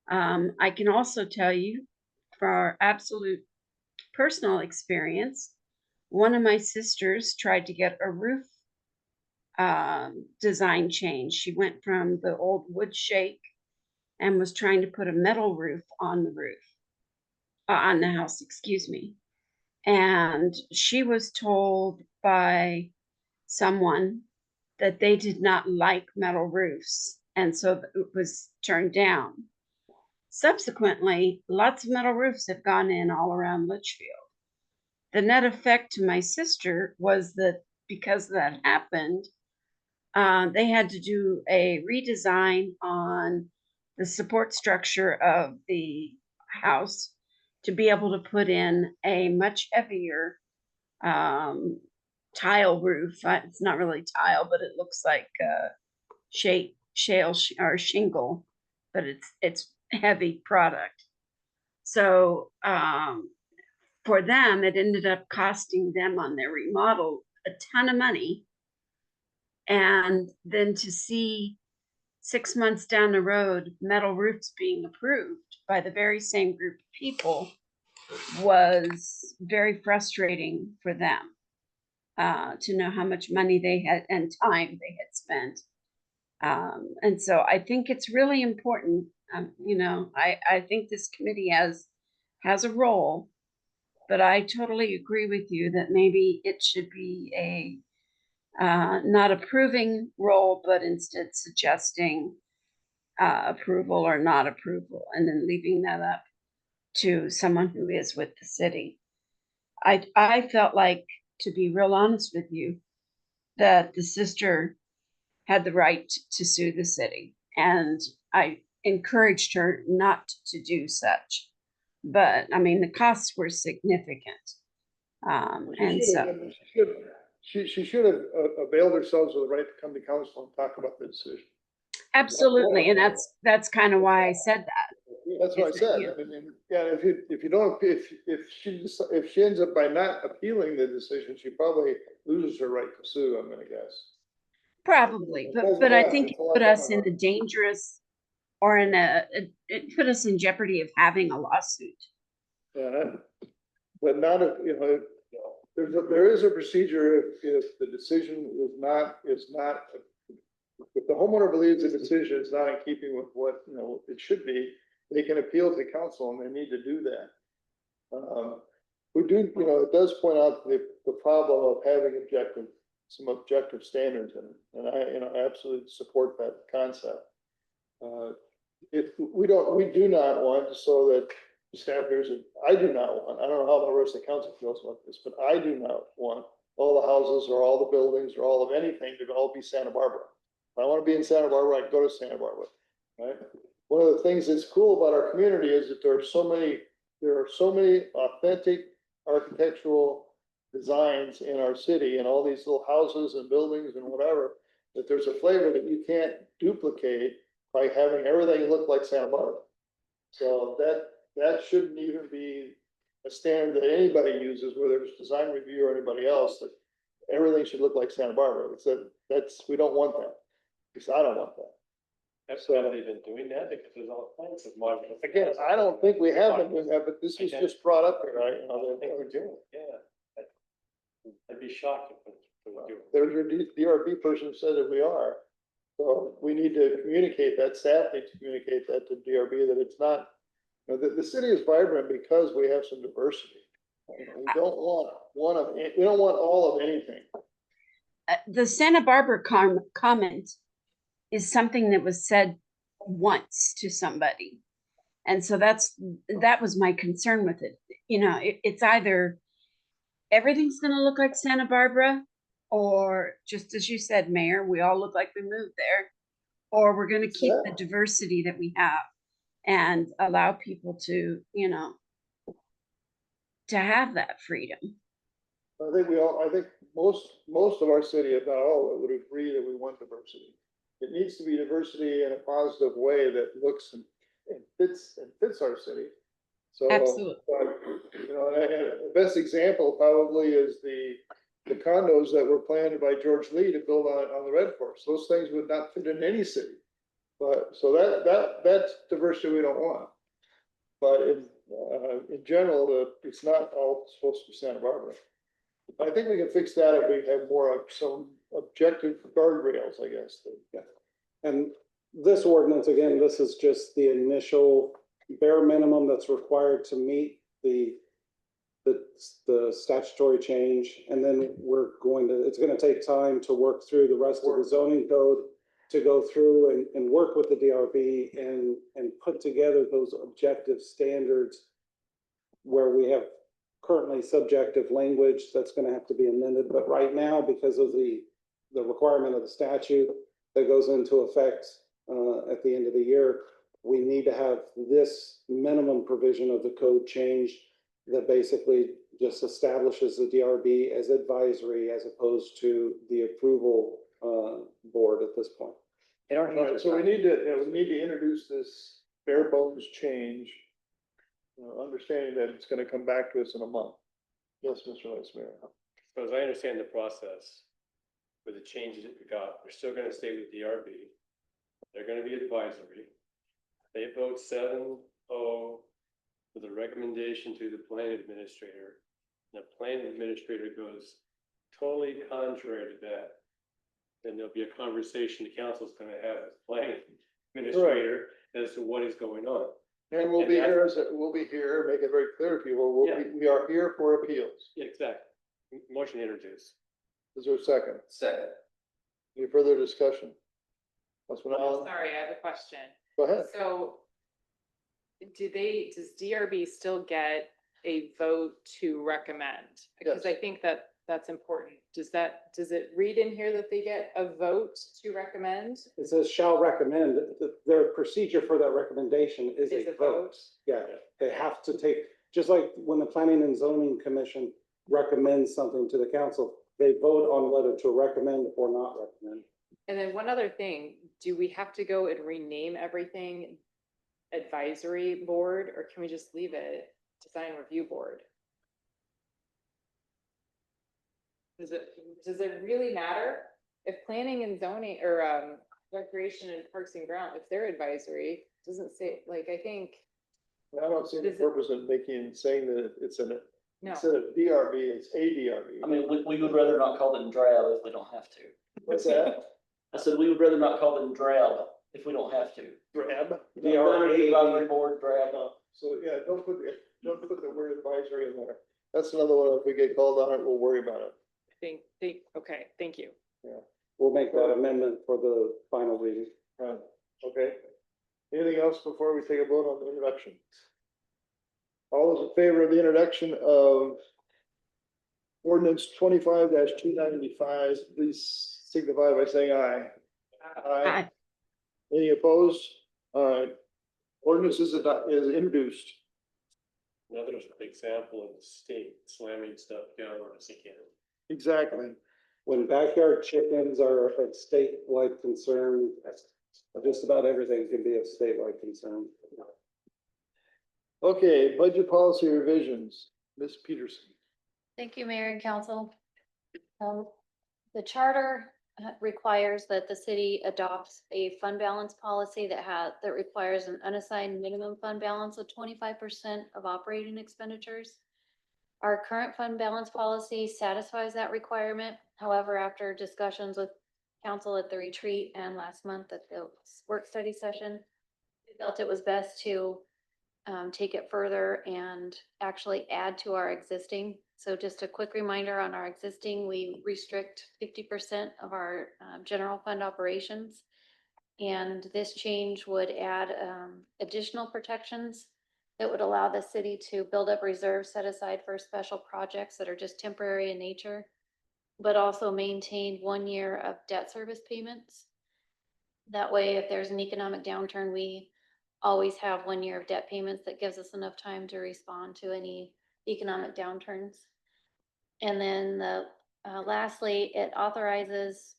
I can also tell you, for our absolute personal experience, one of my sisters tried to get a roof design change. She went from the old wood shake and was trying to put a metal roof on the roof, on the house, excuse me. And she was told by someone that they did not like metal roofs, and so it was turned down. Subsequently, lots of metal roofs have gone in all around Litchfield. The net effect to my sister was that because that happened, they had to do a redesign on the support structure of the house to be able to put in a much heavier tile roof. It's not really tile, but it looks like shale or shingle, but it's heavy product. So for them, it ended up costing them on their remodel a ton of money. And then to see 6 months down the road, metal roofs being approved by the very same group of people was very frustrating for them, to know how much money they had and time they had spent. And so I think it's really important. I think this committee has a role, but I totally agree with you that maybe it should be a not approving role, but instead suggesting approval or not approval, and then leaving that up to someone who is with the city. I felt like, to be real honest with you, that the sister had the right to sue the city, and I encouraged her not to do such. But I mean, the costs were significant. And so she should have availed herself of the right to come to council and talk about the decision. absolutely, and that's kind of why I said that. That's what I said. I mean, yeah, if she ends up by not appealing the decision, she probably loses her right to sue, I'm gonna guess. Probably, but I think it put us in a dangerous or it put us in jeopardy of having a lawsuit. Yeah, but not if, you know, there is a procedure if the decision is not, if the homeowner believes the decision is not in keeping with what, you know, it should be, they can appeal to council and they need to do that. We do, you know, it does point out the problem of having some objective standards in it, and I, you know, absolutely support that concept. We do not want, so that staff hears it, I do not want, I don't know how the rest of the council feels about this, but I do not want all the houses or all the buildings or all of anything to all be Santa Barbara. If I want to be in Santa Barbara, I can go to Santa Barbara, right? One of the things that's cool about our community is that there are so many authentic architectural designs in our city and all these little houses and buildings and whatever, that there's a flavor that you can't duplicate by having everything look like Santa Barbara. So that shouldn't even be a standard that anybody uses, whether it's design review or anybody else, that everything should look like Santa Barbara. We don't want that. Because I don't want that. Have they been doing that? Because there's all kinds of modern. Again, I don't think we have been doing that, but this was just brought up here, right? You know, I think we're doing it, yeah. I'd be shocked if we're doing it. there's your DRB person who said that we are. So we need to communicate that, staff needs to communicate that to DRB, that it's not, you know, the city is vibrant because we have some diversity. You know, we don't want all of anything. The Santa Barbara comment is something that was said once to somebody. And so that was my concern with it. You know, it's either everything's going to look like Santa Barbara, or just as you said, Mayor, we all look like we moved there, or we're going to keep the diversity that we have and allow people to, you know, to have that freedom. I think most of our city, if not all, would agree that we want diversity. It needs to be diversity in a positive way that looks and fits our city. So, Absolutely. You know, and the best example probably is the condos that were planned by George Lee to build on the Red Forest. Those things would not fit in any city. But so that's diversity we don't want. But in general, it's not all supposed to be Santa Barbara. I think we can fix that if we have more of some objective guardrails, I guess. Yeah. And this ordinance, again, this is just the initial bare minimum that's required to meet the statutory change. And then it's going to take time to work through the rest of the zoning code, to go through and work with the DRB and put together those objective standards where we have currently subjective language that's going to have to be amended. But right now, because of the requirement of the statute that goes into effect at the end of the year, we need to have this minimum provision of the code change that basically just establishes the DRB as advisory as opposed to the approval board at this point. Right, so we need to introduce this bare bones change, understanding that it's going to come back to us in a month. Yes, Mr. Vice Mayor. So as I understand the process, with the changes that we got, we're still gonna stay with DRB. They're gonna be advisory. They vote 7-0 with a recommendation to the planning administrator. And the planning administrator goes totally contrary to that. Then there'll be a conversation the council's gonna have with the planning administrator as to what is going on. And we'll be here, make it very clear to people, we are here for appeals. Yeah, exactly. Motion to introduce. Is there a second? Second. Any further discussion? Councilman Allen, Sorry, I have a question. go ahead. So does DRB still get a vote to recommend? Because I think that's important. Does it read in here that they get a vote to recommend? It says shall recommend. Their procedure for that recommendation is a vote. Yeah, they have to take, just like when the Planning and Zoning Commission recommends something to the council, they vote on whether to recommend or not recommend. And then one other thing, do we have to go and rename everything advisory board, or can we just leave it design review board? Does it really matter if planning and zoning or Recreation and Parks and Ground, it's their advisory, doesn't say, like, I think, I don't see the Is it- purpose in saying that it's no. instead of DRB, it's ADRB. I mean, we would rather not call them drab if we don't have to. What's that? I said, we would rather not call them drab if we don't have to. Drab? Advisory board drab. So, yeah, don't put the word advisory in there. That's another one, if we get called on it, we'll worry about it. Okay, thank you. We'll make that amendment for the final reading. Right, okay. Anything else before we take a vote on the introduction? All those in favor of the introduction of ordinance 25-295, please signify by saying aye. Aye. Any opposed? Ordinance is introduced. Another example of the state slamming stuff down on us again. Exactly. When backyard chickens are a statewide concern, just about everything can be a statewide concern. Okay, budget policy revisions, Ms. Peterson. Thank you, Mayor and Council. The charter requires that the city adopts a fund balance policy that requires an unassigned minimum fund balance of 25% of operating expenditures. Our current fund balance policy satisfies that requirement. However, after discussions with council at the retreat and last month at the work study session, we felt it was best to take it further and actually add to our existing. So just a quick reminder on our existing, we restrict 50% of our general fund operations. And this change would add additional protections that would allow the city to build up reserves set aside for special projects that are just temporary in nature, but also maintain 1 year of debt service payments. That way, if there's an economic downturn, we always have 1 year of debt payments that gives us enough time to respond to any economic downturns. And then lastly, it authorizes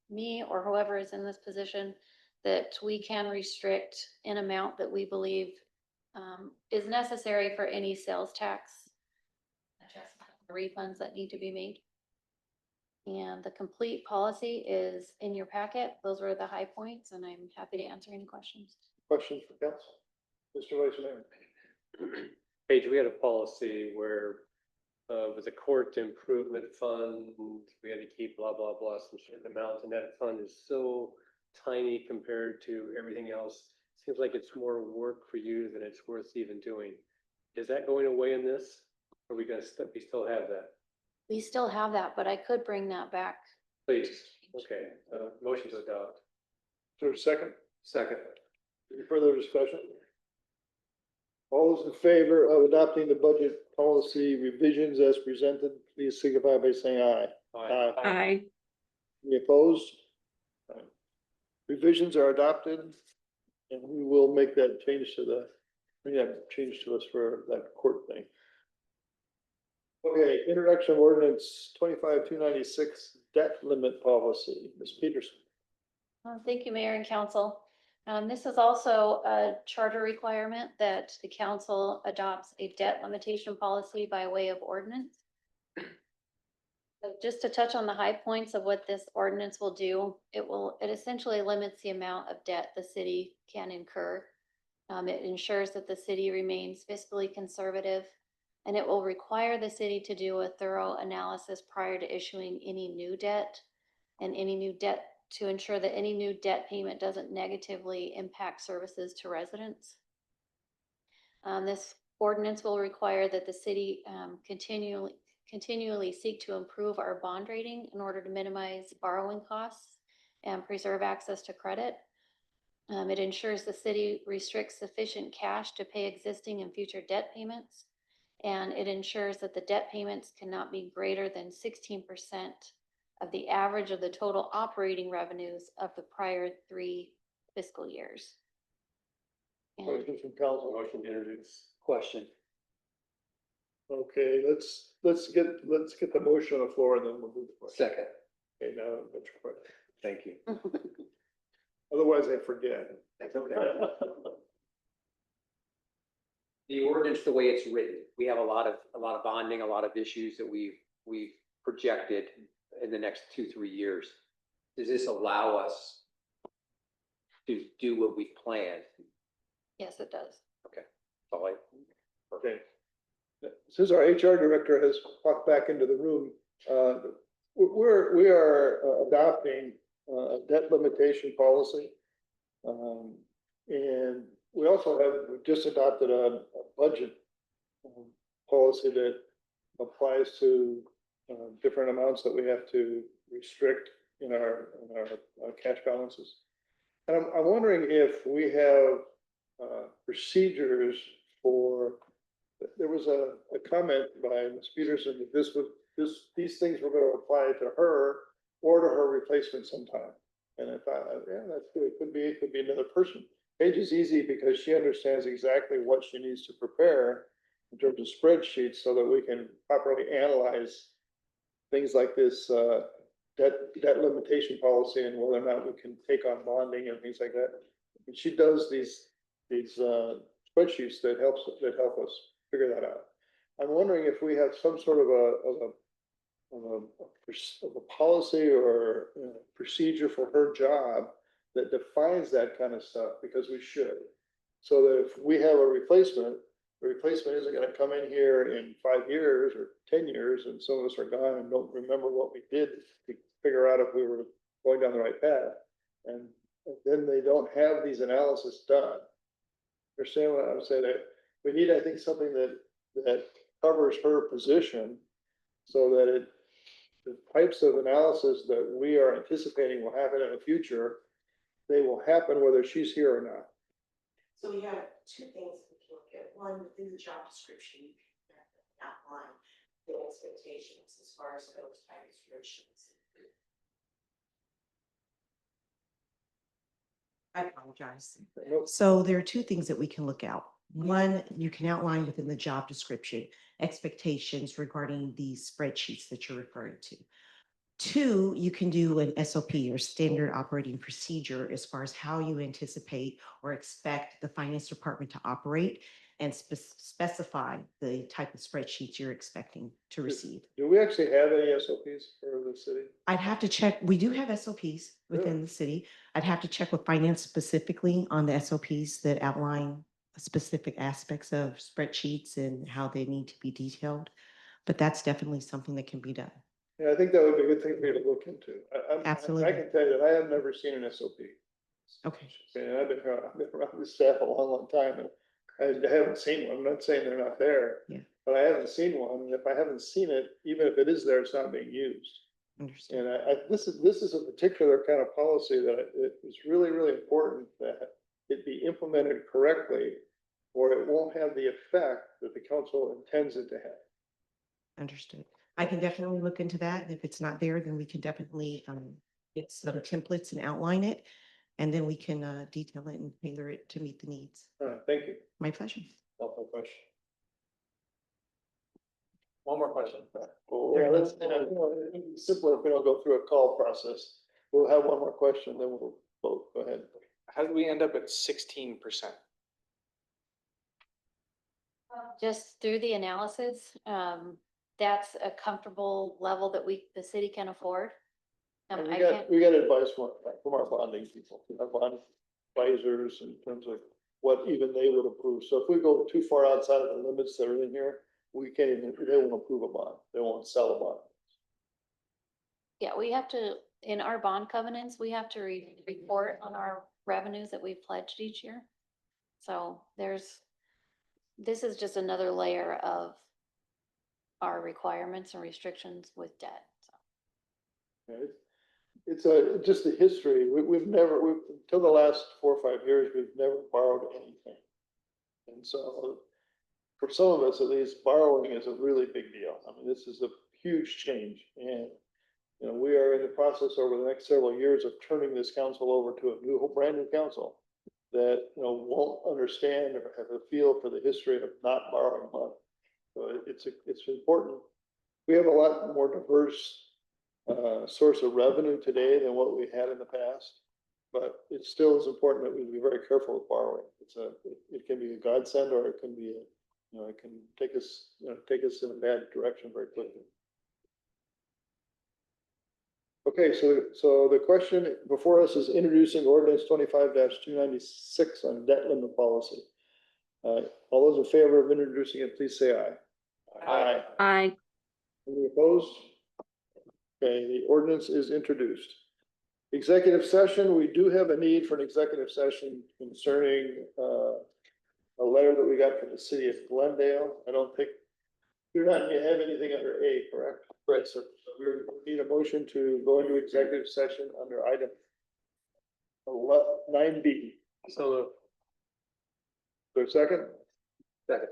me or whoever is in this position that we can restrict an amount that we believe is necessary for any sales tax refunds that need to be made. And the complete policy is in your packet. Those were the high points, and I'm happy to answer any questions. Questions for council? Mr. Vice Mayor. Paige, we had a policy where with the court improvement fund, we had to keep blah, blah, blah, some certain amount, and that fund is so tiny compared to everything else. Seems like it's more work for you than it's worth even doing. Is that going away in this? Or are we gonna, we still have that? We still have that, but I could bring that back. Please, okay, motion to adopt. Is there a second? Second. Any further discussion? All those in favor of adopting the budget policy revisions as presented, please signify by saying aye. Aye. Any opposed? Revisions are adopted, and we will make that change to bring that change to us for that court thing. Okay, introduction of ordinance 25-296 debt limit policy, Ms. Peterson. Thank you, Mayor and Council. This is also a charter requirement that the council adopts a debt limitation policy by way of ordinance. So just to touch on the high points of what this ordinance will do, it essentially limits the amount of debt the city can incur. It ensures that the city remains fiscally conservative, and it will require the city to do a thorough analysis prior to issuing any new debt to ensure that any new debt payment doesn't negatively impact services to residents. This ordinance will require that the city continually seek to improve our bond rating in order to minimize borrowing costs and preserve access to credit. It ensures the city restricts sufficient cash to pay existing and future debt payments. And it ensures that the debt payments cannot be greater than 16% of the average of the total operating revenues of the prior 3 fiscal years. And Questions from council? Motion to introduce. Question. Okay, let's get the motion on the floor and then we'll move the question. Second. Okay, now, that's your question. Thank you. Otherwise I forget. The ordinance, the way it's written, we have a lot of bonding, a lot of issues that we've projected in the next 2-3 years. Does this allow us to do what we planned. Yes, it does. Okay. So I, Okay. Since our HR director has walked back into the room, we are adopting a debt limitation policy. And we also we just adopted a budget policy that applies to different amounts that we have to restrict in our cash balances. And I'm wondering if we have procedures for, there was a comment by Ms. Peterson that these things were going to apply to her or to her replacement sometime. And I thought, yeah, that's good. It could be another person. Paige is easy because she understands exactly what she needs to prepare in terms of spreadsheets so that we can properly analyze things like this debt limitation policy and whether or not we can take on bonding and things like that. And she does these spreadsheets that help us figure that out. I'm wondering if we have some sort of a policy or procedure for her job that defines that kind of stuff, because we should. So that if we have a replacement, the replacement isn't going to come in here in 5 years or 10 years and some of us are gone and don't remember what we did to figure out if we were going down the right path. And then they don't have these analysis done. Understand what I'm saying? We need, I think, something that covers her position so that the types of analysis that we are anticipating will happen in the future, they will happen whether she's here or not. So we have two things we can look at. One, within the job description, you can outline the expectations as far as those type of restrictions. I apologize. So there are two things that we can look out. One, you can outline within the job description expectations regarding these spreadsheets that you're referring to. Two, you can do an SOP or standard operating procedure as far as how you anticipate or expect the finance department to operate and specify the type of spreadsheets you're expecting to receive. Do we actually have any SOPs for the city? I'd have to check. We do have SOPs within Really? the city. I'd have to check with finance specifically on the SOPs that outline specific aspects of spreadsheets and how they need to be detailed. But that's definitely something that can be done. Yeah, I think that would be a good thing for you to look into. Absolutely. I can tell you that I have never seen an SOP. Okay. And I've been around this staff a long time and I haven't seen one. I'm not saying they're not there. Yeah. But I haven't seen one. And if I haven't seen it, even if it is there, it's not being used. Understood. And this is a particular kind of policy that it is really, really important that it be implemented correctly, or it won't have the effect that the council intends it to have. Understood. I can definitely look into that. And if it's not there, then we can definitely get some templates and outline it. And then we can detail it and tailor it to meet the needs. All right, thank you. My pleasure. Helpful question. One more question. Yeah, that's simpler if we don't go through a call process. We'll have one more question, then we'll vote. Go ahead. How did we end up at 16%? Just through the analysis, that's a comfortable level that the city can afford. And I can't, we got advice from our bonding people, our bond advisors in terms of what even they would approve. So if we go too far outside of the limits that are in here, we can't even, they won't approve a bond. They won't sell a bond. yeah, we have to, in our bond covenants, we have to report on our revenues that we've pledged each year. So this is just another layer of our requirements and restrictions with debt. So. Yeah, it's just the history. We've until the last 4 or 5 years, we've never borrowed anything. And so for some of us, at least, borrowing is a really big deal. I mean, this is a huge change. And, you know, we are in the process over the next several years of turning this council over to a brand new council that, you know, won't understand or have a feel for the history of not borrowing money. So it's important. We have a lot more diverse source of revenue today than what we had in the past, but it still is important that we be very careful with borrowing. It can be a godsend, or it can be it can take us in a bad direction very quickly. Okay, so the question before us is introducing ordinance 25-296 on debt limit policy. All those in favor of introducing it, please say aye. Aye. Aye. Any opposed? Okay, the ordinance is introduced. Executive session, we do have a need for an executive session concerning a letter that we got from the city of Glendale. I don't think, you're not gonna have anything under A, correct? Right, sir. So we need a motion to go into executive session under item 9B. So For a second? Second.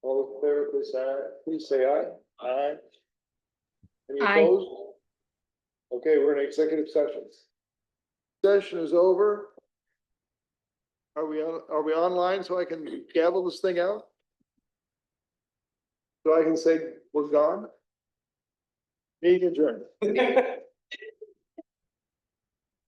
All those in favor, please say aye. Aye. Any Aye. opposed? Okay, we're in executive session. Session is over. Are we online so I can gavel this thing out? So I can say we're gone? Meeting adjourned.